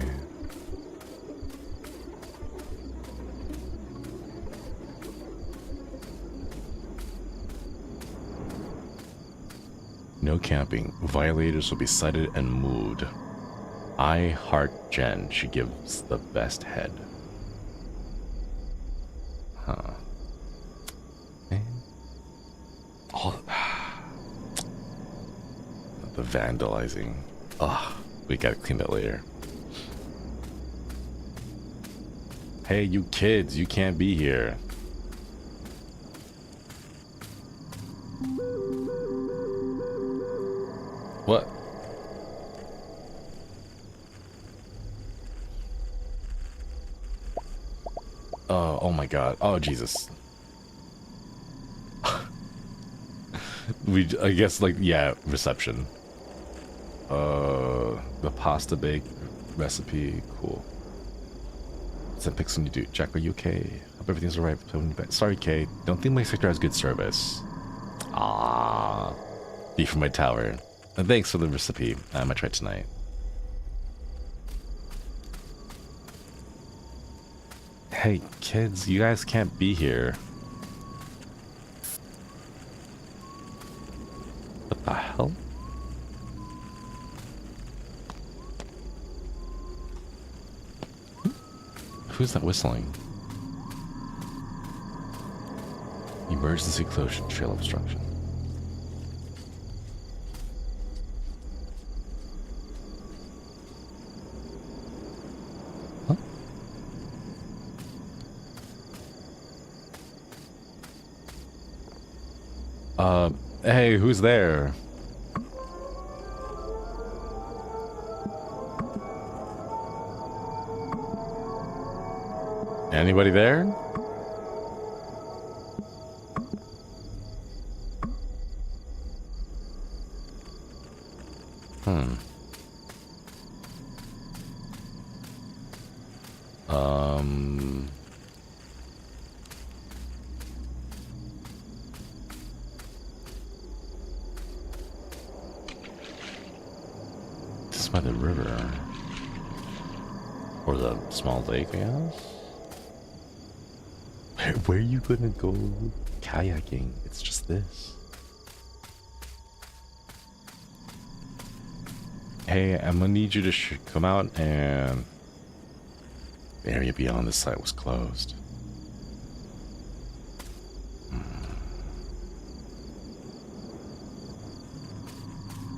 No camping. Violators will be cited and moved. I heart Jen. She gives the best head. Huh. Man. Oh. The vandalizing. Ugh. We gotta clean that later. Hey, you kids, you can't be here. What? Oh my god. Oh, Jesus. I guess, like, yeah, reception. The pasta bake recipe, cool. Send pics when you do. Jack, are you okay? Hope everything's alright. Sorry, Kate. Don't think my sector has good service. Ah, beef from my tower. And thanks for the recipe. I might try it tonight. Hey, kids, you guys can't be here. What the hell? Who's that whistling? Emergency closure, trail obstruction. Huh? Hey, who's there? Anybody there? This is by the river. Or the small lake, I guess? Where are you gonna go kayaking? It's just this. Hey, I'm gonna need you to come out, and the area beyond the site was closed.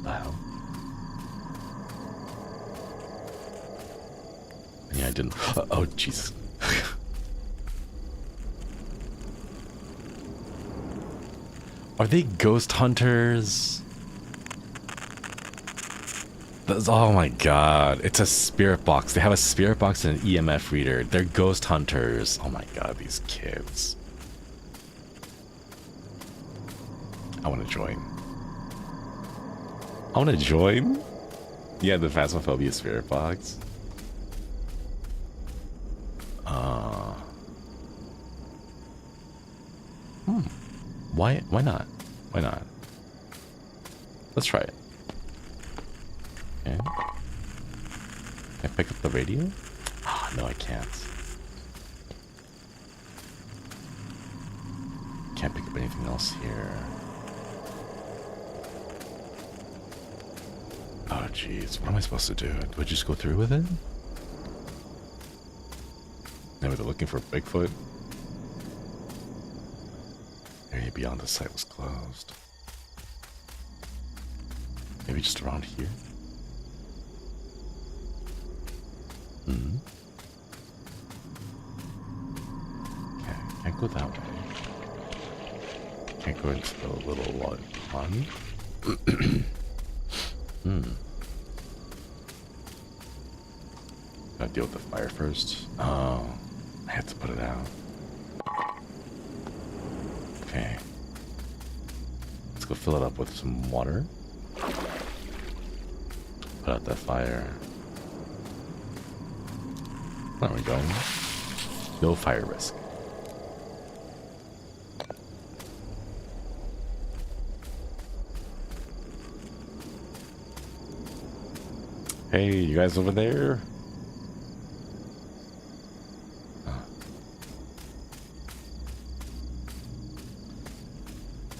Wow. Yeah, I didn't. Oh, Jesus. Are they ghost hunters? Oh my god. It's a spirit box. They have a spirit box and an EMF reader. They're ghost hunters. Oh my god, these kids. I want to join. I want to join? Yeah, the Phasmophobia spirit box. Why not? Why not? Let's try it. Okay. Can I pick up the radio? Ah, no, I can't. Can't pick up anything else here. Oh, jeez. What am I supposed to do? Do I just go through with it? Maybe they're looking for Bigfoot. Area beyond the site was closed. Maybe just around here? Hmm. Okay, can't go that way. Can't go into the little pond. Gotta deal with the fire first. Oh, I had to put it out. Okay. Let's go fill it up with some water. Put out that fire. There we go. No fire risk. Hey, you guys over there?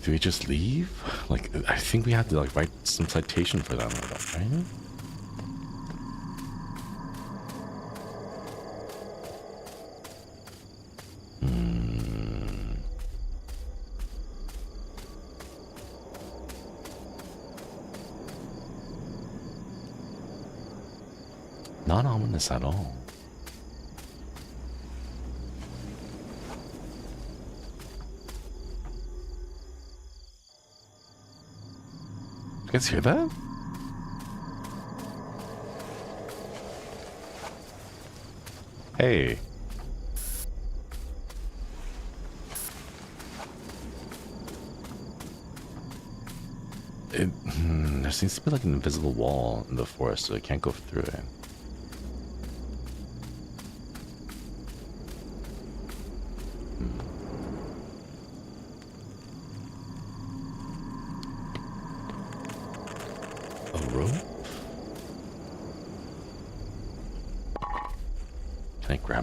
Do we just leave? Like, I think we have to like write some citation for them, right? Not ominous at all. You guys hear that? Hey. There seems to be like an invisible wall in the forest, so I can't go through it.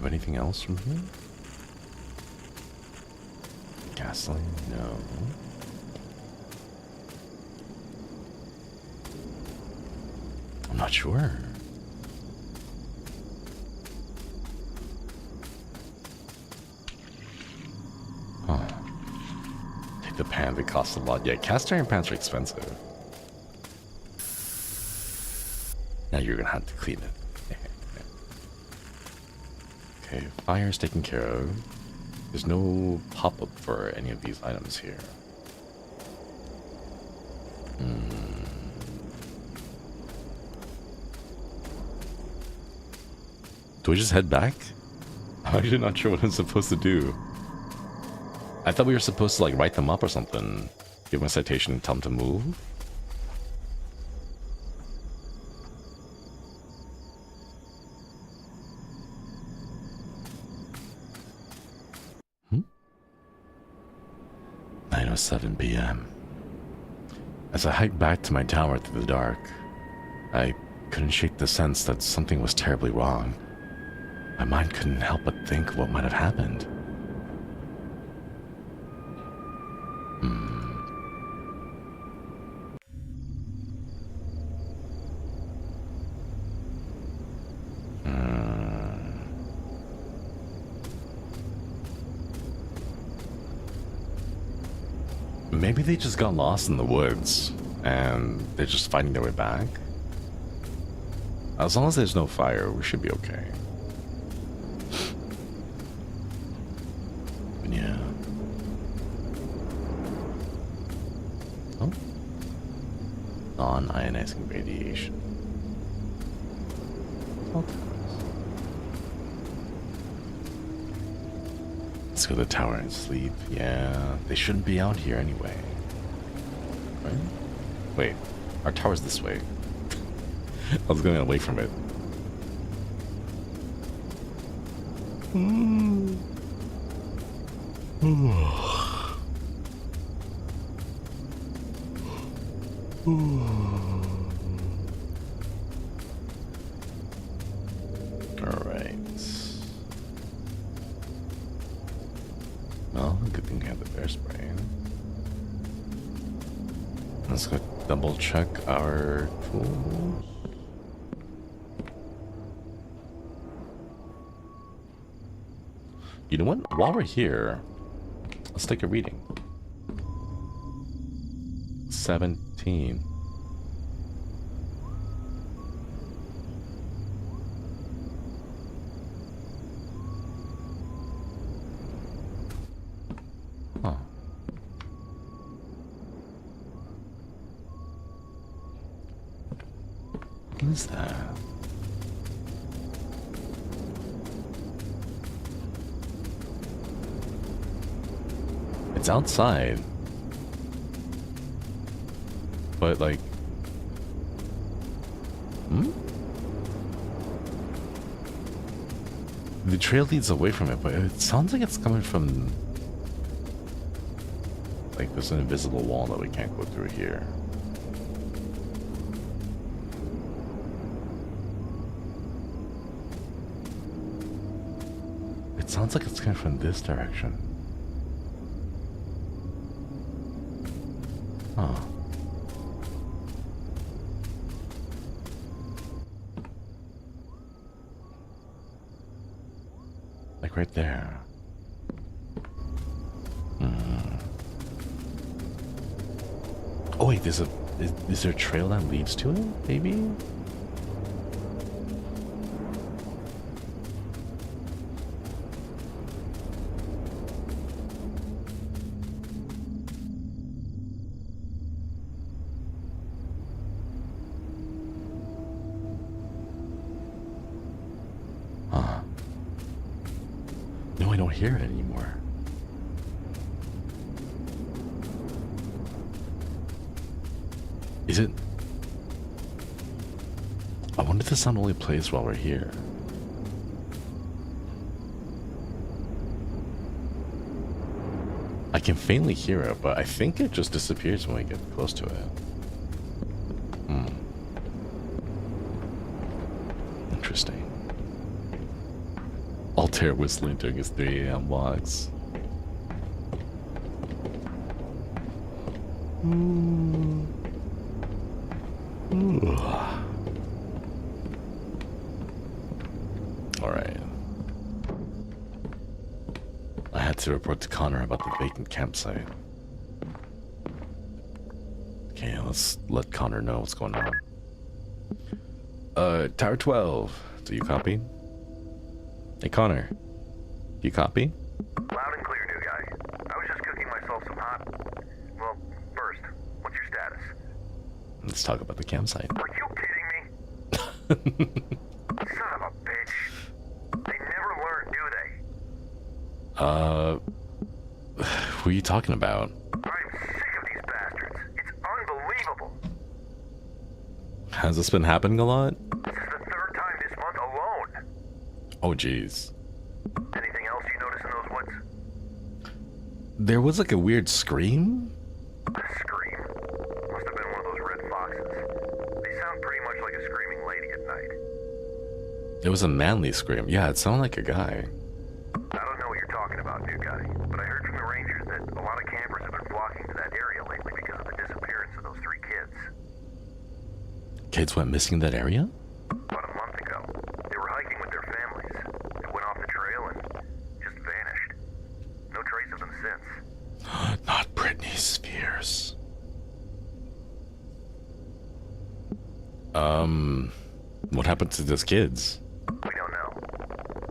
Anything else from here? Gasoline? No. I'm not sure. Huh. Take the pan, they cost a lot. Yeah, cast iron pans are expensive. Now you're gonna have to clean it. Okay, fire's taken care of. There's no pop-up for any of these items here. Do we just head back? I'm actually not sure what I'm supposed to do. I thought we were supposed to like write them up or something. Give them a citation and tell them to move. Hmm? 9:07 p.m. As I hiked back to my tower through the dark, I couldn't shake the sense that something was terribly wrong. My mind couldn't help but think what might have happened. Maybe they just got lost in the woods and they're just finding their way back. As long as there's no fire, we should be okay. But yeah. Oh. Non-ionizing radiation. Okay. Let's go to the tower and sleep. Yeah, they shouldn't be out here anyway. Right? Wait, our tower's this way. I was going away from it. Alright. Well, good thing we have the bear spray. Let's go double check our tools. You know what? While we're here, let's take a reading. 17. Huh. What is that? It's outside. But like... The trail leads away from it, but it sounds like it's coming from... Like there's an invisible wall that we can't go through here. It sounds like it's coming from this direction. Huh. Like right there. Oh wait, is there a trail that leads to it? Maybe? No, I don't hear it anymore. Is it? I wonder if the sound only plays while we're here. I can faintly hear it, but I think it just disappears when we get close to it. Interesting. Altair whistling during his 3 a.m. walks. Alright. I had to report to Connor about the vacant campsite. Okay, let's let Connor know what's going on. Tower 12. Do you copy? Hey Connor, you copy? Loud and clear, new guy. I was just cooking myself some hot... Well, first, what's your status? Let's talk about the campsite. Are you kidding me? Son of a bitch. They never learn, do they? Who are you talking about? I'm sick of these bastards. It's unbelievable. Has this been happening a lot? This is the 3rd time this month alone. Oh jeez. Anything else you notice in those woods? There was like a weird scream? A scream? Must have been one of those red foxes. They sound pretty much like a screaming lady at night. It was a manly scream. Yeah, it sounded like a guy. I don't know what you're talking about, new guy, but I heard from the rangers that a lot of campers have been flocking to that area lately because of the disappearance of those 3 kids. Kids went missing in that area? About a month ago, they were hiking with their families. They went off the trail and just vanished. No trace of them since. Not Britney Spears. What happened to those kids? We don't know.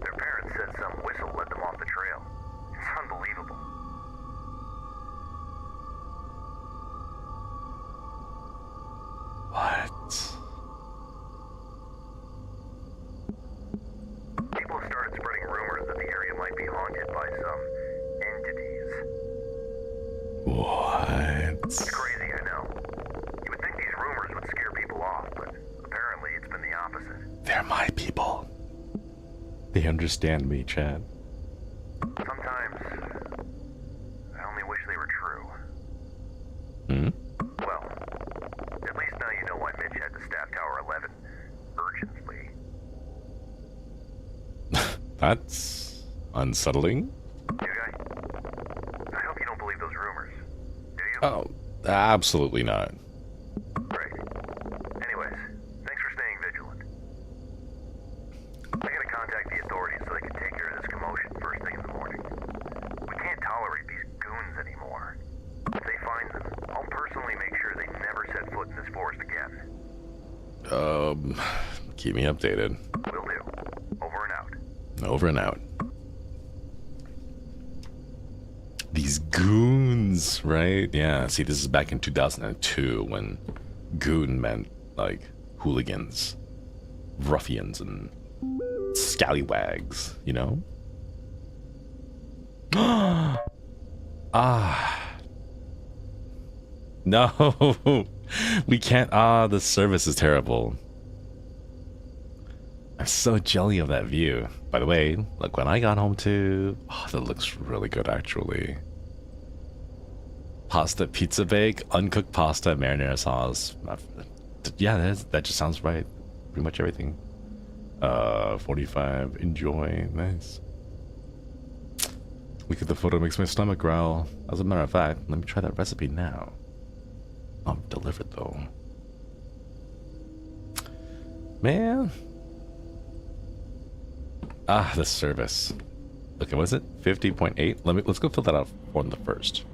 Their parents said some whistle led them off the trail. It's unbelievable. my people. They understand me, Chad. Sometimes, I only wish they were true. Hmm? Well, at least now you know why Mitch had to staff Tower 11 urgently. That's unsettling. You guy? I hope you don't believe those rumors. Do you? Oh, absolutely not. Great. Anyways, thanks for staying vigilant. I gotta contact the authorities so they can take care of this commotion first thing in the morning. We can't tolerate these goons anymore. If they find them, I'll personally make sure they never set foot in this forest again. Keep me updated. Will do. Over and out. Over and out. These goons, right? Yeah, see, this is back in 2002 when goon meant, like, hooligans, ruffians, and scallywags, you know? No, we can't. The service is terrible. I'm so jelly of that view. By the way, look, when I got home too, that looks really good actually. Pasta pizza bake, uncooked pasta, marinara sauce. Yeah, that just sounds right. Pretty much everything. 45, enjoy, nice. Look at the photo, makes my stomach growl. As a matter of fact, let me try that recipe now. I'm delivered though. Man. The service. Okay, what is it? 50.8? Let's go fill that out on the first.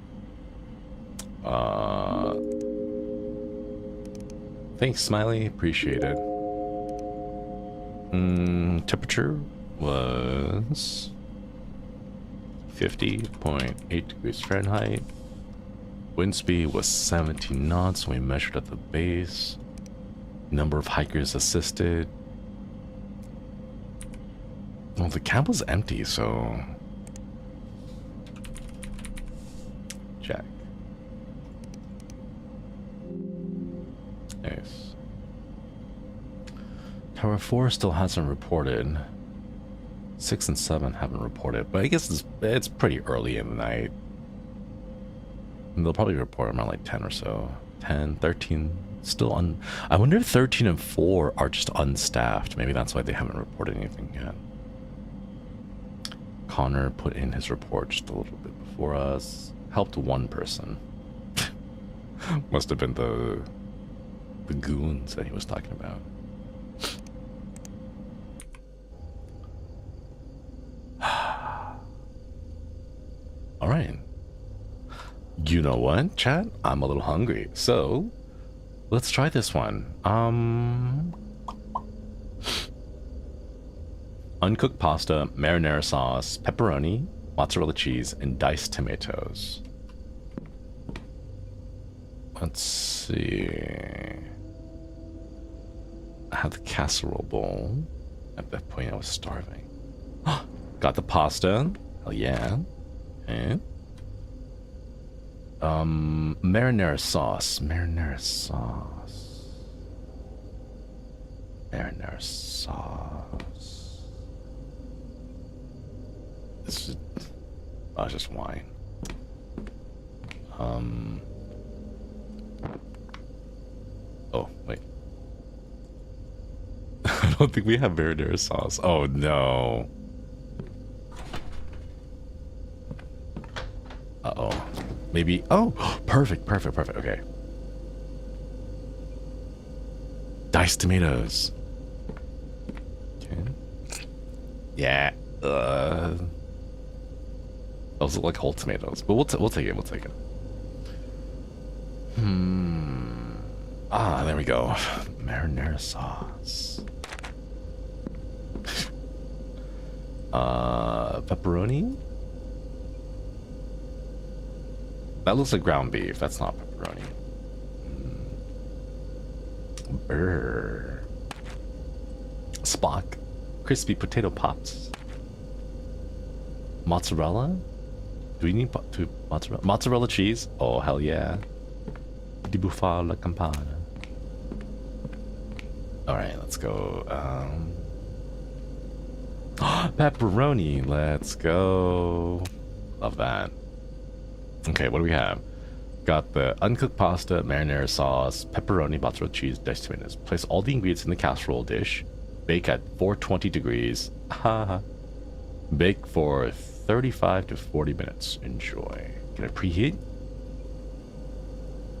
Thanks, Smiley. Appreciate it. Temperature was 50.8 degrees Fahrenheit. Wind speed was 17 knots. We measured at the base. Number of hikers assisted. Well, the camp was empty, so... Check. Nice. Tower 4 still hasn't reported. 6 and 7 haven't reported, but I guess it's pretty early in the night. And they'll probably report around like 10 or so. 10, 13, still I wonder if 13 and 4 are just unstaffed. Maybe that's why they haven't reported anything yet. Connor put in his report just a little bit before us. Helped one person. Must have been the goons that he was talking about. All right. You know what, chat? I'm a little hungry, so let's try this one. Uncooked pasta, marinara sauce, pepperoni, mozzarella cheese, and diced tomatoes. Let's see. I had the casserole bowl. At that point, I was starving. Got the pasta. Hell yeah. Okay. Marinara sauce. Marinara sauce. Marinara sauce. This is... Oh, it's just wine. Oh, wait. I don't think we have marinara sauce. Oh, no. Uh-oh. Maybe... Oh! Perfect, perfect, perfect. Okay. Diced tomatoes. Okay. Yeah. Those look like whole tomatoes. But we'll take it. We'll take it. There we go. Marinara sauce. Pepperoni? That looks like ground beef. That's not pepperoni. Brr. Spock. Crispy potato pops. Mozzarella? Do we need mozzarella? Mozzarella cheese? Oh, hell yeah. Di bufala campana. Alright, let's go. Pepperoni, let's go. Love that. Okay, what do we have? Got the uncooked pasta, marinara sauce, pepperoni, mozzarella cheese, diced tomatoes. Place all the ingredients in the casserole dish. Bake at 420 degrees. Bake for 35 to 40 minutes. Enjoy. Can I preheat?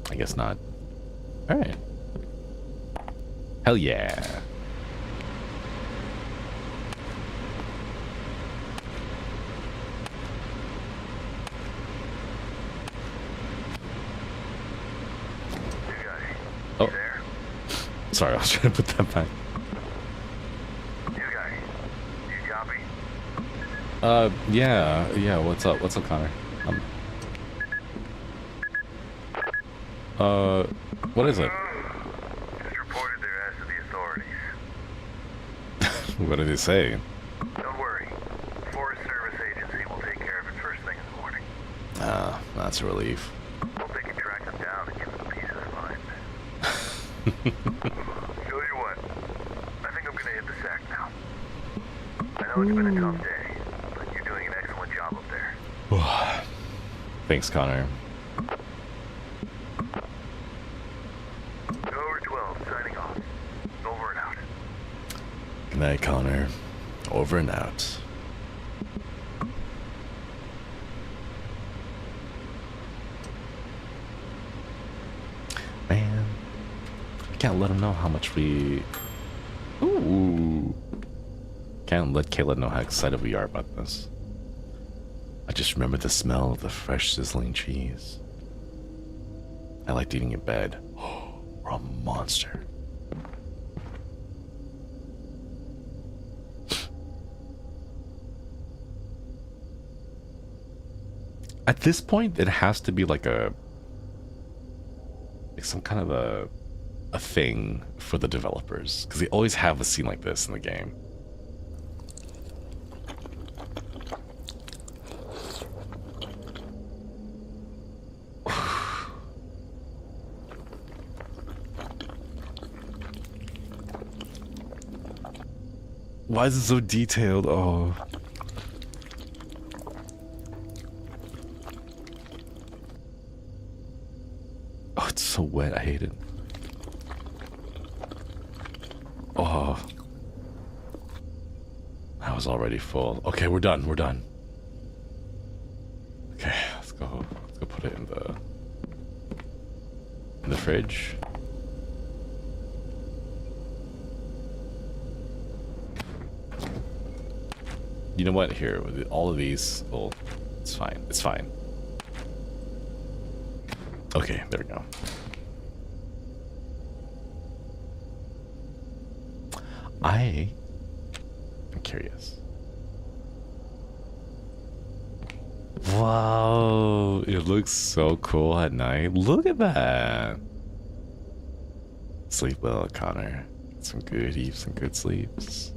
I guess not. Alright. Hell yeah. Oh, there? sorry, I was trying to put that back. You guy, you copy? Yeah, what's up, Connor? What is it? Just reported their ass to the authorities. What did he say? Don't worry. Forest Service agency will take care of it first thing in the morning. Ah, that's a relief. Hope they can track them down and give them peace of mind. Tell you what, I think I'm gonna hit the sack now. I know it's been a tough day, but you're doing an excellent job up there. Thanks, Connor. Over 12, signing off. Over and out. Good night, Connor. Over and out. Man, I can't let him know how much we... Ooh. Can't let Kayla know how excited we are about this. I just remember the smell of the fresh sizzling cheese. I liked eating in bed. We're a monster. At this point, it has to be like some kind of a thing for the developers, because they always have a scene like this in the game. Why is it so detailed? Oh. Oh, it's so wet. I hate it. Oh. I was already full. Okay, we're done. We're done. Okay, let's go put it in the fridge. You know what? Here, with all of these, well, it's fine. It's fine. Okay, there we go. I'm curious. Wow, it looks so cool at night. Look at that. Sleep well, Connor. Get some good eats and good sleeps.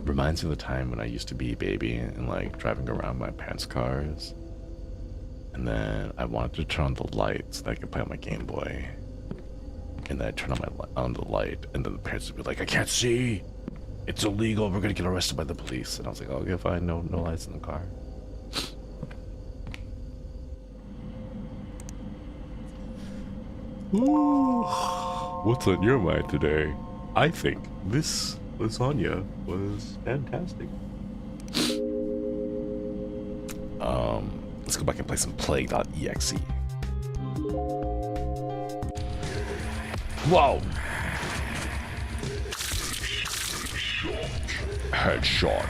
Reminds me of the time when I used to be a baby and like driving around my parents' cars, and then I wanted to turn on the light so that I could play on my Game Boy, and then I turn on the light, and then the parents would be like, "I can't see, it's illegal. We're gonna get arrested by the police." And I was like, "Okay, fine. No lights in the car." Ooh. What's on your mind today? I think this lasagna was fantastic. Let's go back and play some Plague.exe. Whoa! Headshot.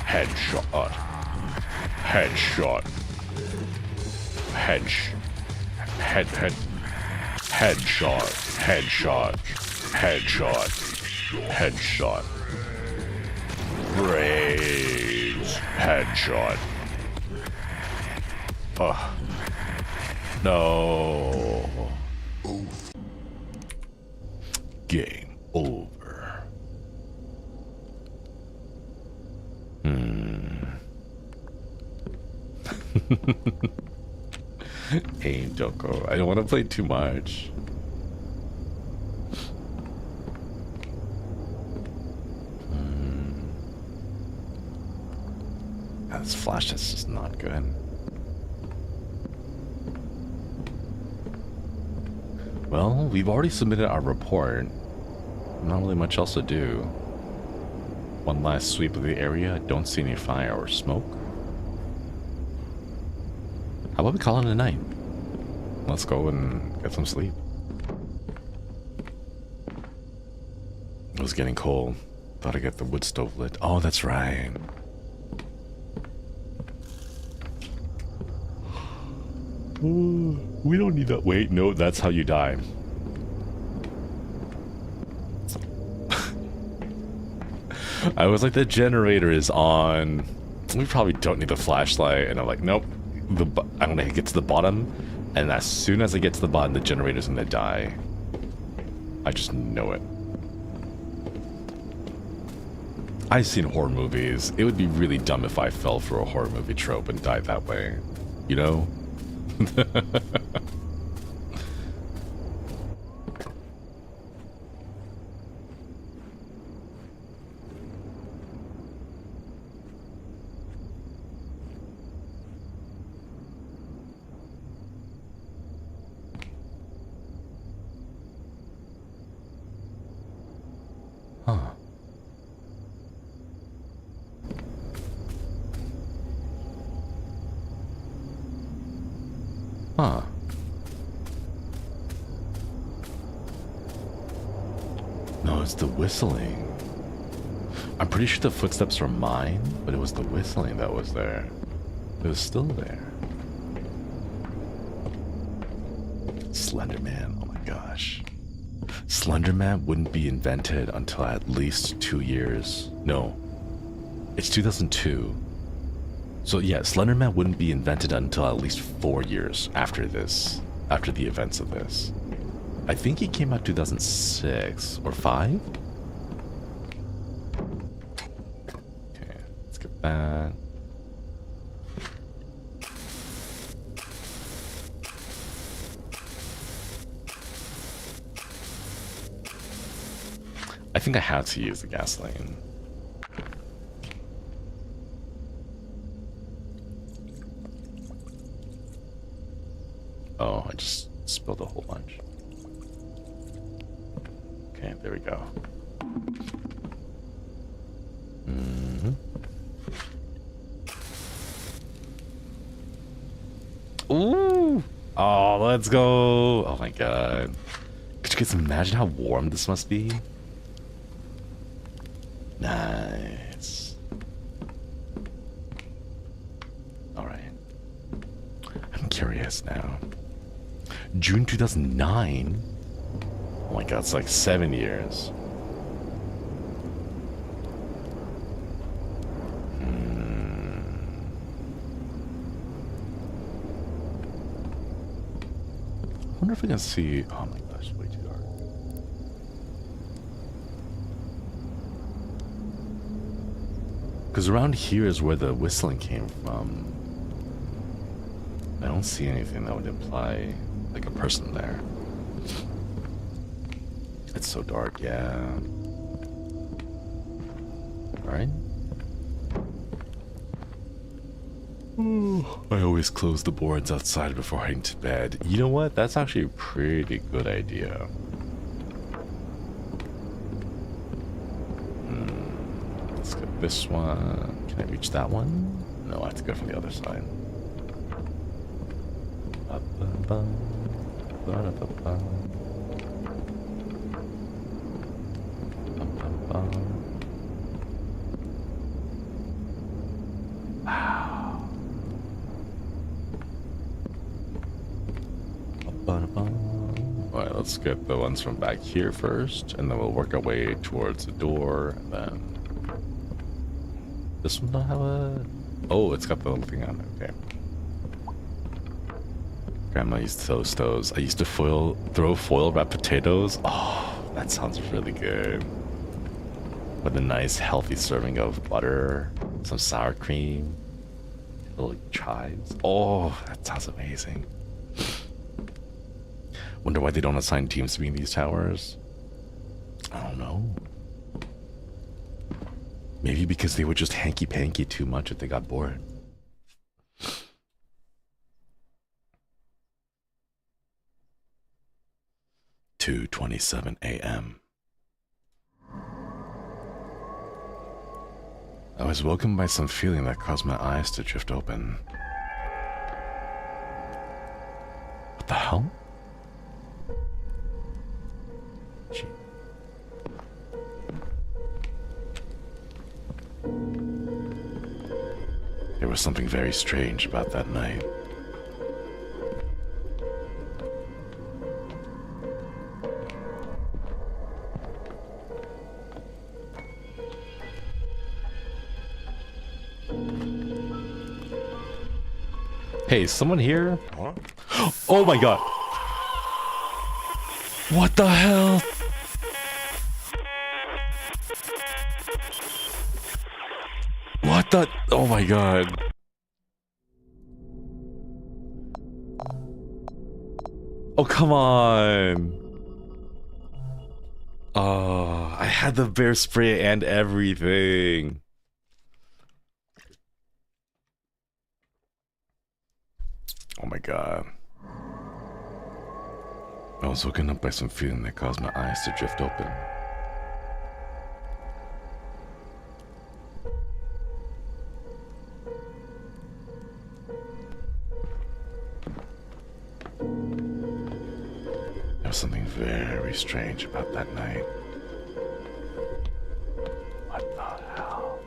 Headshot. Headshot. Headshot. Headshot. Headshot. Brains. Headshot. Oh. No. Game over. Hey, Joko. I don't want to play too much. this flash is just not good. Well, we've already submitted our report. Not really much else to do. One last sweep of the area. Don't see any fire or smoke. How about we call it a night? Let's go and get some sleep. It was getting cold. Thought I'd get the wood stove lit. Oh, that's right. We don't need that. Wait, no, that's how you die. I was like, the generator is on. We probably don't need the flashlight. And I'm like, nope. I'm gonna get to the bottom. And as soon as I get to the bottom, the generator's gonna die. I just know it. I've seen horror movies. It would be really dumb if I fell for a horror movie trope and died that way. You know? Huh. Huh. No, it's the whistling. I'm pretty sure the footsteps were mine, but it was the whistling that was there. It was still there. Slender Man, oh my gosh. Slender Man wouldn't be invented until at least 2 years. No, it's 2002. So yeah, Slender Man wouldn't be invented until at least 4 years after this, after the events of this. I think he came out 2006 or 5. Okay, let's get that. I think I had to use the gasoline. Oh, I just spilled a whole bunch. Okay, there we go. Ooh! Oh, let's go! Oh my god. Could you guys imagine how warm this must be? Nice. Alright. I'm curious now. June 2009? Oh my god, it's like 7 years. I wonder if we can see... Oh my gosh, way too dark. Because around here is where the whistling came from. I don't see anything that would imply like a person there. It's so dark, yeah. Alright. I always close the boards outside before heading to bed. You know what? That's actually a pretty good idea. Let's get this one. Can I reach that one? No, I have to go from the other side. Wow. Alright, let's get the ones from back here first, and then we'll work our way towards the door, and then... This one don't have a... Oh, it's got the little thing on it, okay. Grandma used to toast those. I used to throw foil wrapped potatoes. Oh, that sounds really good. With a nice healthy serving of butter, some sour cream, little chives. Oh, that sounds amazing. Wonder why they don't assign teams to be in these towers. I don't know. Maybe because they would just hanky-panky too much if they got bored. 2:27 a.m. I was woken by some feeling that caused my eyes to drift open. What the hell? Gee. There was something very strange about that night. Hey, is someone here? Huh? Oh my god. What the hell? What the? Oh my god. Oh, come on. Oh, I had the bear spray and everything. Oh my god. I was woken up by some feeling that caused my eyes to drift open. There was something very strange about that night. What the hell?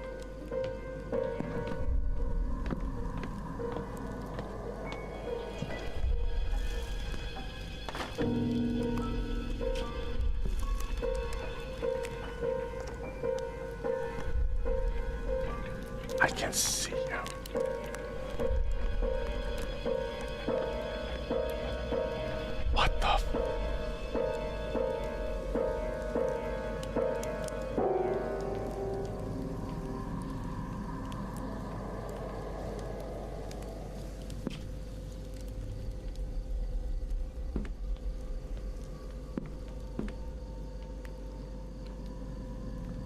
I can see you. What the f-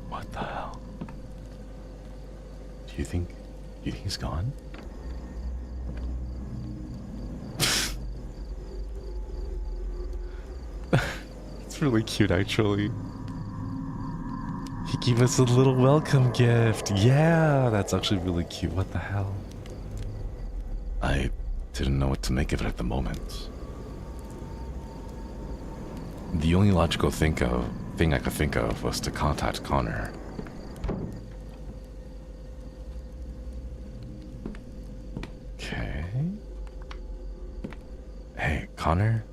What the hell? Do you think he's gone? It's really cute, actually. He gave us a little welcome gift. Yeah, that's actually really cute. What the hell? I didn't know what to make of it at the moment. The only logical thing I could think of was to contact Connor. Okay. Hey, Connor?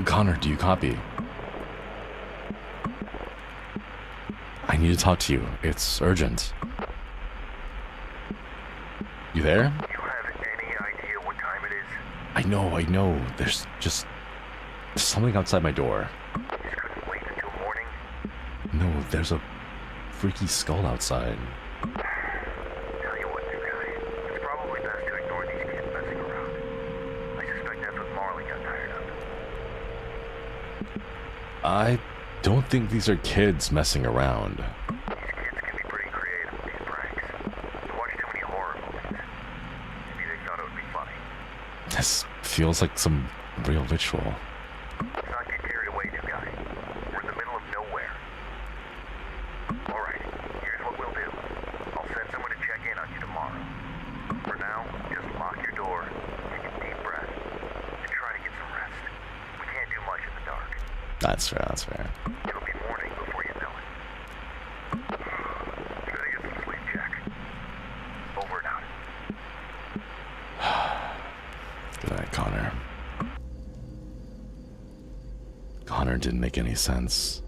Connor, do you copy? I need to talk to you. It's urgent. You there? You have any idea what time it is? I know. There's something outside my door. You just couldn't wait until morning? No, there's a freaky skull outside. Tell you what, new guy. It's probably best to ignore these kids messing around. I suspect that's what Marley got tired of. I don't think these are kids messing around. These kids can be pretty creative with these pranks. You watch too many horror movies. Maybe they thought it would be funny. This feels like some real ritual. Let's not get carried away, new guy. We're in the middle of nowhere. Alright, here's what we'll do. I'll send someone to check in on you tomorrow. For now, just lock your door, take a deep breath, and try to get some rest. We can't do much in the dark. That's fair. It'll be morning before you know it. Try to get some sleep, Jack. Over and out. Good night, Connor. Connor didn't make any sense.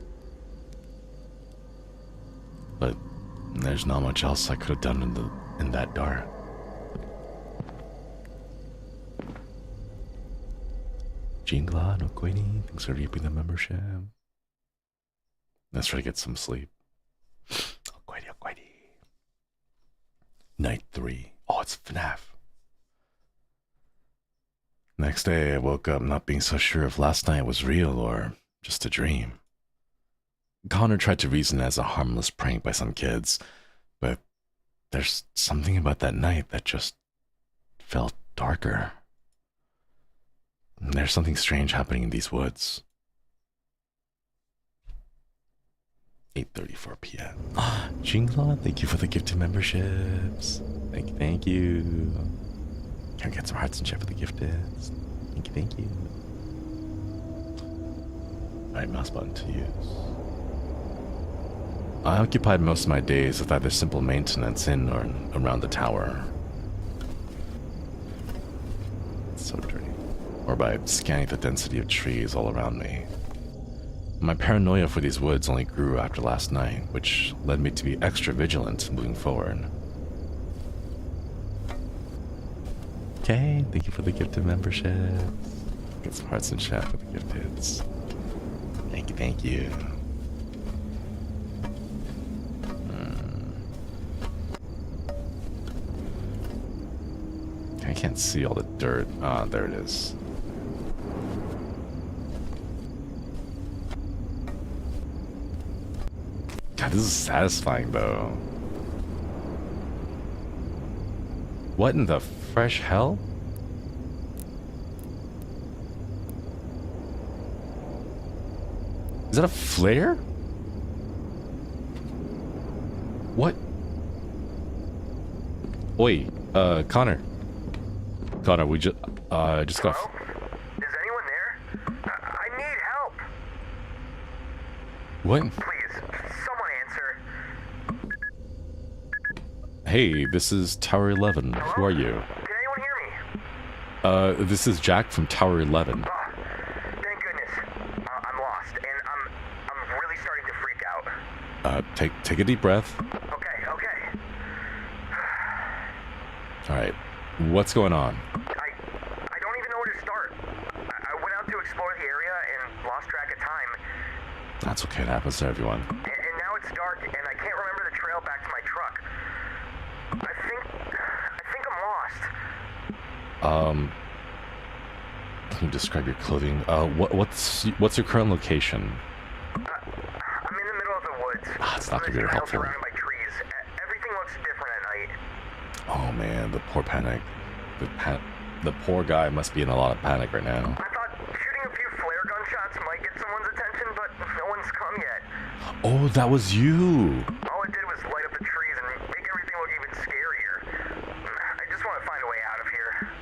But there's not much else I could have done in that dark. Jingla no Queenie, thanks for reaping the membership. Let's try to get some sleep. Queenie. Night 3. Oh, it's FNAF. Next day, I woke up not being so sure if last night was real or just a dream. Connor tried to reason it as a harmless prank by some kids, but there's something about that night that just felt darker. There's something strange happening in these woods. 8:34 p.m. Jingla, thank you for the gifted memberships. Thank you, thank you. Can we get some hearts and chat for the gifted? Thank you, thank you. Alright, mouse button to use. I occupied most of my days with either simple maintenance in or around the tower. It's so dirty. Or by scanning the density of trees all around me. My paranoia for these woods only grew after last night, which led me to be extra vigilant moving forward. Okay, thank you for the gifted membership. Get some hearts and chat for the gifteds. Thank you, thank you. I can't see all the dirt. Ah, there it is. God, this is satisfying, though. What in the fresh hell? Is that a flare? What? Oi, Connor. Connor, we just got... Hello? Is anyone there? I need help. What? Please, someone answer. Hey, this is Tower 11. Hello? Who are you? Can anyone hear me? This is Jack from Tower 11. Oh, thank goodness. I'm lost, and I'm really starting to freak out. Take a deep breath. Okay, okay. Alright, what's going on? I don't even know where to start. I went out to explore the area and lost track of time. That's okay, it happens to everyone. And now it's dark, and I can't remember the trail back to my truck. I think I'm lost. Can you describe your clothing? What's your current location? I'm in the middle of the woods. Ah, it's not gonna be There's helpful. surrounded by trees. Everything looks different at night. Oh man, the poor panic. The poor guy must be in a lot of panic right now. I thought shooting a few flare gunshots might get someone's attention, but no one's come yet. Oh, that was you! All it did was light up the trees and make everything look even scarier. I just want to find a way out of here.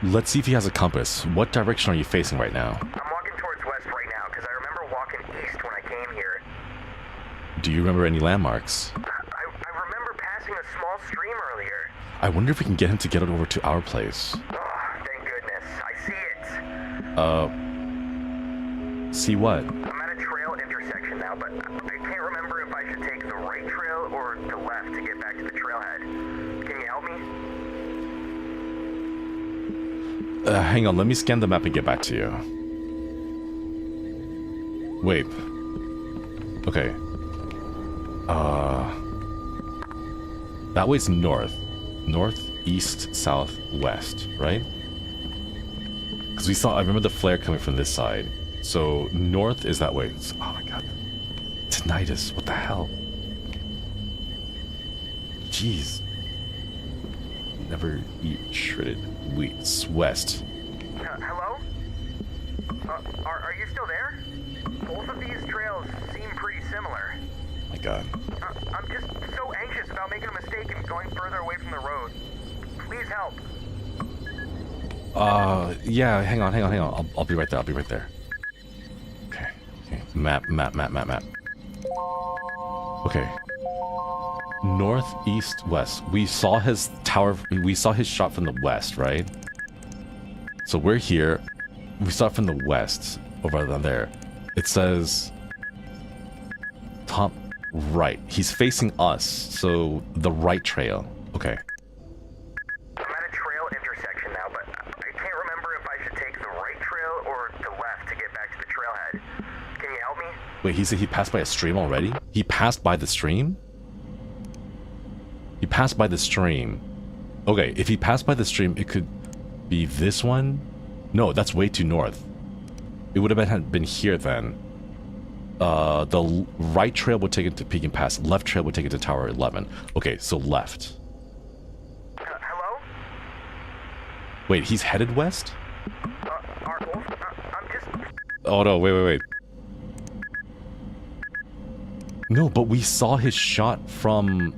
Let's see if he has a compass. What direction are you facing right now? I'm walking towards west right now, because I remember walking east when I came here. Do you remember any landmarks? I remember passing a small stream earlier. I wonder if we can get him to get it over to our place. Oh, thank goodness. I see it. See what? I'm at a trail intersection now, but I can't remember if I should take the right trail or the left to get back to the trailhead. Can you help me? Hang on, let me scan the map and get back to you. Wait. Okay. That way's north. North, east, south, west, right? Because I remember the flare coming from this side. So, north is that way. Oh my god. Tinnitus, what the hell? Jeez. Never eat shredded wheat. It's west. Hello? Are you still there? Both of these trails seem pretty similar. My god. I'm just so anxious about making a mistake and going further away from the road. Please help. Yeah, hang on. I'll be right there. Okay. Map. Okay. North, east, west. We saw his tower, we saw his shot from the west, right? So we're here. We saw it from the west, over there. It says top right. He's facing us, so the right trail. Okay. I'm at a trail intersection now, but I can't remember if I should take the right trail or the left to get back to the trailhead. Can you help me? Wait, he said he passed by a stream already? He passed by the stream? He passed by the stream. Okay, if he passed by the stream, it could be this one? No, that's way too north. It would have been here then. The right trail would take it to Peking Pass. Left trail would take it to Tower 11. Okay, so left. Hello? Wait, he's headed west? I'm just... Oh no, wait. No, but we saw his shot from...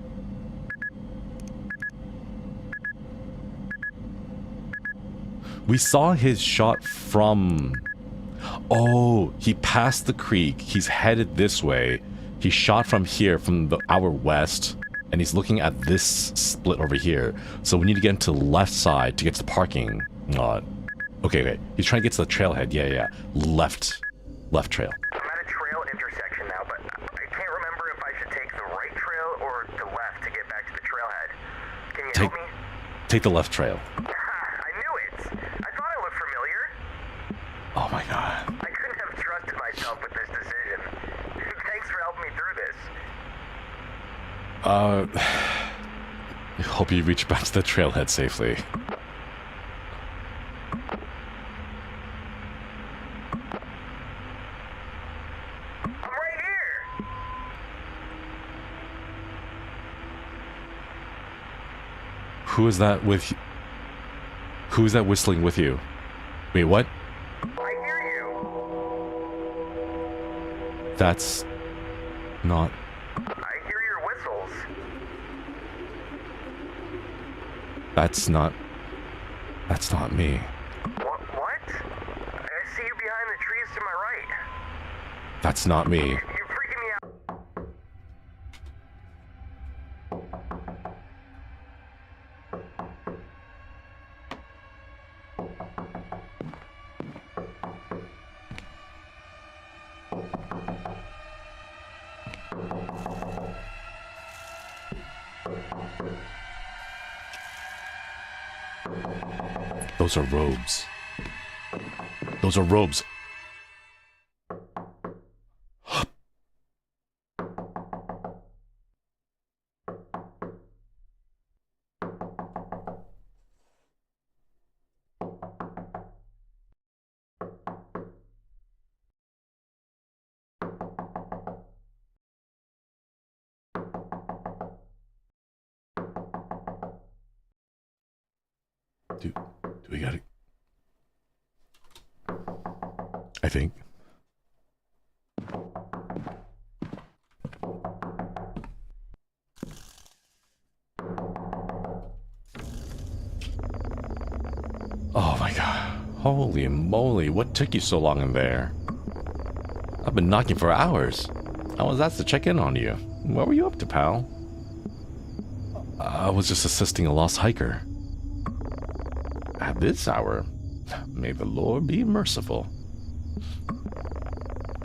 We saw his shot from... Oh, he passed the creek. He's headed this way. He shot from here, from our west, and he's looking at this split over here. So we need to get him to the left side to get to the parking. Okay. He's trying to get to the trailhead. Yeah. Left trail. I'm at a trail intersection now, but I can't remember if I should take the right trail or the left to get back to the trailhead. Can you help me? Take the left trail. I knew it! I thought I looked familiar. Oh my god. I couldn't have trusted myself with this decision. Thanks for helping me through this. I hope you reach back to the trailhead safely. I'm right here! Who is that with... Who is that whistling with you? Wait, what? I hear you! That's... not... I hear your whistles. That's not me. What? I see you behind the trees to my right. That's not me. You're freaking me out. Those are robes. Those are robes. Do we got it? I think. Oh my god. Holy moly, what took you so long in there? I've been knocking for hours. I was asked to check in on you. What were you up to, pal? I was just assisting a lost hiker. At this hour, may the Lord be merciful.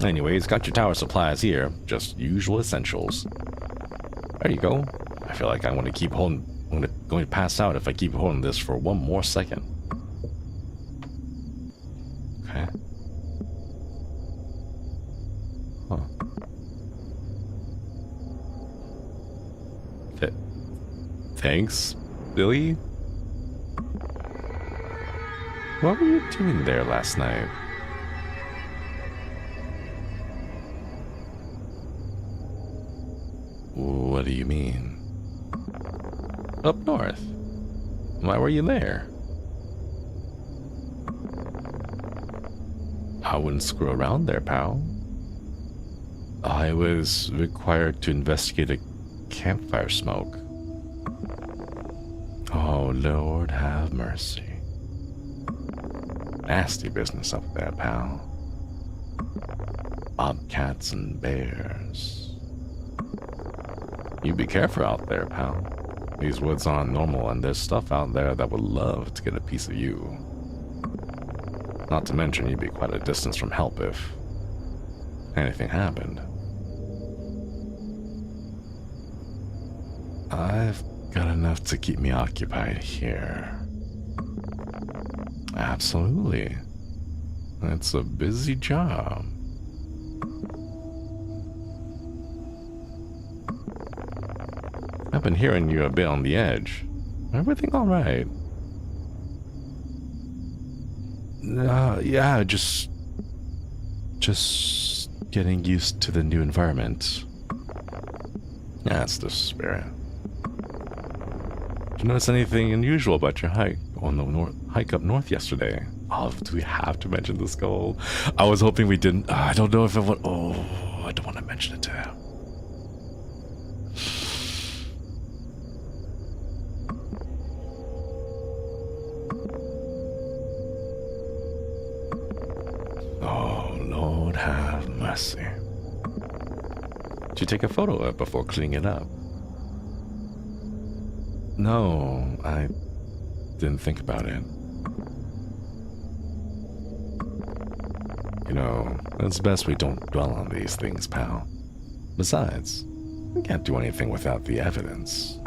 Anyways, got your tower supplies here. Just usual essentials. There you go. I feel like I'm going to keep holding... I'm going to pass out if I keep holding this for one more second. Okay. Huh. Thanks, Billy? What were you doing there last night? What do you mean? Up north? Why were you there? I wouldn't screw around there, pal. I was required to investigate a campfire smoke. Oh, Lord have mercy. Nasty business up there, pal. Bobcats and bears. You be careful out there, pal. These woods aren't normal, and there's stuff out there that would love to get a piece of you. Not to mention you'd be quite a distance from help if anything happened. I've got enough to keep me occupied here. Absolutely. It's a busy job. I've been hearing you a bit on the edge. Everything all right? Yeah, just getting used to the new environment. That's the spirit. Did you notice anything unusual about your hike on the hike up north yesterday? Oh, do we have to mention the skull? I was hoping we didn't. I don't know if I want. Oh, I don't want to mention it to him. Oh, Lord have mercy. Did you take a photo of it before cleaning it up? No, I didn't think about it. You know, it's best we don't dwell on these things, pal. Besides, we can't do anything without the evidence.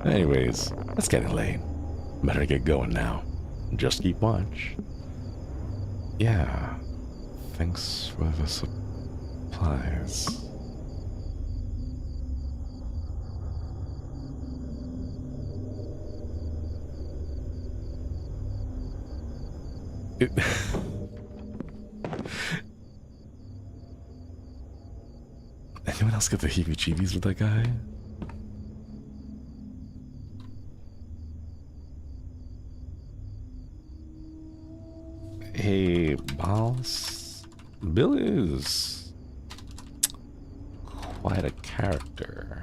Anyways, it's getting late. Better get going now. Just keep watch. Yeah, thanks for the supplies. Anyone else get the heebie-jeebies with that guy? Hey, boss. Bill is quite a character.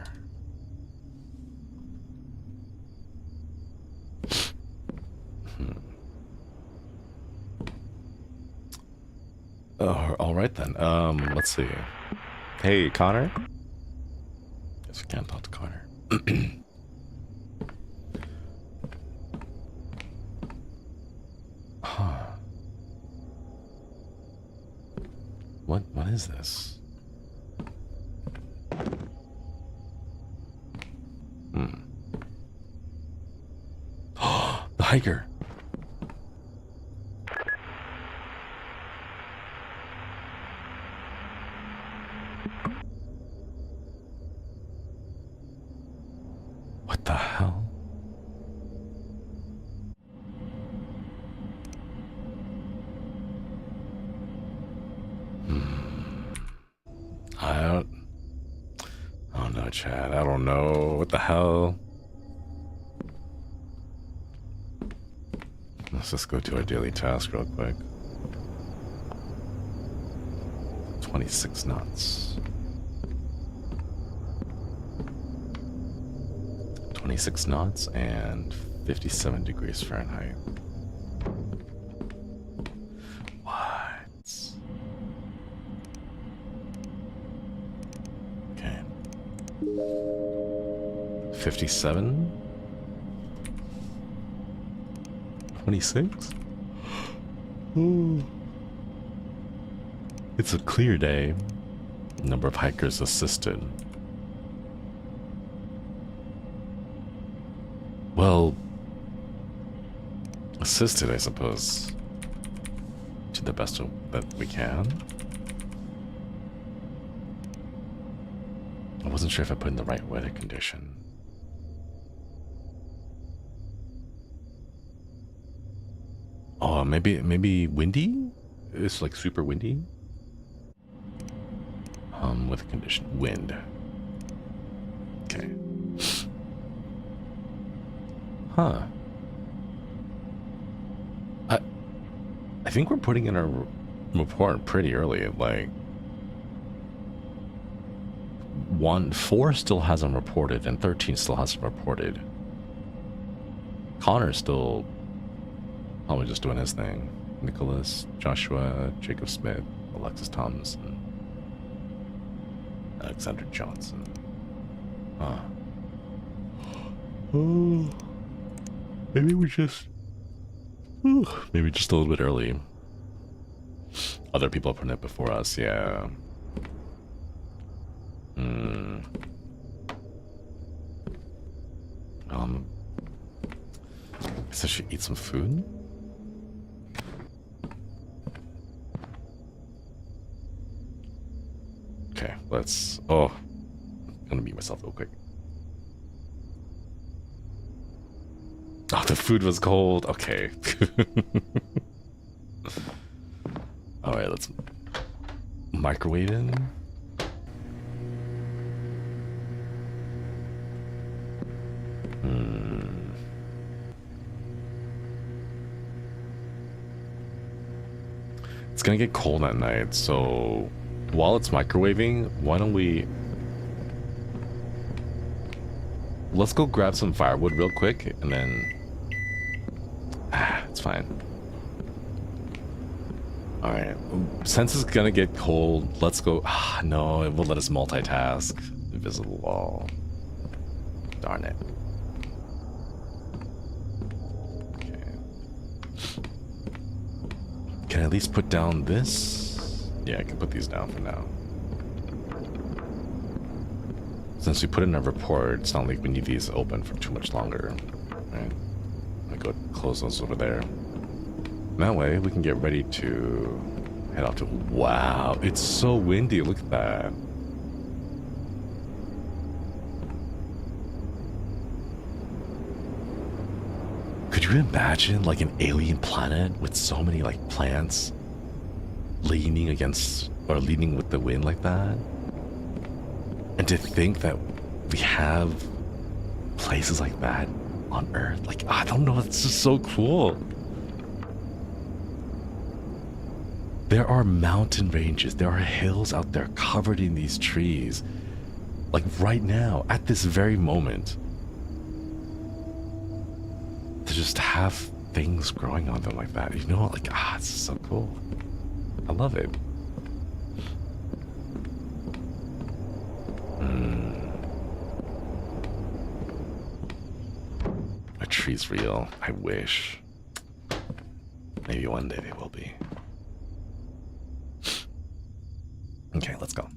Oh, all right then. Let's see. Hey, Connor. Guess we can't talk to Connor. Huh. What is this? The hiker. What the hell? I don't know, Chad. I don't know. What the hell? Let's just go to our daily task real quick. 26 knots. 26 knots and 57 degrees Fahrenheit. What? Okay. 57? 26? Ooh. It's a clear day. Number of hikers assisted. Well, assisted, I suppose, to the best that we can. I wasn't sure if I put in the right weather condition. Oh, maybe windy? It's like super windy. Weather condition, wind. Okay. Huh. I think we're putting in our report pretty early. Like 4 still hasn't reported, and 13 still hasn't reported. Connor's still probably just doing his thing. Nicholas, Joshua, Jacob Smith, Alexis Thompson, Alexander Johnson. Huh. Oh. Maybe we just... maybe just a little bit early. Other people have put it before us, yeah. Guess I should eat some food? Okay, let's... Oh, I'm gonna mute myself real quick. Oh, the food was cold. Okay. Alright, let's microwave in. It's gonna get cold at night, so while it's microwaving, why don't we... Let's go grab some firewood real quick, and then... it's fine. Alright, since it's gonna get cold, let's go... no, it will let us multitask. Invisible wall. Darn it. Can I at least put down this? Yeah, I can put these down for now. Since we put in a report, it's not like we need these open for too much longer. Right? I go close those over there. That way, we can get ready to head out to... Wow, it's so windy. Look at that. Could you imagine like an alien planet with so many like plants leaning against or leaning with the wind like that? And to think that we have places like that on Earth, like I don't know, it's just so cool. There are mountain ranges, there are hills out there covered in these trees. Like right now, at this very moment. To just have things growing on them like that, you know, like it's so cool. I love it. A tree's real. I wish. Maybe one day they will be. Okay, let's go.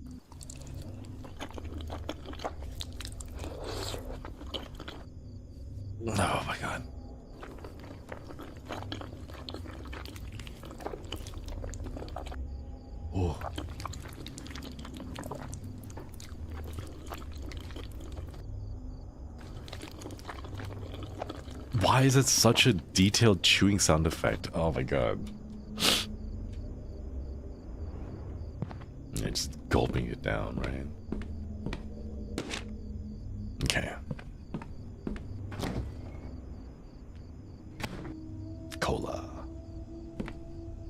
Oh my god. Oh. Why is it such a detailed chewing sound effect? Oh my god. Yeah, just gulping it down, right? Okay. Cola.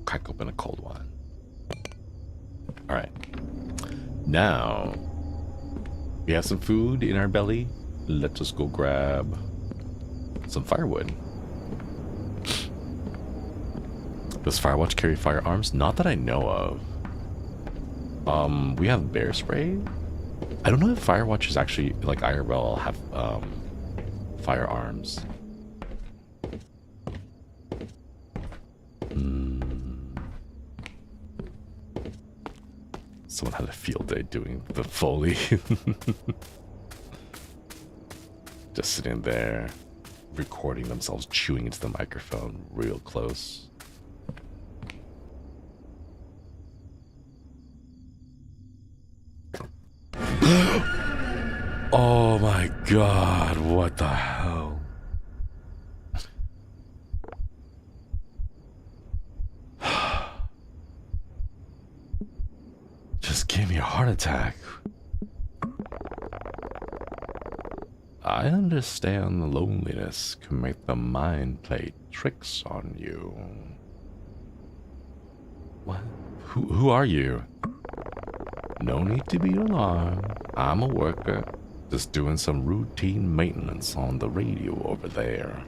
Crack open a cold one. Alright. Now, we have some food in our belly. Let us go grab some firewood. Does Firewatch carry firearms? Not that I know of. We have bear spray. I don't know if Firewatch is actually, like IRL, have firearms. Someone had a field day doing the Foley. Just sitting there, recording themselves chewing into the microphone real close. Oh my god, what the hell? Just gave me a heart attack. I understand the loneliness can make the mind play tricks on you. What? Who are you? No need to be alarmed. I'm a worker, just doing some routine maintenance on the radio over there.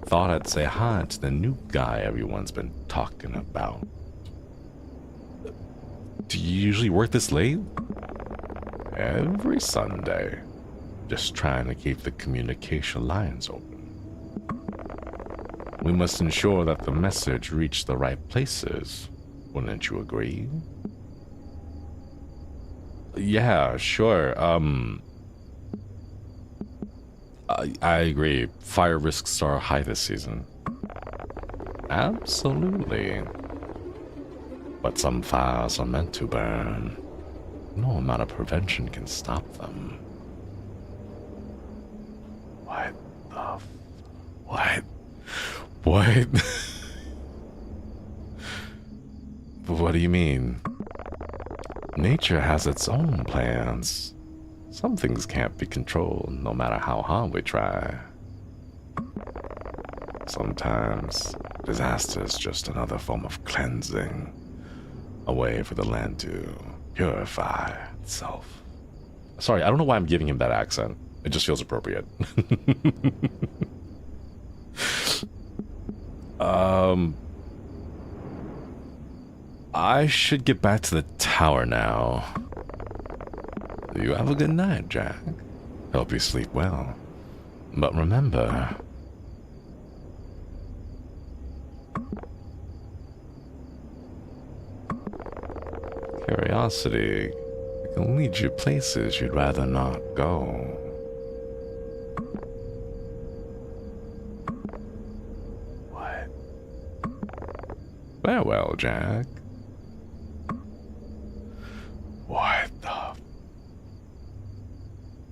Thought I'd say hi to the new guy everyone's been talking about. Do you usually work this late? Every Sunday. Just trying to keep the communication lines open. We must ensure that the message reached the right places. Wouldn't you agree? Yeah, sure. I agree. Fire risks are high this season. Absolutely. But some fires are meant to burn. No amount of prevention can stop them. What the what? What? What do you mean? Nature has its own plans. Some things can't be controlled, no matter how hard we try. Sometimes disaster is just another form of cleansing, a way for the land to purify itself. Sorry, I don't know why I'm giving him that accent. It just feels appropriate. I should get back to the tower now. You have a good night, Jack. Hope you sleep well. But remember... curiosity can lead you places you'd rather not go. What? Farewell, Jack. What the...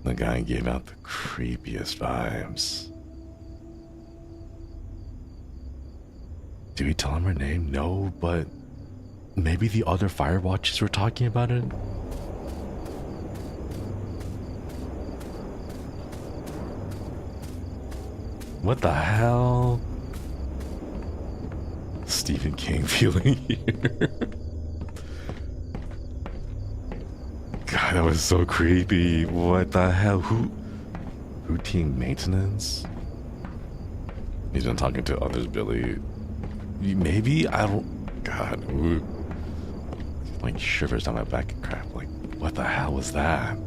The guy gave out the creepiest vibes. Did we tell him her name? No, but maybe the other firewatches were talking about it? What the hell? Stephen King feeling here. God, that was so creepy. What the hell? Who? Routine maintenance? He's been talking to others, Billy. Maybe? I don't... God. Ooh. Like shivers down my back and crap. Like, what the hell was that?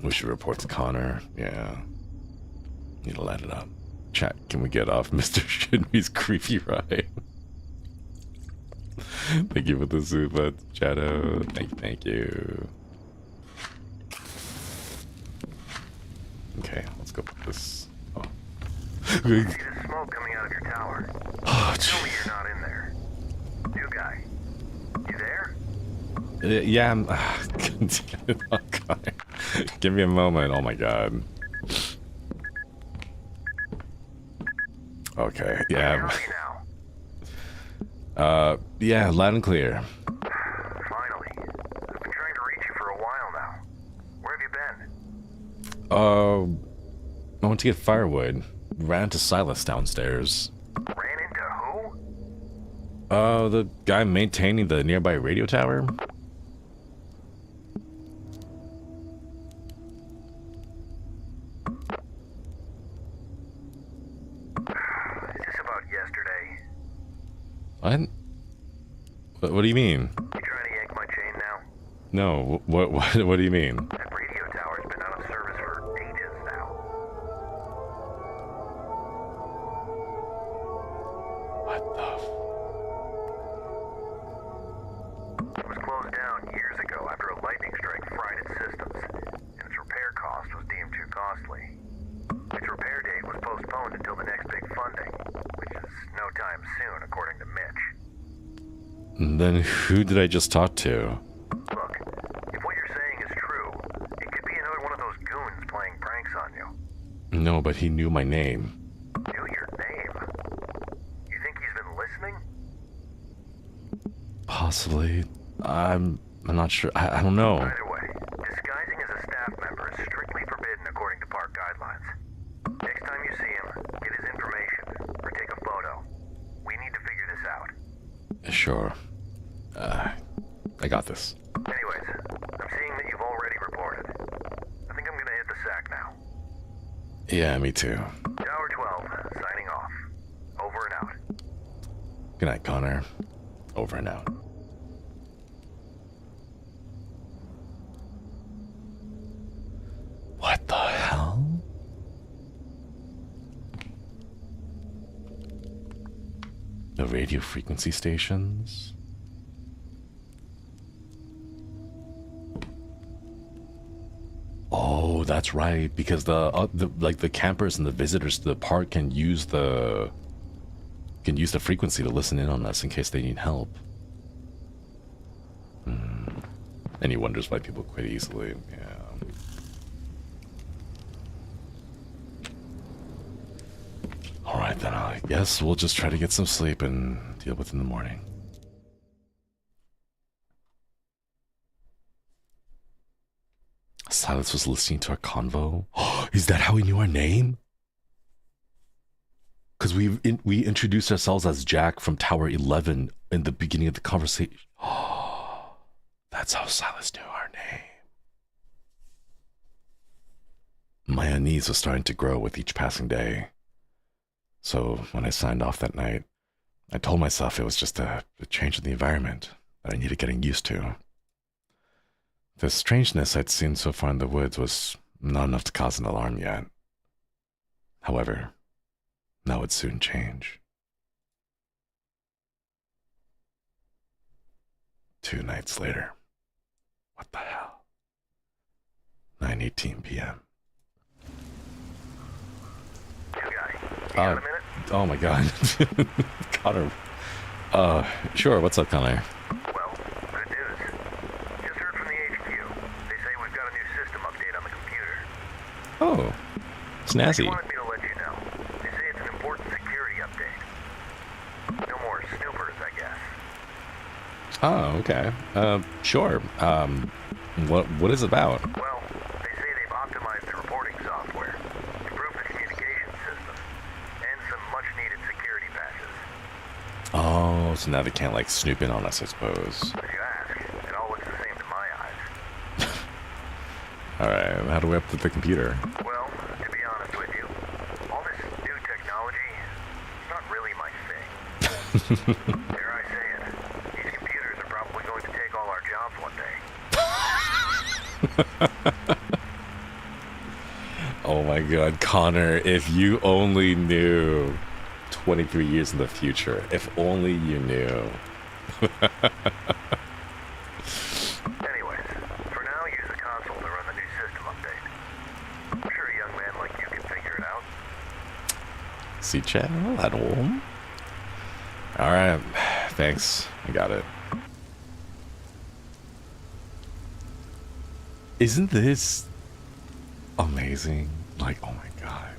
We should report to Connor. Yeah. Need to light it up. Chat, can we get off Mr. Shinri's creepy ride? Thank you for the super Shadow. Thank you. Okay, let's go with this. Oh. I see the smoke coming out of your tower. Oh, Tell me you're not in there. New guy. You there? Yeah, I'm... oh, God. Give me a moment. Oh, my God. Okay, yeah. Yeah, loud and clear. Finally. I've been trying to reach you for a while now. Where have you been? I went to get firewood. Ran into Silas downstairs. Ran into who? The guy maintaining the nearby radio tower. Is this about yesterday? What do you mean? You trying to yank my chain now? No, what do you mean? That radio tower's been out of service for ages now. What the It was closed down years ago after a lightning strike fried its systems, and its repair cost was deemed too costly. Its repair date was postponed until the next big funding, which is no time soon, according to Mitch. Then who did I just talk to? Look, if what you're saying is true, it could be another one of those goons playing pranks on you. No, but he knew my name. Knew your name? You think he's been listening? Possibly. I'm not sure. I don't know. Either way, disguising as a staff member is strictly forbidden according to park guidelines. Next time you see him, get his information, or take a photo. We need to figure this out. Sure. I got this. Anyways, I'm seeing that you've already reported. I think I'm gonna hit the sack now. Yeah, me too. Tower 12, signing off. Over and out. Good night, Connor. Over and out. What the hell? The radio frequency stations? Oh, that's right. Because the campers and the visitors to the park can use the frequency to listen in on us in case they need help. And he wonders why people quit easily. Yeah. Alright then, I guess we'll just try to get some sleep and deal with it in the morning. Silas was listening to our convo. Is that how he knew our name? Because we introduced ourselves as Jack from Tower 11 in the beginning of the conversation. Oh, that's how Silas knew our name. My unease was starting to grow with each passing day. So when I signed off that night, I told myself it was just a change in the environment that I needed getting used to. The strangeness I'd seen so far in the woods was not enough to cause an alarm yet. However, that would soon change. 2 nights later. What the hell? 9:18 p.m. You got a minute? Oh my god. Connor. Sure, what's up, Connor? Well, good news. Just heard from the HQ. They say we've got a new system update on the computer. Oh, snazzy. They wanted me to let you know. They say it's an important security update. No more snoopers, I guess. Oh, okay. Sure. What is it about? Well, they say they've optimized the reporting software, improved the communication system, and some much-needed security patches. Oh, so now they can't, like, snoop in on us, I suppose. If you ask, it all looks the same to my eyes. Alright, how do we update the computer? Well, to be honest with you, all this new technology is not really my thing. Dare I say it, these computers are probably going to take all our jobs one day. Oh my god, Connor, if you only knew 23 years in the future. If only you knew. Anyways, for now, use the console to run the new system update. I'm sure a young man like you can figure it out. See channel at home? Alright, thanks. I got it. Isn't this amazing? Like, oh my god.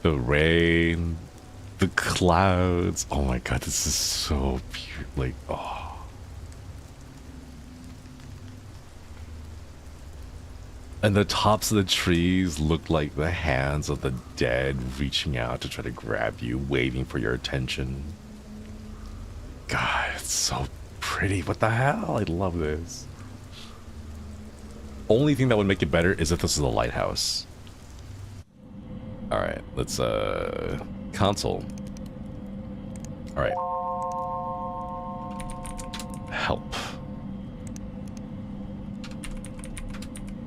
The rain, the clouds. Oh my god, this is so pure. Like, oh. And the tops of the trees look like the hands of the dead reaching out to try to grab you, waiting for your attention. God, it's so pretty. What the hell? I love this. Only thing that would make it better is if this is a lighthouse. Alright, let's console. Alright. Help.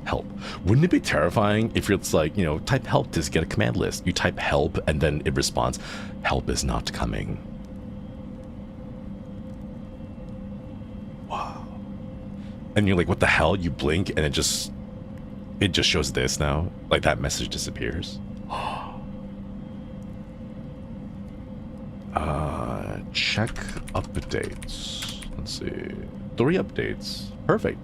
Help. Wouldn't it be terrifying if it's like, you know, type help to get a command list. You type help and then it responds, help is not coming. Wow. And you're like, what the hell? You blink and it just shows this now. Like that message disappears. Check updates. Let's see. 3 updates. Perfect.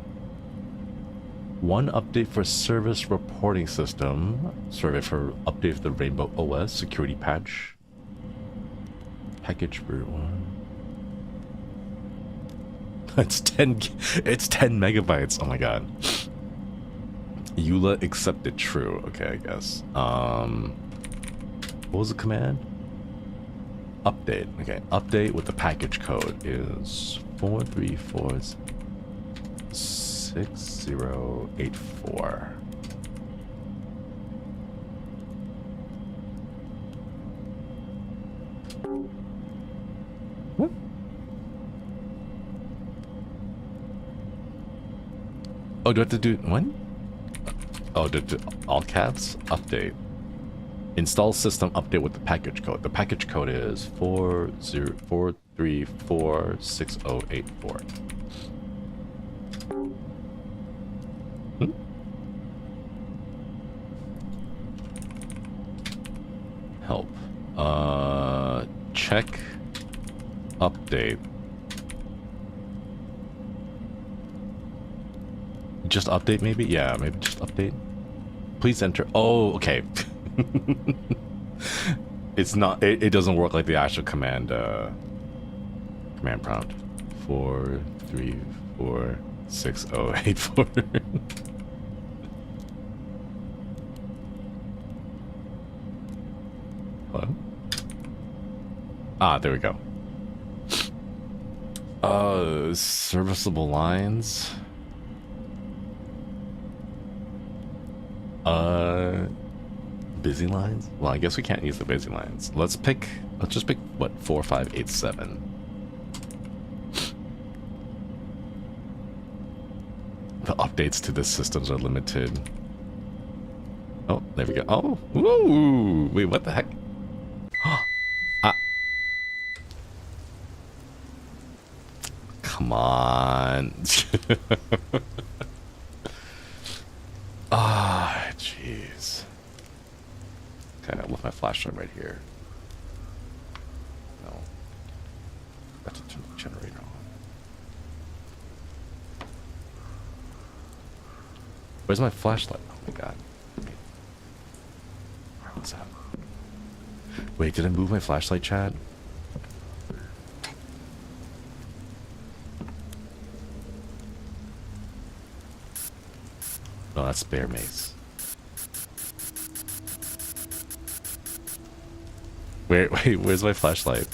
1 update for service reporting system. Survey for update for the Rainbow OS security patch. Package root 1. It's 10 megabytes. Oh my god. EULA accepted true. Okay, I guess. What was the command? Update. Okay, update with the package code is 4346084. What? Oh, do I have to do what? Oh, do all caps update. Install system update with the package code. The package code is 4346084. Help. Check update. Just update maybe? Yeah, maybe just update. Please enter. Oh, okay. It's not, it doesn't work like the actual command prompt. 434 6084. Hello? Ah, there we go. Serviceable lines. Busy lines? Well, I guess we can't use the busy lines. Let's just pick, what, 4587. The updates to the systems are limited. Oh, there we go. Oh, woo! Wait, what the heck? Ah. Come on. Ah, jeez. Okay, I left my flashlight right here. No. Got to turn the generator on. Where's my flashlight? Oh my god. What's that? Wait, did I move my flashlight, Chad? No, that's bear mace. Wait, where's my flashlight?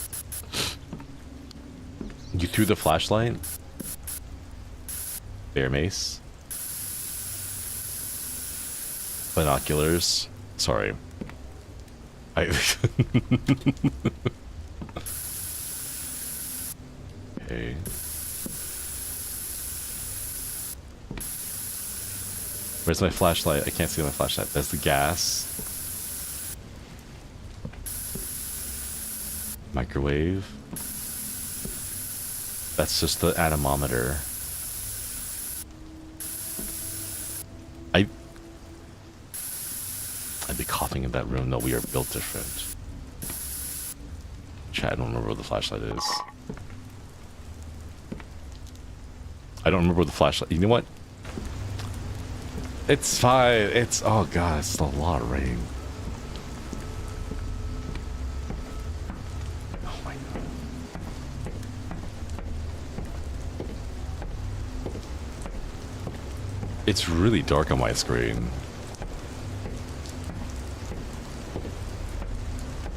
You threw the flashlight? Bear mace? Binoculars? Sorry. Okay. Where's my flashlight? I can't see my flashlight. There's the gas. Microwave. That's just the anemometer. I'd be coughing in that room. No, we are built different. Chad, I don't remember where the flashlight is. I don't remember where the flashlight... You know what? It's fine. It's... Oh god, it's a lot of rain. Oh my god. It's really dark on my screen.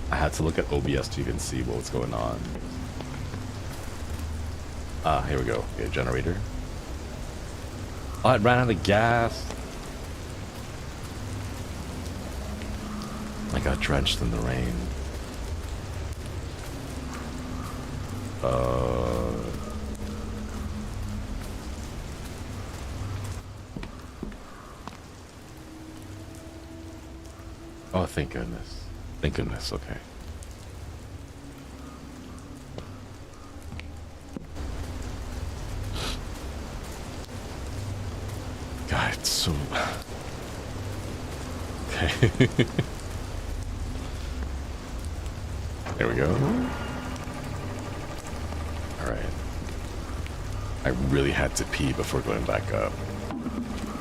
I had to look at OBS to even see what was going on. Ah, here we go. Okay, generator. Oh, it ran out of gas. I got drenched in the rain. Oh, thank goodness. Thank goodness, okay. God, it's so... Okay. There we go. Alright. I really had to pee before going back up.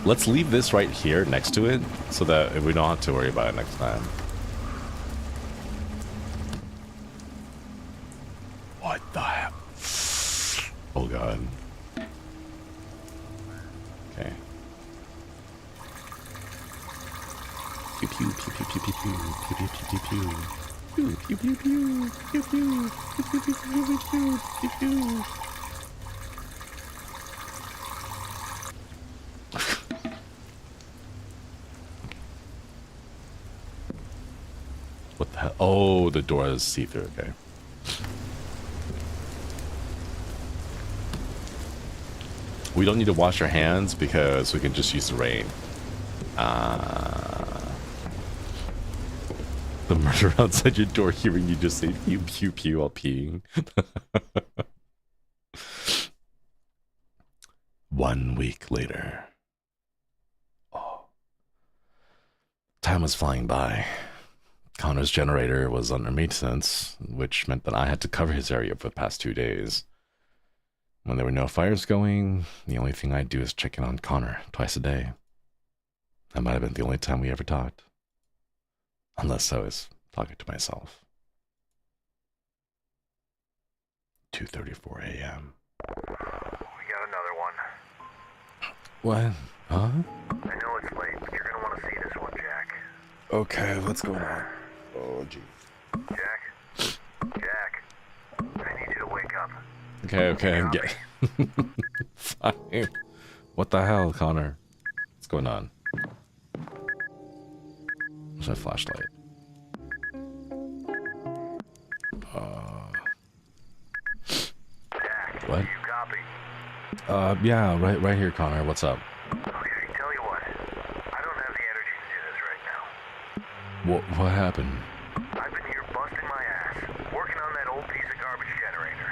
Let's leave this right here next to it, so that we don't have to worry about it next time. What the hell? Oh god. Okay. Pew pew pew pew pew pew pew pew pew pew pew. Pew pew pew pew pew pew pew pew pew pew pew pew. What the hell? Oh, the door is see-through, okay. We don't need to wash our hands because we can just use the rain. The murder outside your door, hearing you just say pew pew pew while peeing. 1 week later. Oh. Time was flying by. Connor's generator was under maintenance, which meant that I had to cover his area for the past 2 days. When there were no fires going, the only thing I'd do is check in on Connor twice a day. That might have been the only time we ever talked. Unless I was talking to myself. 2:34 a.m. We got another one. What? Huh? I know it's late, but you're gonna want to see this one, Jack. Okay, what's going on? Oh, gee. Jack? Jack? I need you to wake up. Okay, I'm getting... Fine. What the hell, Connor? What's going on? Where's my flashlight? Jack, What? you copy? Yeah, right here, Connor. What's up? Okay, tell you what. I don't have the energy to do this right now. What happened? I've been here busting my ass, working on that old piece of garbage generator.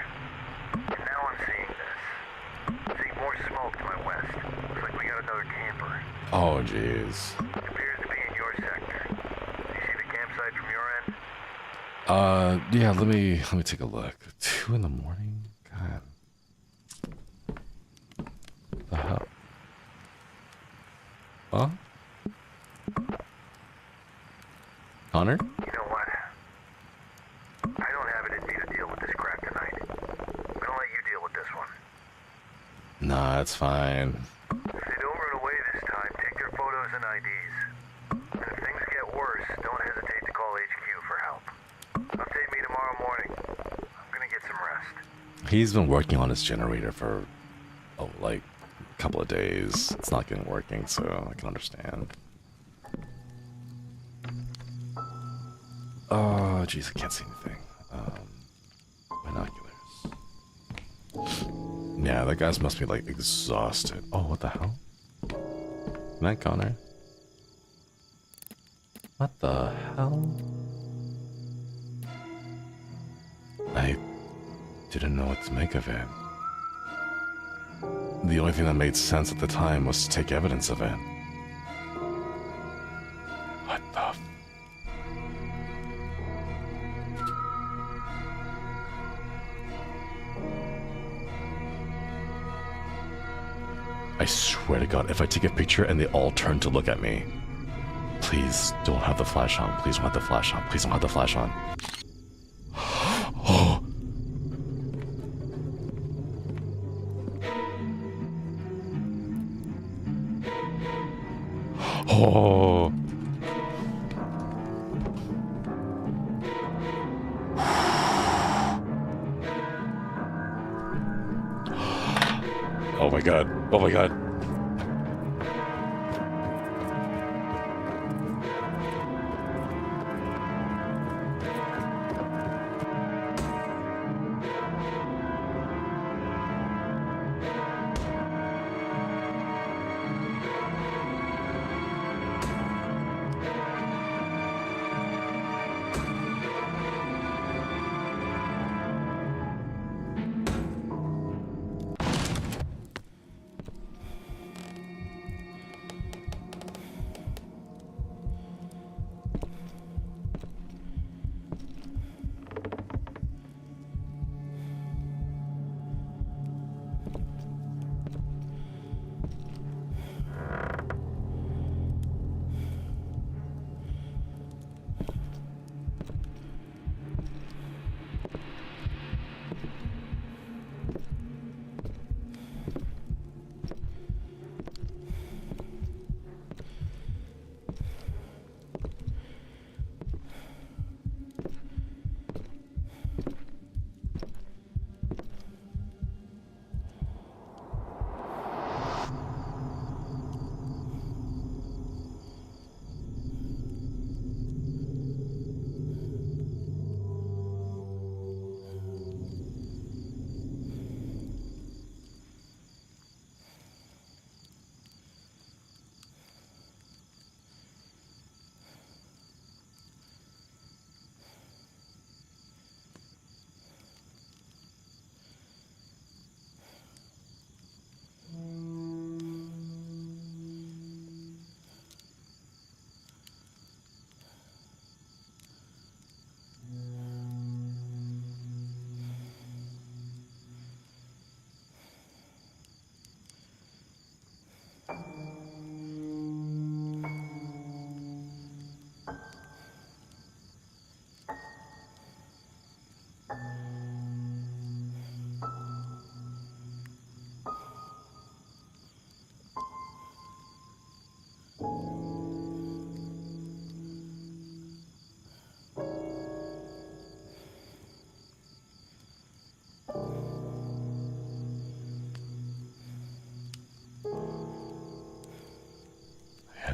And now I'm seeing this. Seeing more smoke to my west. Looks like we got another camper. Oh, jeez. Appears to be in your sector. Do you see the campsite from your end? Yeah, let me take a look. 2 in the morning? God. The hell? Huh? Connor? You know what? I don't have it in me to deal with this crap tonight. I'm gonna let you deal with this one. Nah, it's fine. If they don't run away this time, take their photos and IDs. And if things get worse, don't hesitate to call HQ for help. Update me tomorrow morning. I'm gonna get some rest. He's been working on his generator for, like, a couple of days. It's not getting working, so I can understand. Oh, jeez, I can't see anything. Binoculars. Yeah, that guy's must be, like, exhausted. Oh, what the hell? Isn't that Connor? What the hell? I didn't know what to make of it. The only thing that made sense at the time was to take evidence of it. What the f... I swear to God, if I take a picture and they all turn to look at me, please don't have the flash on. Please don't have the flash on. Please don't have the flash on. Oh! Oh! Oh my God. Oh my God.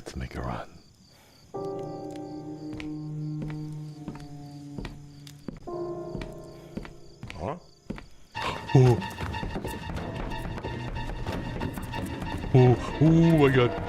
to make a run. Huh? Oh. Oh my god.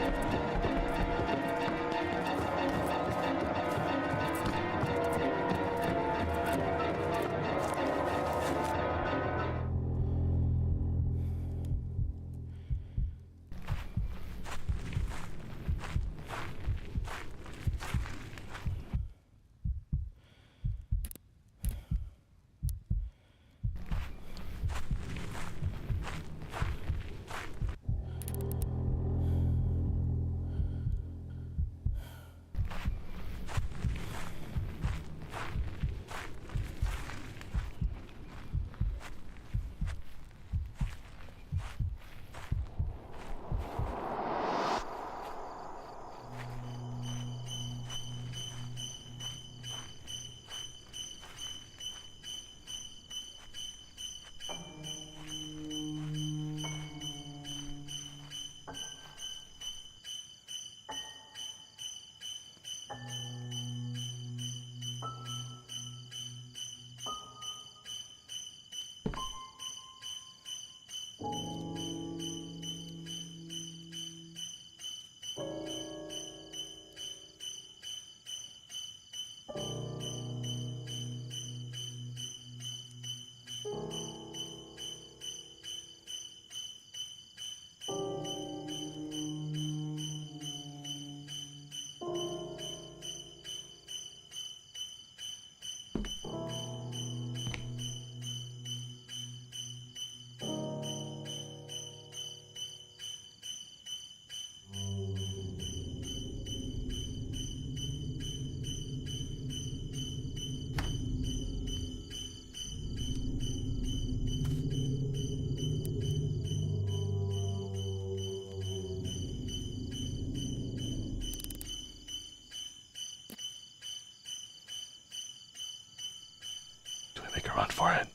Make a run for it.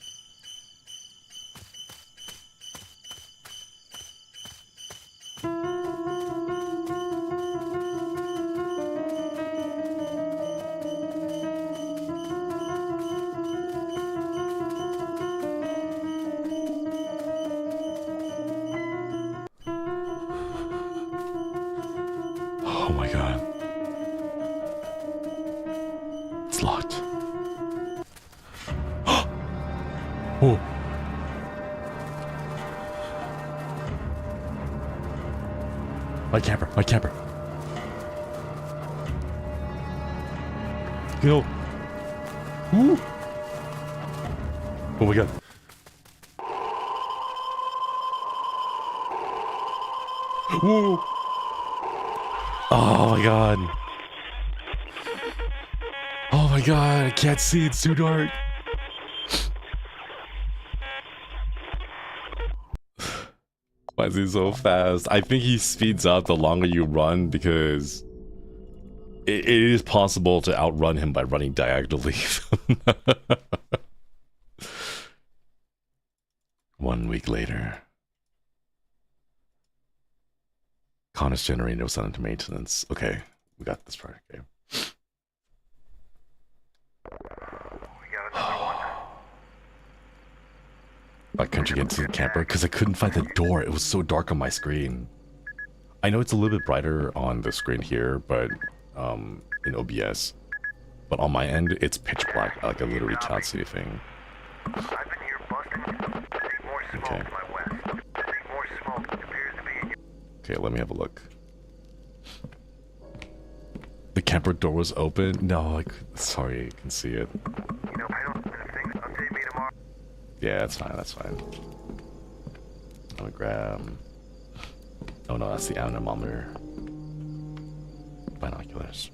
Oh my god. It's locked. Oh. My camper, my camper. Yo. Ooh. Oh my god. Whoa. Oh my god. Oh my god, I can't see, it's too dark. Why is he so fast? I think he speeds up the longer you run because it is possible to outrun him by running diagonally. 1 week later. Connor's generator was sent into maintenance. Okay, we got this part. Okay. Why can't you get into the camper? Because I couldn't find the door. It was so dark on my screen. I know it's a little bit brighter on the screen here, but in OBS. But on my end, it's pitch black. Like I literally can't see anything. I've been here busting. See more smoke Okay. to my west. See more smoke. It appears to be in your... Okay, let me have a look. The camper door was open? No, sorry, I can see it. You know, I don't think update me tomorrow. Yeah, that's fine, that's fine. I'm gonna grab... Oh no, that's the anemometer. Binoculars.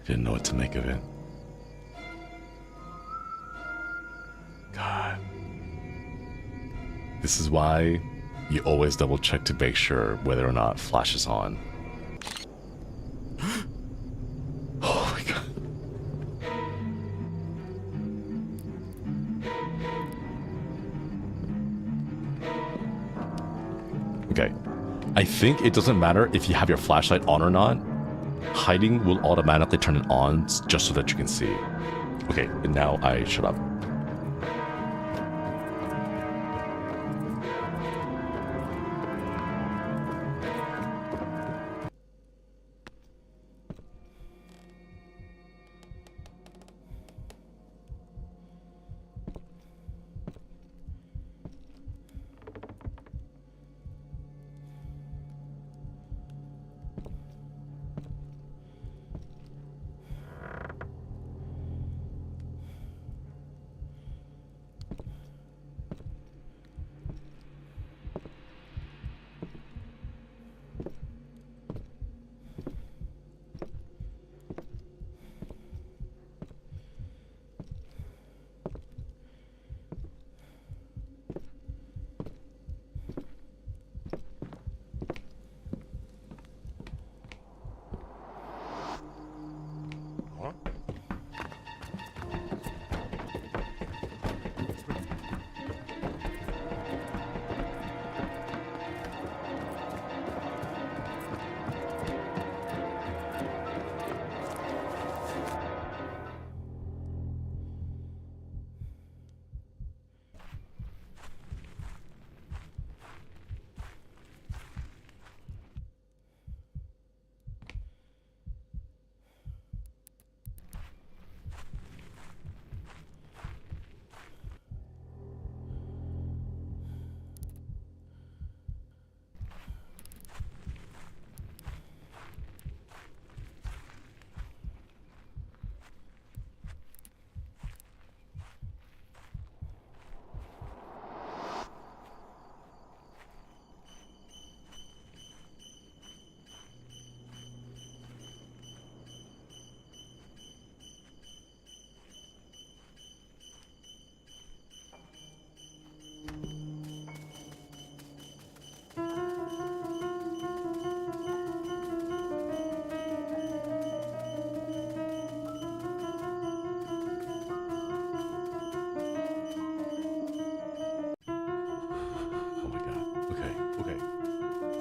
Didn't know what to make of it. God. This is why you always double check to make sure whether or not flash is on. Oh my god. I think it doesn't matter if you have your flashlight on or not. Hiding will automatically turn it on just so that you can see. Okay, and now I shut up.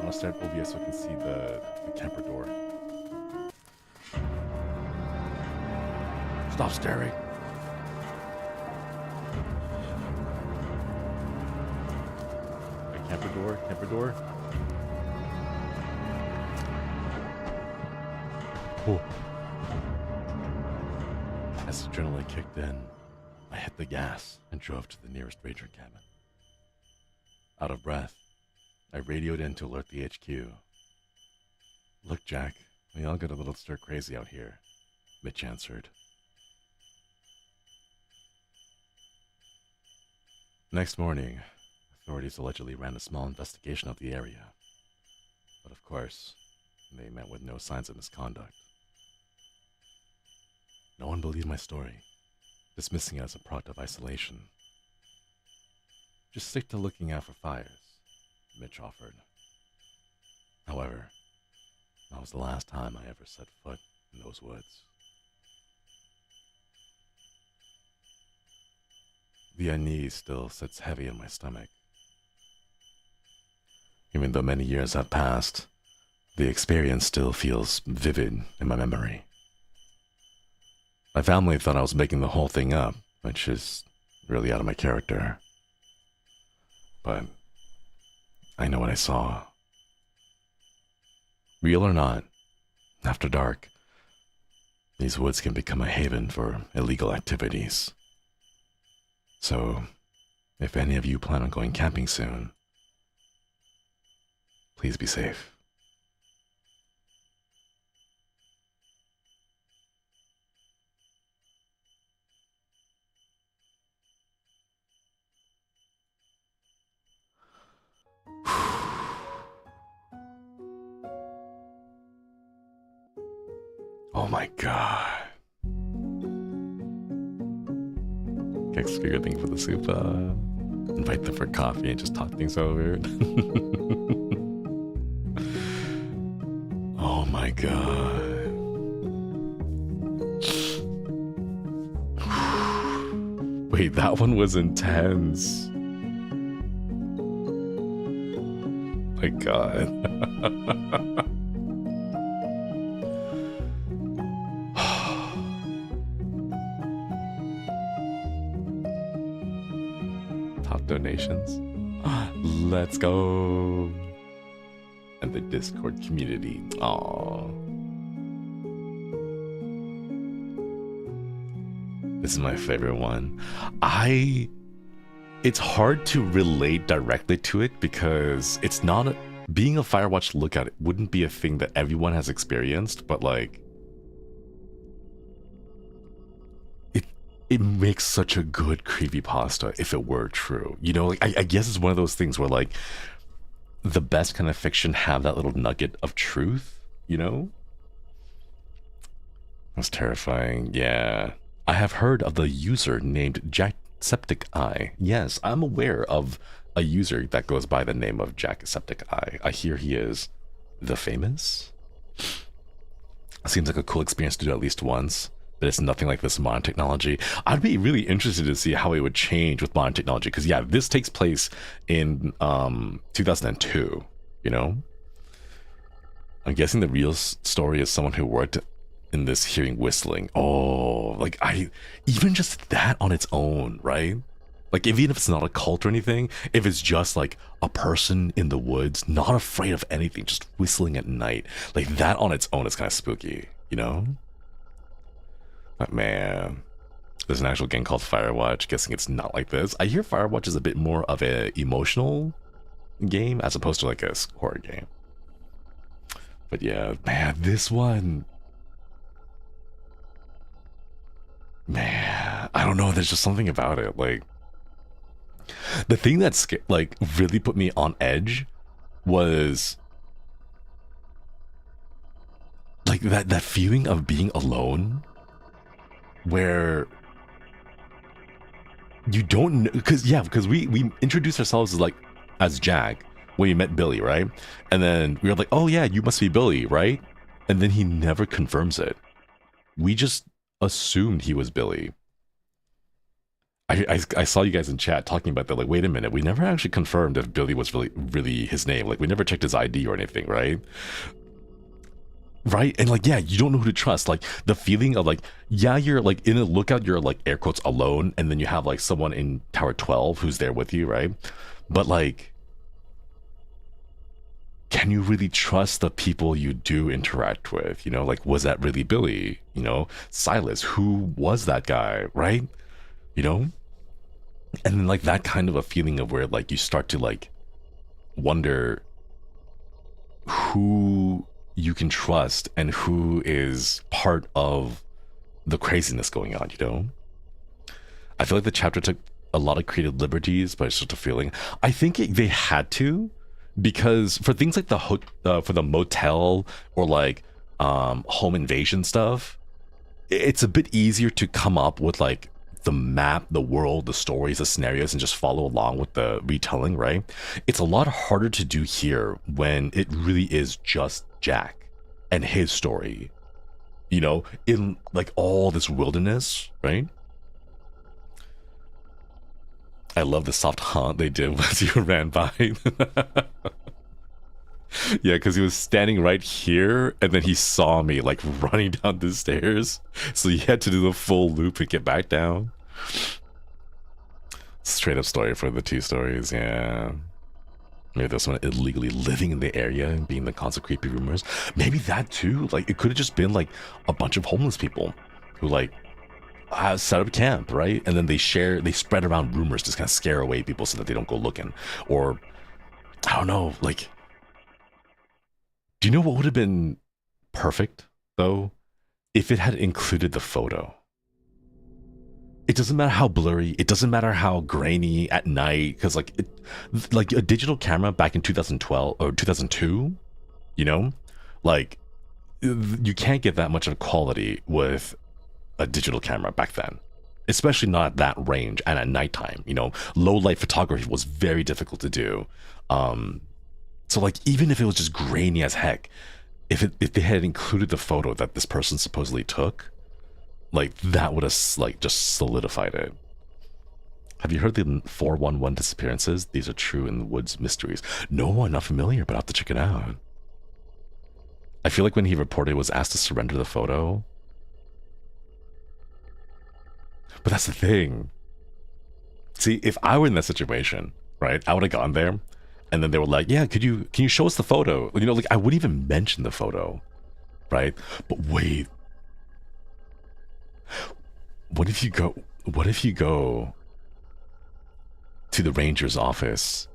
I'll start OBS so I can see the camper door. Stop staring. Okay, camper door. Oh. As the adrenaline kicked in, I hit the gas and drove to the nearest ranger cabin. Out of breath, I radioed in to alert the HQ. Look, Jack, we all get a little stir crazy out here, Mitch answered. Next morning, authorities allegedly ran a small investigation of the area. But of course, they met with no signs of misconduct. No one believed my story, dismissing it as a product of isolation. Just stick to looking out for fires, Mitch offered. However, that was the last time I ever set foot in those woods. The unease still sits heavy in my stomach. Even though many years have passed, the experience still feels vivid in my memory. My family thought I was making the whole thing up, which is really out of my character. But I know what I saw. Real or not, after dark, these woods can become a haven for illegal activities. So, if any of you plan on going camping soon, please be safe. Oh my god. Kex figure thing for the soup. Invite them for coffee and just talk things over. Oh my god. Wait, that one was intense. my god. Top donations. Let's go. And the Discord community. Aww. This is my favorite one. It's hard to relate directly to it because it's not being a Firewatch lookout. It wouldn't be a thing that everyone has experienced, but like it makes such a good creepypasta if it were true. You know, like I guess it's one of those things where like the best kind of fiction have that little nugget of truth, you know? That's terrifying. Yeah. I have heard of the user named Jacksepticeye. Yes, I'm aware of a user that goes by the name of Jacksepticeye. I hear he is the famous. Seems like a cool experience to do at least once, but it's nothing like this modern technology. I'd be really interested to see how it would change with modern technology, because yeah, this takes place in 2002, you know? I'm guessing the real story is someone who worked in this hearing whistling. Oh, like even just that on its own, right? Like even if it's not a cult or anything, if it's just like a person in the woods, not afraid of anything, just whistling at night, like that on its own is kind of spooky, you know? But man, there's an actual game called Firewatch. Guessing it's not like this. I hear Firewatch is a bit more of an emotional game as opposed to like a horror game. But yeah, man, this one, man, I don't know. There's just something about it. Like the thing that's like really put me on edge was like that feeling of being alone, where you don't know, because we introduced ourselves as Jack when we met Billy, right? And then we were like, oh yeah, you must be Billy, right? And then he never confirms it. We just assumed he was Billy. I saw you guys in chat talking about that, like, wait a minute, we never actually confirmed if Billy was really his name. Like, we never checked his ID or anything, right? Right? And like, yeah, you don't know who to trust. Like the feeling of like, yeah, you're like in a lookout, you're like air quotes alone, and then you have like someone in Tower 12 who's there with you, right? But like, can you really trust the people you do interact with? You know, like, was that really Billy? You know, Silas, who was that guy, right? You know? And then like that kind of a feeling of where like you start to like wonder who you can trust and who is part of the craziness going on, you know? I feel like the chapter took a lot of creative liberties, but it's just a feeling. I think they had to, because for things like for the motel or like home invasion stuff, it's a bit easier to come up with like the map, the world, the stories, the scenarios, and just follow along with the retelling, right? It's a lot harder to do here when it really is just Jack and his story, you know, in like all this wilderness, right? I love the soft haunt they did once you ran by. Yeah, because he was standing right here and then he saw me like running down the stairs, so he had to do the full loop and get back down. Straight up story for the two stories. Yeah, maybe there's someone illegally living in the area and being the cause of creepy rumors. Maybe that too. Like it could have just been like a bunch of homeless people who like set up camp, right? And then they spread around rumors to kind of scare away people so that they don't go looking. Or I don't know, like, do you know what would have been perfect though? If it had included the photo. It doesn't matter how blurry, it doesn't matter how grainy at night, because like a digital camera back in 2012 or 2002, you know, like you can't get that much of quality with a digital camera back then, especially not at that range and at nighttime. You know, low light photography was very difficult to do. So like even if it was just grainy as heck, if they had included the photo that this person supposedly took, like that would have like just solidified it. Have you heard the 411 disappearances? These are true in the woods mysteries. No, I'm not familiar, but I'll have to check it out. I feel like when he reported, was asked to surrender the photo. But that's the thing. See, if I were in that situation, right, I would have gone there, and then they were like, yeah, can you show us the photo? You know, like, I wouldn't even mention the photo, right? But wait. What if you go to the ranger's office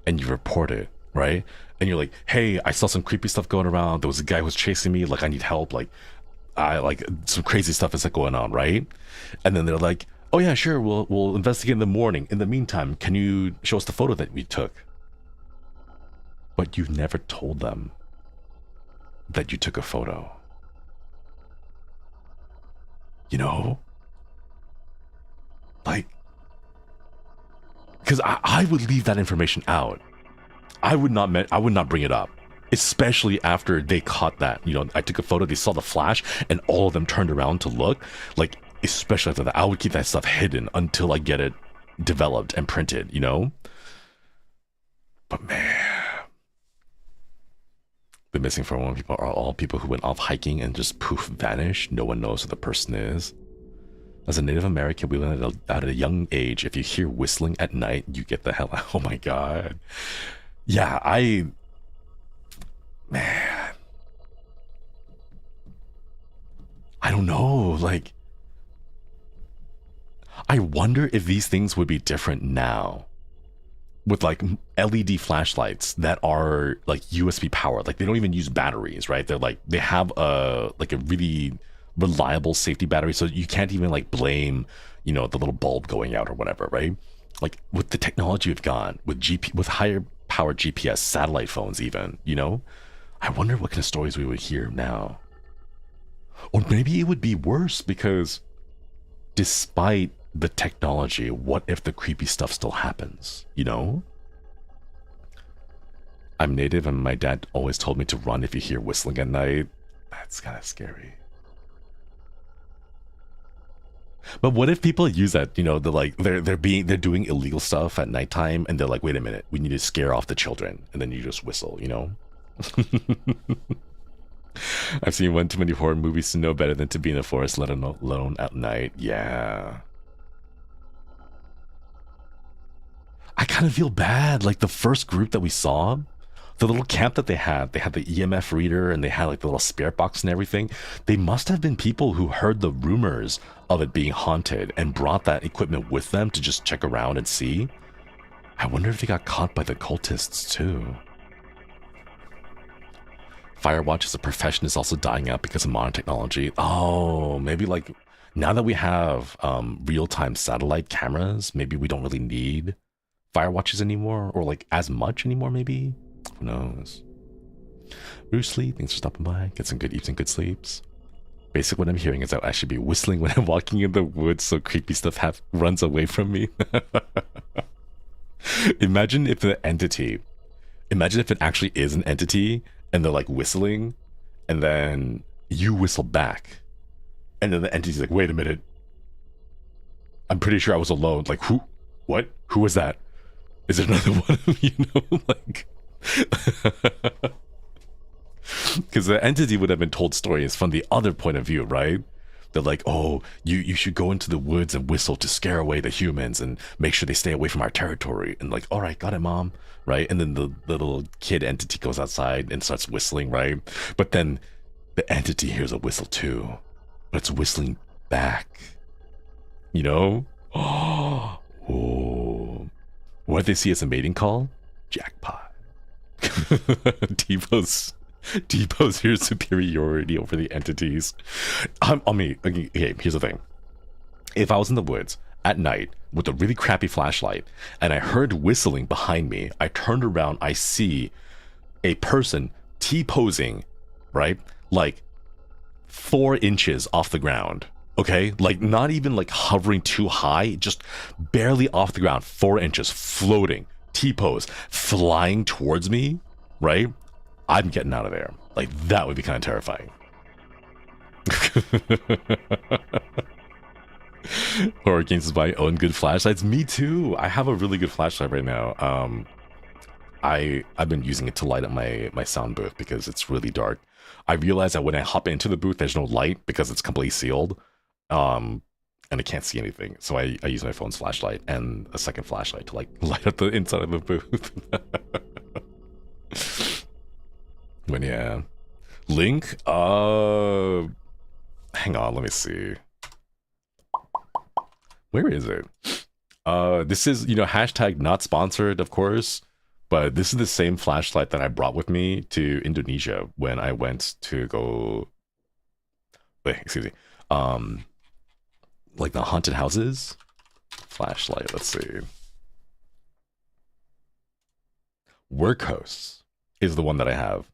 and you report it, right? And you're like, hey, I saw some creepy stuff going around. There was a guy who was chasing me. Like, I need help. Like, some crazy stuff is like going on, right? And then they're like, oh yeah, sure, we'll investigate in the morning. In the meantime, can you show us the photo that we took? But you never told them that you took a photo. You know? Like, because I would leave that information out. I would not bring it up, especially after they caught that. You know, I took a photo, they saw the flash, and all of them turned around to look. Like, especially after that, I would keep that stuff hidden until I get it developed and printed, you know? But man, the missing 411 people are all people who went off hiking and just poof, vanished. No one knows who the person is. As a Native American, we learned at a young age, if you hear whistling at night, you get the hell out. Oh my God. Yeah, man. I don't know, like, I wonder if these things would be different now with like LED flashlights that are like USB powered. Like, they don't even use batteries, right? They're like, they have a really reliable safety battery, so you can't even like blame, you know, the little bulb going out or whatever, right? Like, with the technology we've got with higher powered GPS satellite phones even, you know, I wonder what kind of stories we would hear now. Or maybe it would be worse, because despite the technology, what if the creepy stuff still happens, you know? I'm Native and my dad always told me to run if you hear whistling at night. That's kind of scary. But what if people use that, you know, they're doing illegal stuff at nighttime, and they're like, wait a minute, we need to scare off the children, and then you just whistle, you know? I've seen one too many horror movies to know better than to be in the forest, let alone at night. Yeah. I kind of feel bad. Like, the first group that we saw, the little camp that they had the EMF reader, and they had like the little spirit box and everything. They must have been people who heard the rumors of it being haunted and brought that equipment with them to just check around and see. I wonder if they got caught by the cultists too. Firewatch as a profession is also dying out because of modern technology. Oh, maybe like now that we have real-time satellite cameras, maybe we don't really need firewatches anymore, or like as much anymore, maybe. Who knows? Bruce Lee, thanks for stopping by. Get some good eats and good sleeps. Basically, what I'm hearing is that I should be whistling when I'm walking in the woods so creepy stuff runs away from me. Imagine if it actually is an entity, and they're like whistling, and then you whistle back, and then the entity's like, wait a minute, I'm pretty sure I was alone. Like, who? What? Who was that? Is it another one of you? Know, like, because the entity would have been told stories from the other point of view, right? They're like, oh, you should go into the woods and whistle to scare away the humans and make sure they stay away from our territory. And like, all right, got it, mom, right? And then the little kid entity goes outside and starts whistling, right? But then the entity hears a whistle too, but it's whistling back, you know? Oh, what they see as a mating call? Jackpot. Depot's here superiority over the entities. Okay, here's the thing. If I was in the woods at night with a really crappy flashlight and I heard whistling behind me, I turned around, I see a person T-posing, right? Like 4 inches off the ground. Okay, like not even like hovering too high, just barely off the ground, 4 inches, floating, T-pose, flying towards me, right? I'm getting out of there. Like, that would be kind of terrifying. Horror games is my own good flashlights. Me too. I have a really good flashlight right now. I've been using it to light up my sound booth because it's really dark. I realize that when I hop into the booth, there's no light because it's completely sealed, and I can't see anything. So I use my phone's flashlight and a second flashlight to like light up the inside of the booth. But yeah, link. Hang on, let me see. Where is it? This is, you know, hashtag not sponsored, of course. But this is the same flashlight that I brought with me to Indonesia when I went to go, wait, excuse me, like the haunted houses. Flashlight, let's see. Workhorse is the one that I have.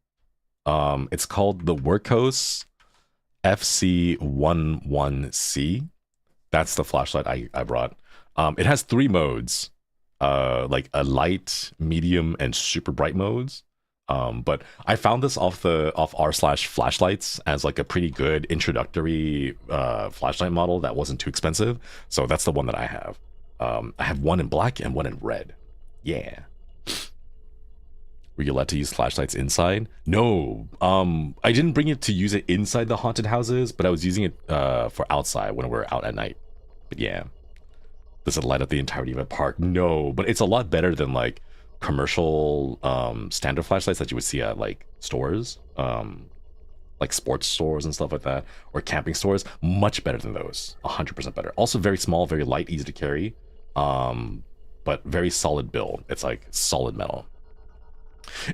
It's called the Workhorse FC11C. That's the flashlight I brought. It has 3 modes. Like a light, medium, and super bright modes. But I found this off r/flashlights as like a pretty good introductory flashlight model that wasn't too expensive. So that's the one that I have. I have one in black and one in red. Yeah. Were you allowed to use flashlights inside? No. I didn't bring it to use it inside the haunted houses, but I was using it for outside when we're out at night. But yeah. Does it light up the entirety of a park? No, but it's a lot better than like commercial standard flashlights that you would see at like stores, like sports stores and stuff like that, or camping stores. Much better than those. 100% better. Also very small, very light, easy to carry, but very solid build. It's like solid metal.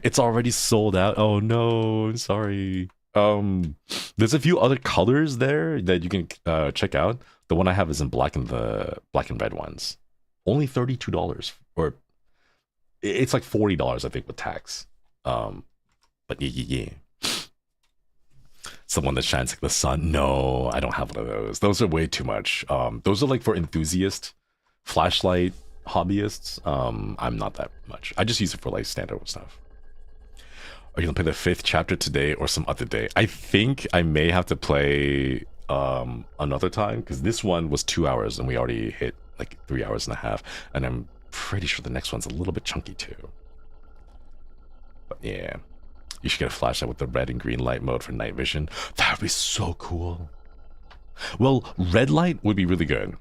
It's already sold out. Oh no, I'm sorry. There's a few other colors there that you can check out. The one I have is in black and red ones. Only $32, or it's like $40, I think, with tax. But yeah. It's the one that shines like the sun. No, I don't have one of those. Those are way too much. Those are like for enthusiast flashlight hobbyists. I'm not that much. I just use it for like standard stuff. Are you gonna play the 5th chapter today or some other day? I think I may have to play another time, because this one was 2 hours and we already hit like 3 hours and a half, and I'm pretty sure the next one's a little bit chunky too. But yeah, you should get a flashlight with the red and green light mode for night vision. That would be so cool. Well, red light would be really good.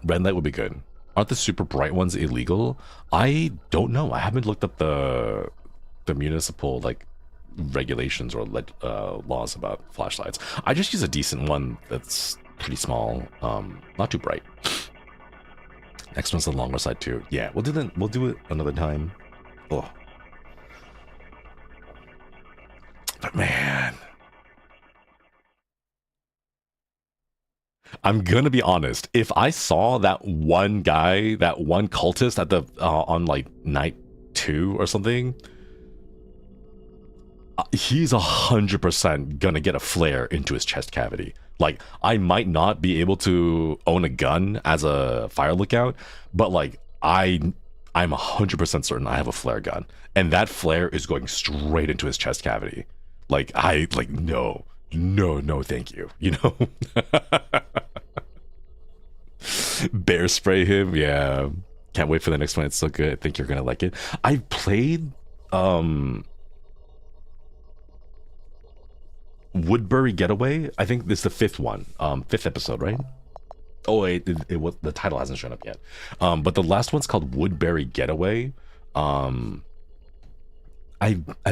Red light would be good. Aren't the super bright ones illegal? I don't know. I haven't looked up the municipal like regulations or laws about flashlights. I just use a decent one that's pretty small, not too bright. Next one's the longer side too. Yeah, we'll do it another time. Oh, but man, I'm gonna be honest. If I saw that one guy, that one cultist at the on like night 2 or something, he's 100% gonna get a flare into his chest cavity. Like, I might not be able to own a gun as a fire lookout, but like I'm 100% certain I have a flare gun, and that flare is going straight into his chest cavity. Like, no, thank you. You know, bear spray him. Yeah, can't wait for the next one. It's so good. I think you're gonna like it. I've played Woodbury Getaway. I think this is the 5th one, 5th episode, right? Oh wait, the title hasn't shown up yet. But the last one's called Woodbury Getaway. I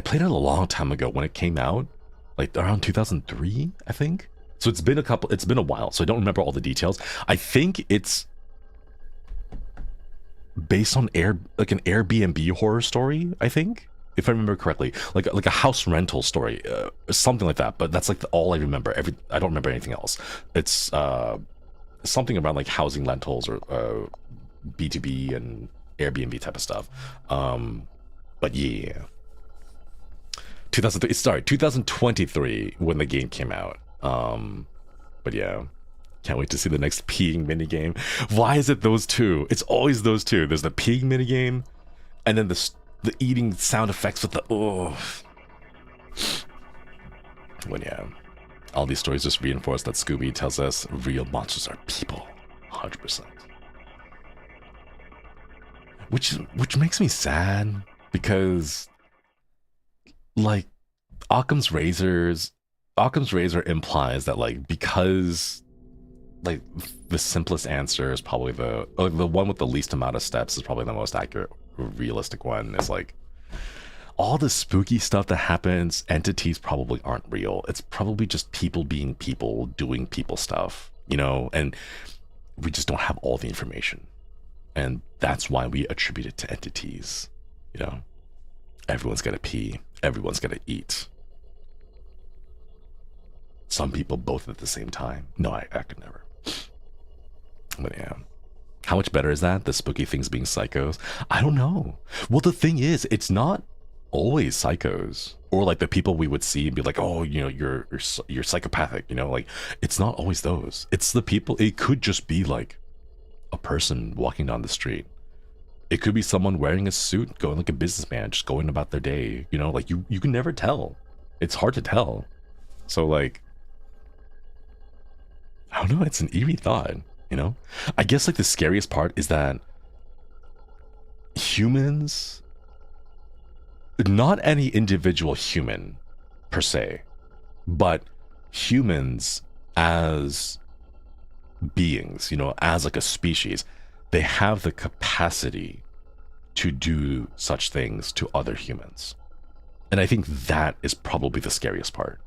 played it a long time ago when it came out, like around 2003, I think. So it's been a while, so I don't remember all the details. I think it's based on an Airbnb horror story, I think, if I remember correctly, like a house rental story, something like that. But that's like all I remember. I don't remember anything else. It's something around like housing rentals or B2B and Airbnb type of stuff. But yeah, 2023 when the game came out. But yeah, can't wait to see the next peeing minigame. Why is it those two? It's always those two. There's the peeing minigame, and then the eating sound effects with the Well, yeah, all these stories just reinforce that Scooby tells us real monsters are people. 100%. Which makes me sad because, like, Occam's razor implies that, like, because, like, the simplest answer is probably the one with the least amount of steps is probably the most accurate, realistic one. Is like all the spooky stuff that happens, entities probably aren't real. It's probably just people being people, doing people stuff, you know, and we just don't have all the information. And that's why we attribute it to entities, you know. Everyone's gonna pee, everyone's gonna eat. Some people both at the same time. No, I could never. But yeah. How much better is that? The spooky things being psychos? I don't know. Well, the thing is, it's not always psychos. Or like the people we would see and be like, oh, you know, you're psychopathic, you know, like it's not always those. It's the people, it could just be like a person walking down the street. It could be someone wearing a suit, going like a businessman, just going about their day, you know, like you can never tell. It's hard to tell. So like, I don't know, it's an eerie thought, you know? I guess like the scariest part is that humans, not any individual human per se, but humans as beings, you know, as like a species, they have the capacity to do such things to other humans. And I think that is probably the scariest part,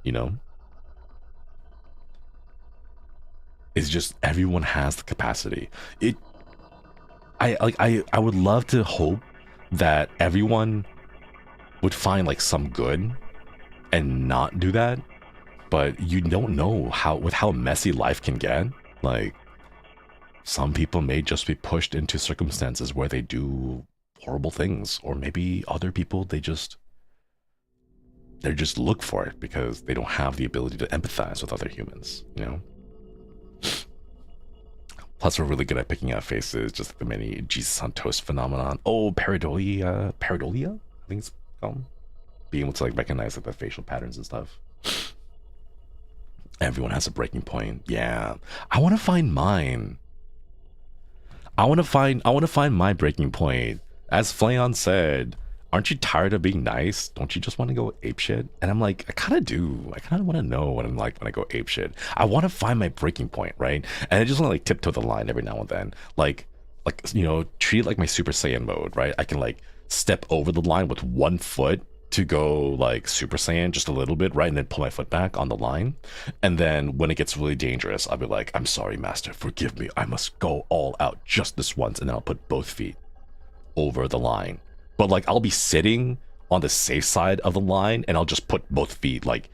you know? It's just everyone has the capacity. I would love to hope that everyone would find like some good and not do that, but you don't know how messy life can get. Like, some people may just be pushed into circumstances where they do horrible things, or maybe other people they just look for it because they don't have the ability to empathize with other humans, you know? Plus, we're really good at picking out faces, just like the many Jesus on Toast phenomenon. Oh, pareidolia, I think it's called. Being able to like recognize like the facial patterns and stuff. Everyone has a breaking point. Yeah, I want to find mine. I want to find my breaking point. As Flayon said, aren't you tired of being nice? Don't you just want to go apeshit? And I'm like, I kind of do. I kind of want to know what I'm like when I go apeshit. I want to find my breaking point, right? And I just want to like tiptoe the line every now and then. Like, you know, treat it like my Super Saiyan mode, right? I can like step over the line with 1 foot to go like Super Saiyan just a little bit, right? And then pull my foot back on the line. And then when it gets really dangerous, I'll be like, I'm sorry, master, forgive me. I must go all out just this once. And then I'll put both feet over the line. But like, I'll be sitting on the safe side of the line and I'll just put both feet, like,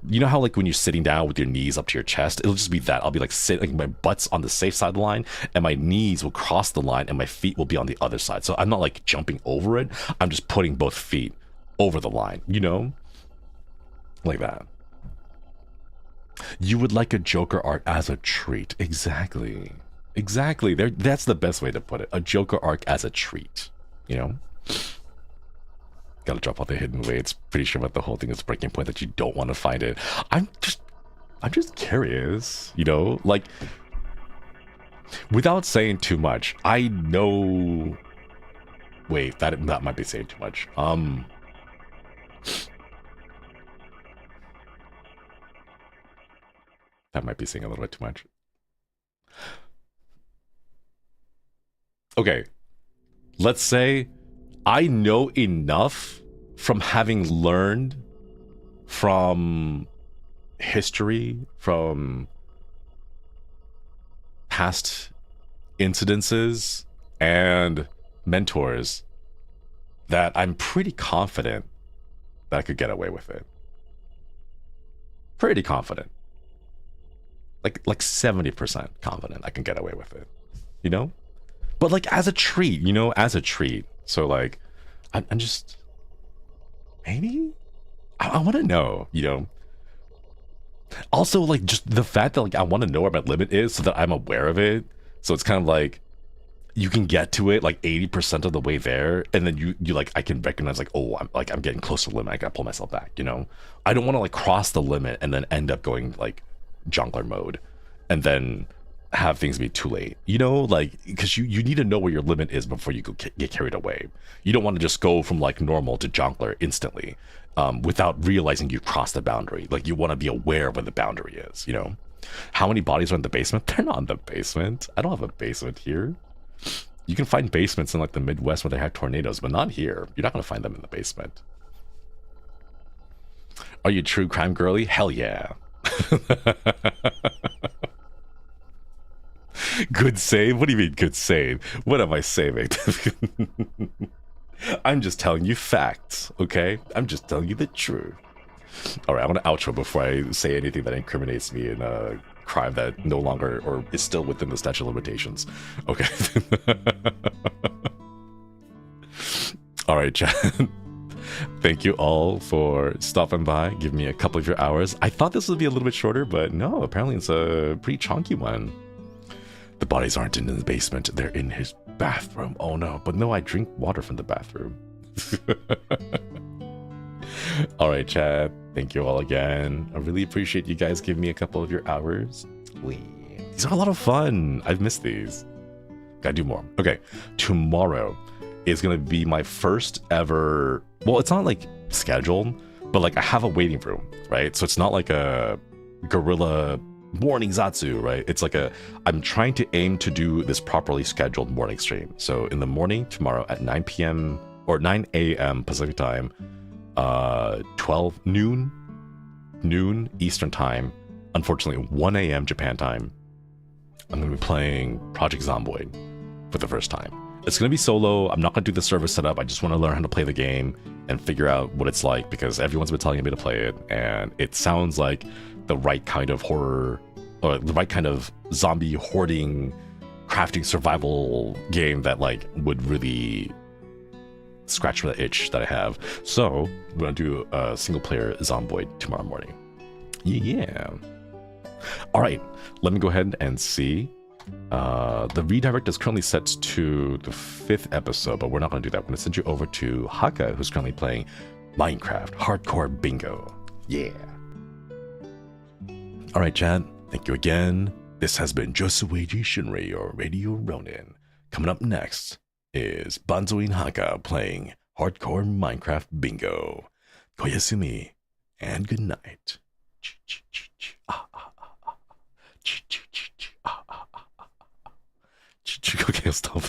you know how like when you're sitting down with your knees up to your chest, it'll just be that. I'll be like sitting, like my butt's on the safe side of the line and my knees will cross the line and my feet will be on the other side. So I'm not like jumping over it. I'm just putting both feet over the line, you know? Like that. You would like a Joker arc as a treat. Exactly. Exactly. That's the best way to put it. A Joker arc as a treat, you know? Gotta drop all the hidden weights. Pretty sure about the whole thing is a breaking point that you don't want to find it. I'm just curious, you know, like, without saying too much, I know. Wait, that might be saying too much. That might be saying a little bit too much. Okay, let's say I know enough from having learned from history, from past incidences and mentors, that I'm pretty confident that I could get away with it. Pretty confident. Like 70% confident I can get away with it, you know? But like as a treat, you know, as a treat. So like, I'm just, maybe? I want to know, you know? Also, like, just the fact that like I want to know where my limit is so that I'm aware of it. So it's kind of like, you can get to it like 80% of the way there, and then you like, I can recognize like, oh, I'm getting close to the limit. I gotta pull myself back, you know? I don't want to like cross the limit and then end up going like jungler mode and then have things be too late, you know, like, because you need to know where your limit is before you get carried away. You don't want to just go from like normal to jungler instantly without realizing you crossed the boundary. Like, you want to be aware of where the boundary is, you know. How many bodies are in the basement? They're not in the basement. I don't have a basement here. You can find basements in like the Midwest where they have tornadoes, but not here. You're not going to find them in the basement. Are you a true crime girly? Hell yeah. Good save? What do you mean good save? What am I saving? I'm just telling you facts, okay? I'm just telling you the truth. All right, I want to outro before I say anything that incriminates me in a crime that no longer, or is still within the statute of limitations. Okay. All right, chat. Thank you all for stopping by. Give me a couple of your hours. I thought this would be a little bit shorter, but no, apparently it's a pretty chunky one. The bodies aren't in the basement. They're in his bathroom. Oh no, but no, I drink water from the bathroom. All right, chat. Thank you all again. I really appreciate you guys giving me a couple of your hours. These are a lot of fun. I've missed these. Gotta do more. Okay, tomorrow is gonna be my first ever, well, it's not like scheduled, but like I have a waiting room, right? So it's not like a guerrilla morning Zatsu, right? It's like I'm trying to aim to do this properly scheduled morning stream. So in the morning tomorrow at 9 p.m. or 9 a.m. Pacific time, 12 noon Eastern time, unfortunately 1 a.m. Japan time, I'm going to be playing Project Zomboid for the first time. It's going to be solo. I'm not going to do the server setup. I just want to learn how to play the game and figure out what it's like, because everyone's been telling me to play it, and it sounds like the right kind of horror, or the right kind of zombie hoarding, crafting survival game that like would really scratch the itch that I have. So we're gonna do a single player Zomboid tomorrow morning. Yeah. All right, let me go ahead and see. The redirect is currently set to the 5th episode, but we're not gonna do that. We're gonna send you over to Haka, who's currently playing Minecraft Hardcore Bingo. Yeah. All right, chat. Thank you again. This has been Josueji Shinri, or Radio Ronin. Coming up next is Banzoin Haka playing Hardcore Minecraft Bingo. Koyasumi, and good night. Okay, I'll stop.